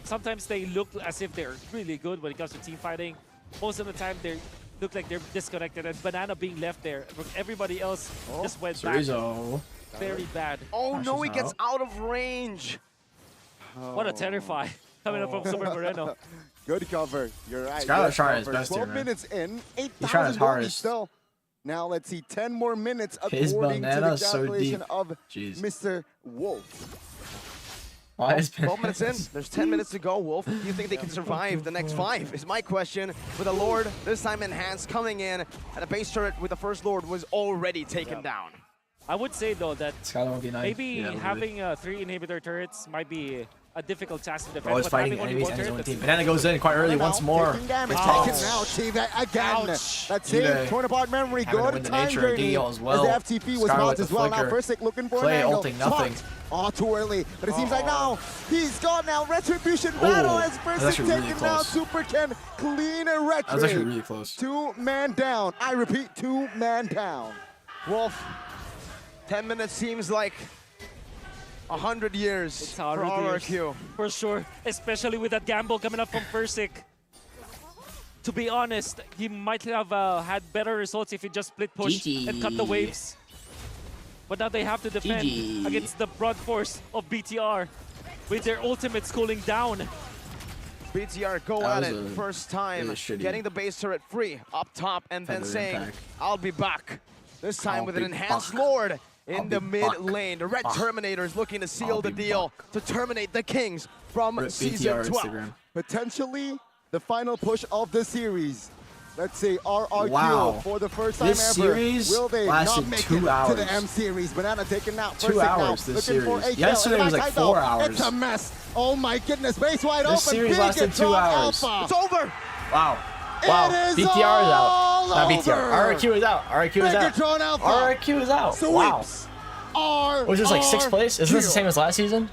Sometimes they look as if they're really good when it comes to team fighting. Most of the time they look like they're disconnected, and Banana being left there. Everybody else just went back. Rizzo. Very bad. Oh no, he gets out of range. What a terrify coming up from Super Moreno. Good cover. You're right. Skylar's good trying his cover. best here, 12 man. minutes in. He's trying his 8,000 hardest. still. Now let's see 10 more minutes His according to the banana so calculation deep. of Jeez. Mr. Wolf. Why is 12 minutes in. There's 10 minutes to go, Wolf. Do you think they can survive the next 5? Is my question. With a Lord, this time enhanced, coming in, and a base turret with the first Lord was already taken down. I would say though that Skylar won't be nice. maybe having 3 inhibitor turrets might be a difficult task to defend. Always but fighting having only enemies one and his turret, own that's team. Banana goes in quite early once more. Taking damage. Ouch. Taken out. Team again. Ouch. Let's see. Today. Torn apart memory. Having to Good win the time nature journey. deal as well. As the FTP was Skylar bought with as the well. Now flicker. FwydChickn looking for Clay an angle. ulting nothing. Spot. Oh, too early. But it seems like now he's gone now. Retribution battle as FwydChickn actually really taken down. close. FwydChickn clean and retro. That was actually really close. 2-man down. I repeat, 2-man down. Wolf, 10 minutes seems like 100 years It's for 100 RRQ. years. For sure, especially with that gamble coming up from FwydChickn. To be honest, he might have had better results if he just split push GG. and cut the waves. But now they have to defend GG. against the broad force of BTR. with their ultimates cooling down. BTR go at it first time, getting the base turret free up top and then saying, I'll be back. This time with an enhanced Lord in the mid lane. The Red Terminator is looking to seal the deal to terminate the Kings from Season 12. Potentially the final push of the series. Let's say RRQ for the first time ever. Will they not make it to the M series? Banana taken out. 2 hours this series. Yesterday was like 4 hours. It's a mess. Oh my goodness, base wide open. This series lasted 2 hours. It's over. Wow. Wow. BTR is out. Not BTR. RRQ is out. RRQ is out. RRQ is out. Wow. Was this like 6th place? Isn't this the same as last season?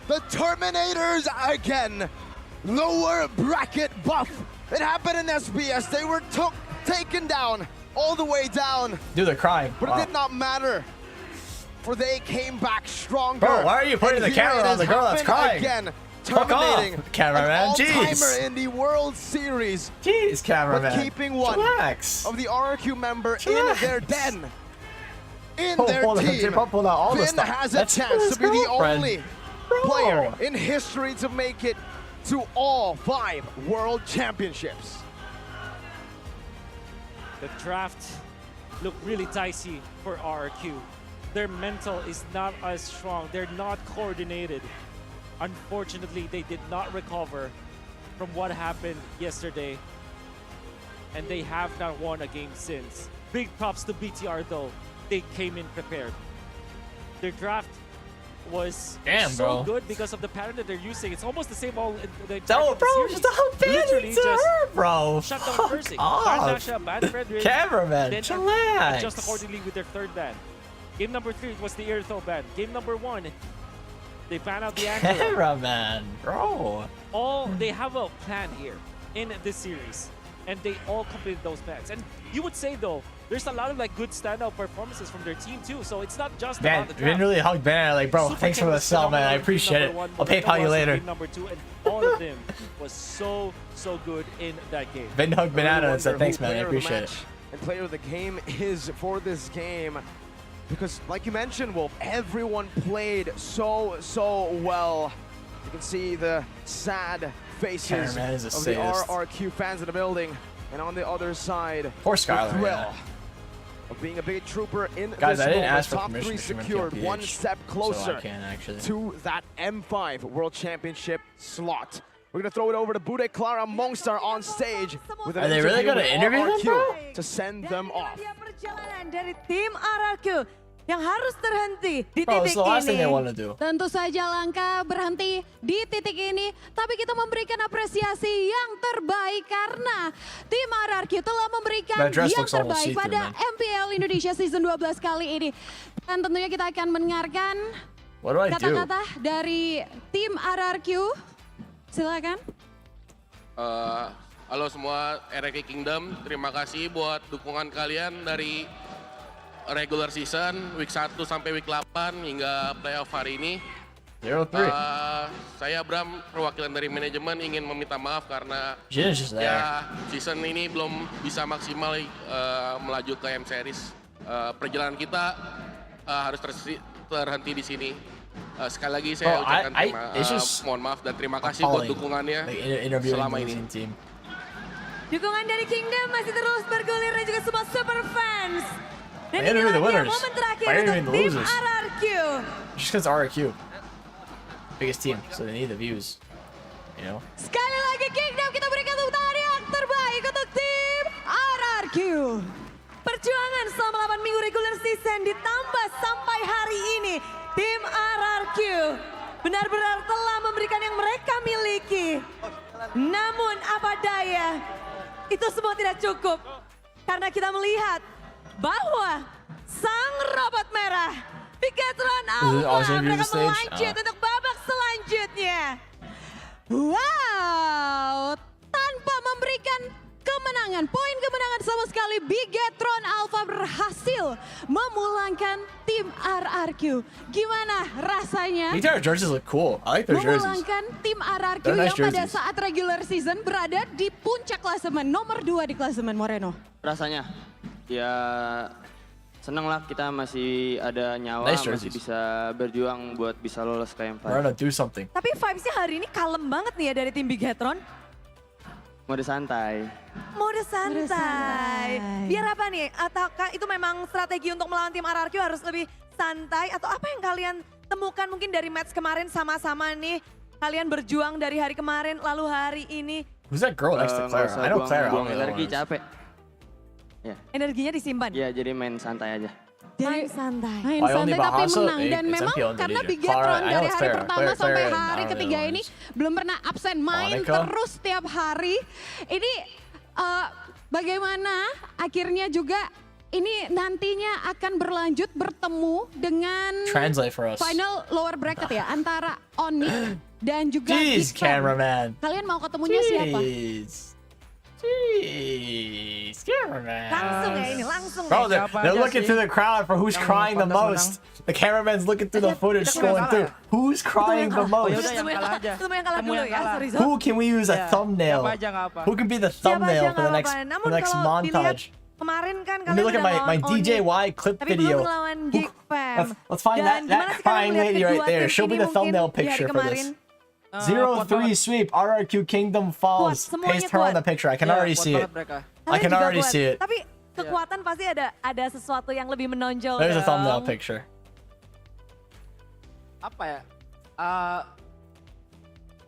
The Terminators again. Lower bracket buff. It happened in SBS. They were taken down, all the way down. Dude, they're crying. But it did not matter, for they came back stronger. Bro, why are you putting the camera on the girl that's crying? Again, terminating cameraman. an all-timer in the World Series. Jeez, cameraman. But keeping one of the RRQ member in their den. In their team. Finn has a chance to be the only player in history to make it to all 5 World Championships. The draft looked really dicey for RRQ. Their mental is not as strong. They're not coordinated. Unfortunately, they did not recover from what happened yesterday, and they have not won a game since. Big props to BTR though. They came in prepared. Their draft was so good because of the pattern that they're using. It's almost the same all in the entire series. Stop banning to her, bro. Shut down cursing. Ban Nasha, ban Frederick. Cameraman, then chillax. adjust accordingly with their 3rd ban. Game number 3 was the Earthol ban. Game number 1, they ban out the Angela. Cameraman, bro. They have a plan here in this series, and they all completed those bans. And you would say though, there's a lot of like good standout performances from their team too. So it's not just about the draft. Man, really hugged Banana like, bro, thanks for the sell, man. I appreciate it. I'll PayPal you later. Number 2, and all of them was so good in that game. Ben hugged Banana and said, thanks, man. I appreciate it. And player of the game is for this game. Because, like you mentioned, Wolf, everyone played so well. You can see the sad faces of the RRQ fans in the building. And on the other side, poor Skylar, the thrill of being a big trooper in Guys, this I didn't moment. ask for Top permission 3 to secured, PH, one step closer so I can, actually. to that M5 World Championship slot. We're going to throw it over to Bude Clara Mongstar on stage with an Are they really going to interview them, bro? To send them off. Perjalanan dari tim RRQ yang harus terhenti di Bro, titik the last thing they ini. want to do. Tentu saja langkah berhenti di titik ini, tapi kita memberikan apresiasi yang terbaik karena tim RRQ telah memberikan yang terbaik pada MPL Indonesia Season 12 kali ini. Dan tentunya kita akan mendengarkan kata-kata dari tim RRQ. Silakan. Halo semua RRQ Kingdom, terima kasih buat dukungan kalian dari regular season, week 1 sampai week 8 hingga playoff hari ini. Saya Bram, perwakilan dari manajemen, ingin meminta maaf karena season ini belum bisa maksimal melaju ke M Series. Perjalanan kita harus terhenti di sini. Sekali lagi saya ucapkan mohon maaf dan terima kasih buat dukungannya selama ini. Dukungan dari Kingdom masih terus bergulir dan juga semua super fans. Dan inilah dia momen terakhir untuk tim RRQ. Just because RRQ, biggest team, so they need the views, you know. Sekali lagi Kingdom, kita berikan tepuk tangan yang terbaik untuk tim RRQ. Perjuangan selama 8 minggu regular season ditambah sampai hari ini, tim RRQ benar-benar telah memberikan yang mereka miliki. Namun apa daya, itu semua tidak cukup karena kita melihat bahwa sang robot merah Bigatron Alpha mereka melanjut untuk babak selanjutnya. Wow, tanpa memberikan kemenangan, poin kemenangan sama sekali, Bigatron Alpha berhasil memulangkan tim RRQ. Gimana rasanya? These jerseys look cool. I like their jerseys. Memulangkan tim RRQ yang pada saat regular season berada di puncak klasemen, nomor 2 di klasemen Moreno. Rasanya, ya seneng lah kita masih ada nyawa, masih bisa berjuang buat bisa lolos ke M5. Do something. Tapi vibes-nya hari ini kalem banget nih ya dari tim Bigetron. Mode santai. Mode santai. Biar apa nih? Ataukah itu memang strategi untuk melawan tim RRQ harus lebih santai? Atau apa yang kalian temukan mungkin dari match kemarin sama-sama nih? Kalian berjuang dari hari kemarin lalu hari ini. Who's that girl next to Clara? I know Clara. Buang energi capek. Ya. Energinya disimpan? Iya, jadi main santai aja. Main santai. Main santai tapi menang. Dan memang karena Bigetron dari hari pertama sampai hari ketiga ini belum pernah absen. Main terus setiap hari. Ini bagaimana akhirnya juga ini nantinya akan berlanjut bertemu dengan final lower bracket ya. Antara Onyx dan juga cameraman. Kalian mau ketemunya siapa? Jeez, cameraman. Langsung ya ini, langsung. Bro, they're looking through the crowd for who's crying the most. The cameraman's looking through the footage, scrolling through. Who's crying the most? Who can we use a thumbnail? Who can be the thumbnail for the next montage? Kemarin kan Let me look at my DJY clip video. Let's find that crying lady right there. She'll be the thumbnail picture for this. 0-3 sweep, RRQ Kingdom Falls. Paste her on the picture. I can already see it. I can already see it. Tapi kekuatan pasti ada sesuatu yang lebih menonjol. There's a thumbnail picture. Apa ya?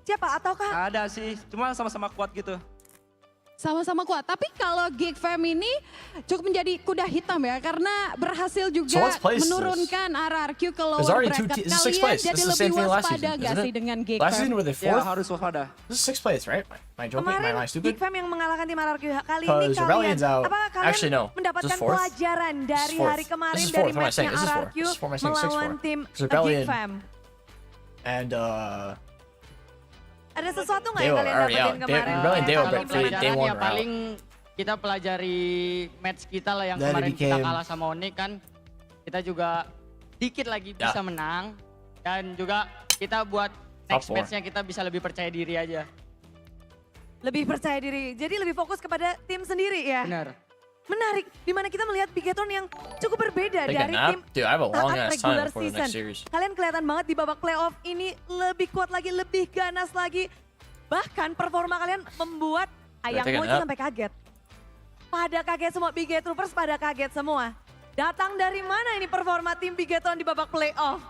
Siapa ataukah? Ada sih, cuma sama-sama kuat gitu. Sama-sama kuat. Tapi kalau Geek Fam ini cukup menjadi kuda hitam ya, karena berhasil juga menurunkan RRQ ke lower bracket. Kalian jadi lebih waspada gak sih dengan Geek Fam? Ya harus waspada. This is 6th place, right? Am I joking? Am I stupid? Geek Fam yang mengalahkan tim RRQ kali ini kalian, apakah kalian mendapatkan pelajaran dari hari kemarin dari matchnya RRQ melawan tim Geek Fam? And ada sesuatu nggak yang kalian dapetin kemarin? Pelajaran ya paling kita pelajari match kita lah yang kemarin kita kalah sama Onyx kan. Kita juga dikit lagi bisa menang. Dan juga kita buat next match-nya kita bisa lebih percaya diri aja. Lebih percaya diri, jadi lebih fokus kepada tim sendiri ya? Benar. Menarik, dimana kita melihat Bigetron yang cukup berbeda dari tim saat regular season. Kalian kelihatan banget di babak playoff ini lebih kuat lagi, lebih ganas lagi. Bahkan performa kalian membuat Ayang Moji sampai kaget. Pada kaget semua, Bigetroopers pada kaget semua. Datang dari mana ini performa tim Bigetron di babak playoff?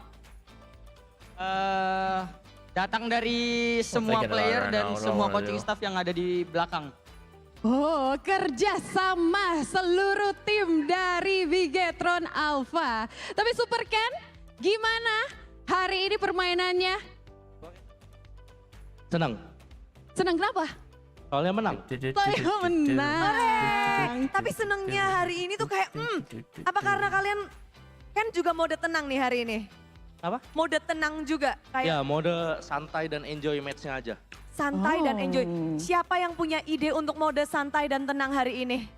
Datang dari semua player dan semua coaching staff yang ada di belakang. Oh, kerja sama seluruh tim dari Bigetron Alpha. Tapi Super Ken, gimana hari ini permainannya? Senang. Senang kenapa? Soalnya menang. Soalnya menang. Tapi senangnya hari ini tuh kayak, apa karena kalian kan juga mode tenang nih hari ini? Apa? Mode tenang juga. Kayak ya, mode santai dan enjoy match-nya aja. Santai dan enjoy. Siapa yang punya ide untuk mode santai dan tenang hari ini?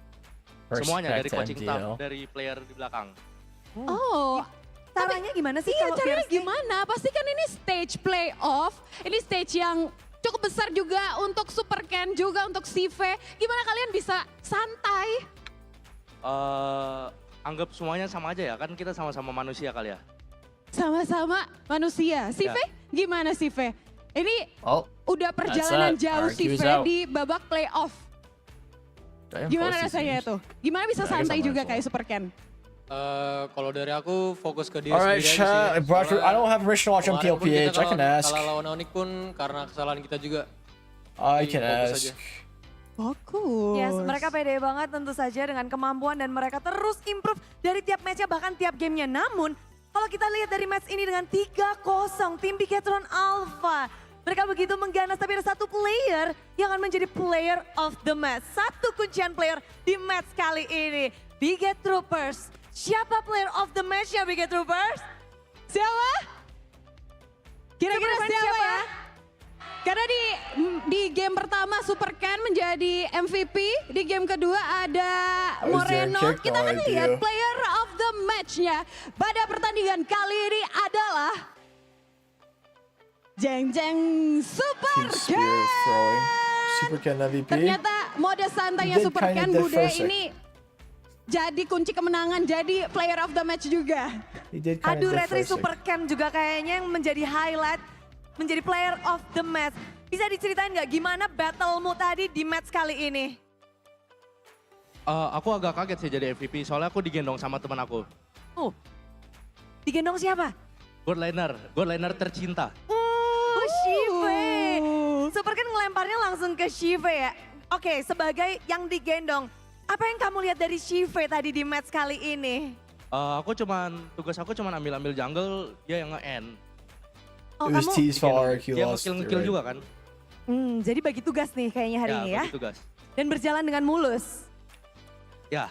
Semuanya dari coaching staff, dari player di belakang. Oh, caranya gimana sih? Iya, caranya gimana? Pasti kan ini stage playoff. Ini stage yang cukup besar juga untuk Super Ken, juga untuk Sive. Gimana kalian bisa santai? Anggap semuanya sama aja ya, kan kita sama-sama manusia kali ya. Sama-sama manusia. Sive, gimana Sive? Ini udah perjalanan jauh Sive di babak playoff. Gimana rasanya itu? Gimana bisa santai juga kayak Super Ken? Kalau dari aku fokus ke diri sendiri aja sih. I don't have permission to watch on PLPH. I can ask. Kalah lawan Onyx pun karena kesalahan kita juga. I can ask. Fokus. Yes, mereka pede banget tentu saja dengan kemampuan dan mereka terus improve dari tiap matchnya bahkan tiap gamenya. Namun kalau kita lihat dari match ini dengan 3-0 tim Bigetron Alpha. Mereka begitu mengganas tapi ada satu player yang akan menjadi player of the match. Satu kuncian player di match kali ini. Bigetroopers. Siapa player of the match ya Bigetroopers? Siapa? Kira-kira siapa ya? Karena di game pertama Super Ken menjadi MVP, di game kedua ada Moreno. Kita akan lihat player of the match-nya pada pertandingan kali ini adalah Jeng Super Ken. Super Ken MVP. Ternyata mode santainya Super Ken Bude ini jadi kunci kemenangan, jadi player of the match juga. Aduh, Retri Super Camp juga kayaknya yang menjadi highlight, menjadi player of the match. Bisa diceritain nggak gimana battlemu tadi di match kali ini? Aku agak kaget sih jadi MVP, soalnya aku digendong sama teman aku. Oh, digendong siapa? God laner tercinta. Shive. Super kan ngelemparnya langsung ke Shive ya. Oke, sebagai yang digendong, apa yang kamu lihat dari Shive tadi di match kali ini? Tugas aku cuman ambil jungle, dia yang nge-end. Oh, kamu? Dia nge-kill juga kan? Jadi bagi tugas nih kayaknya hari ini ya. Bagi tugas. Dan berjalan dengan mulus. Ya.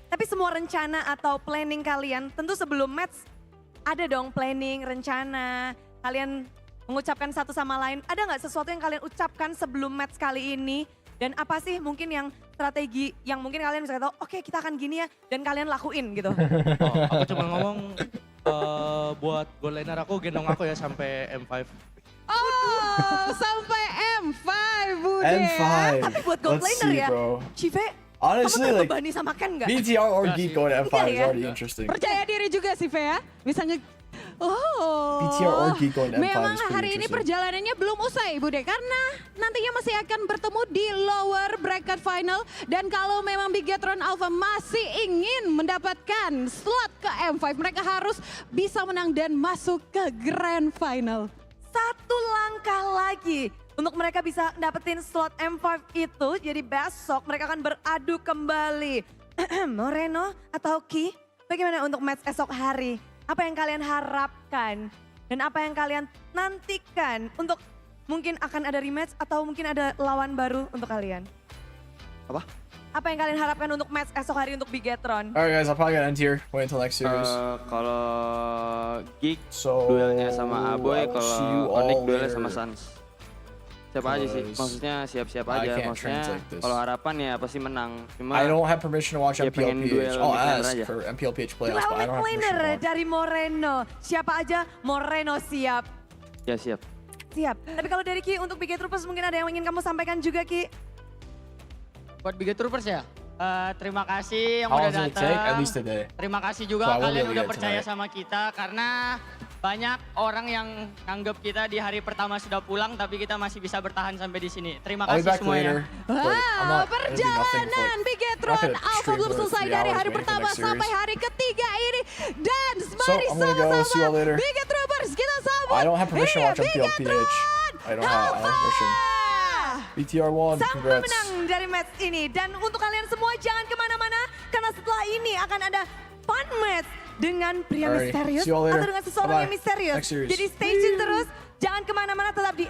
Tapi semua rencana atau planning kalian, tentu sebelum match ada dong planning, rencana, kalian mengucapkan satu sama lain. Ada nggak sesuatu yang kalian ucapkan sebelum match kali ini? Dan apa sih mungkin yang strategi yang mungkin kalian bisa tahu, oke kita akan gini ya, dan kalian lakuin gitu. Aku cuma ngomong buat gold laner aku, gendong aku ya sampai M5. Oh, sampai M5 Bude. M5. Tapi buat gold laner ya, Shive, honestly, kamu terbebani sama Ken nggak? BTR or Geek going to M5 is already interesting. Percaya diri juga sih, ya. Misalnya, BTR or Geek going to M5 memang is pretty hari ini interesting. perjalanannya belum usai, Bude. Karena nantinya masih akan bertemu di lower bracket final. Dan kalau memang Bigetron Alpha masih ingin mendapatkan slot ke M5, mereka harus bisa menang dan masuk ke grand final. Satu langkah lagi untuk mereka bisa dapetin slot M5 itu. Jadi besok mereka akan beradu kembali. Moreno atau Ki, bagaimana untuk match esok hari? Apa yang kalian harapkan? Dan apa yang kalian nantikan untuk mungkin akan ada rematch atau mungkin ada lawan baru untuk kalian? Apa? Apa yang kalian harapkan untuk match esok hari untuk Bigetron? Alright guys, I'll probably gonna end here. Wait until next series. Kalau Geek So, duelnya sama Aboy, I will see you kalau Onyx all duelnya later. sama Sans. Siapa aja sih? Maksudnya siap-siap aja. Maksudnya kalau harapan ya pasti menang. Cuma I don't have permission to watch ya pengen MPLPH. duel I'll mid laner ask aja. for MPLPH playoffs, but I Lawan don't have permission to laner watch. dari Moreno. Siapa aja Moreno siap. Ya siap. Siap. Tapi kalau dari Ki untuk Bigetroopers mungkin ada yang ingin kamu sampaikan juga Ki? Buat Bigetroopers ya? Terima kasih yang How udah long does it take? At datang. least a day. Terima kasih juga So I won't be kalian able to udah get percaya tonight. sama kita karena banyak orang yang nganggep kita di hari pertama sudah pulang tapi kita masih bisa bertahan sampai di sini. Terima I'll be kasih back semuanya. later. but I'm Wow, not gonna do nothing perjalanan for- Bigetron I'm not gonna Alpha stream belum for selesai 3 dari hours hari waiting for pertama next sampai series. hari ketiga ini. Dan So, mari I'm gonna go. See y'all later. Bigetroopers kita sambut. I don't have permission to watch MPLPH. I don't have permission. BTR1, Sang congrats. pemenang dari match ini. Dan untuk kalian semua jangan kemana-mana. Karena setelah ini akan ada fun match dengan pria Alrighty, misterius see y'all later. atau dengan seseorang Bye-bye. yang misterius. Next series. Jadi stay tune terus. Jangan kemana-mana, tetap di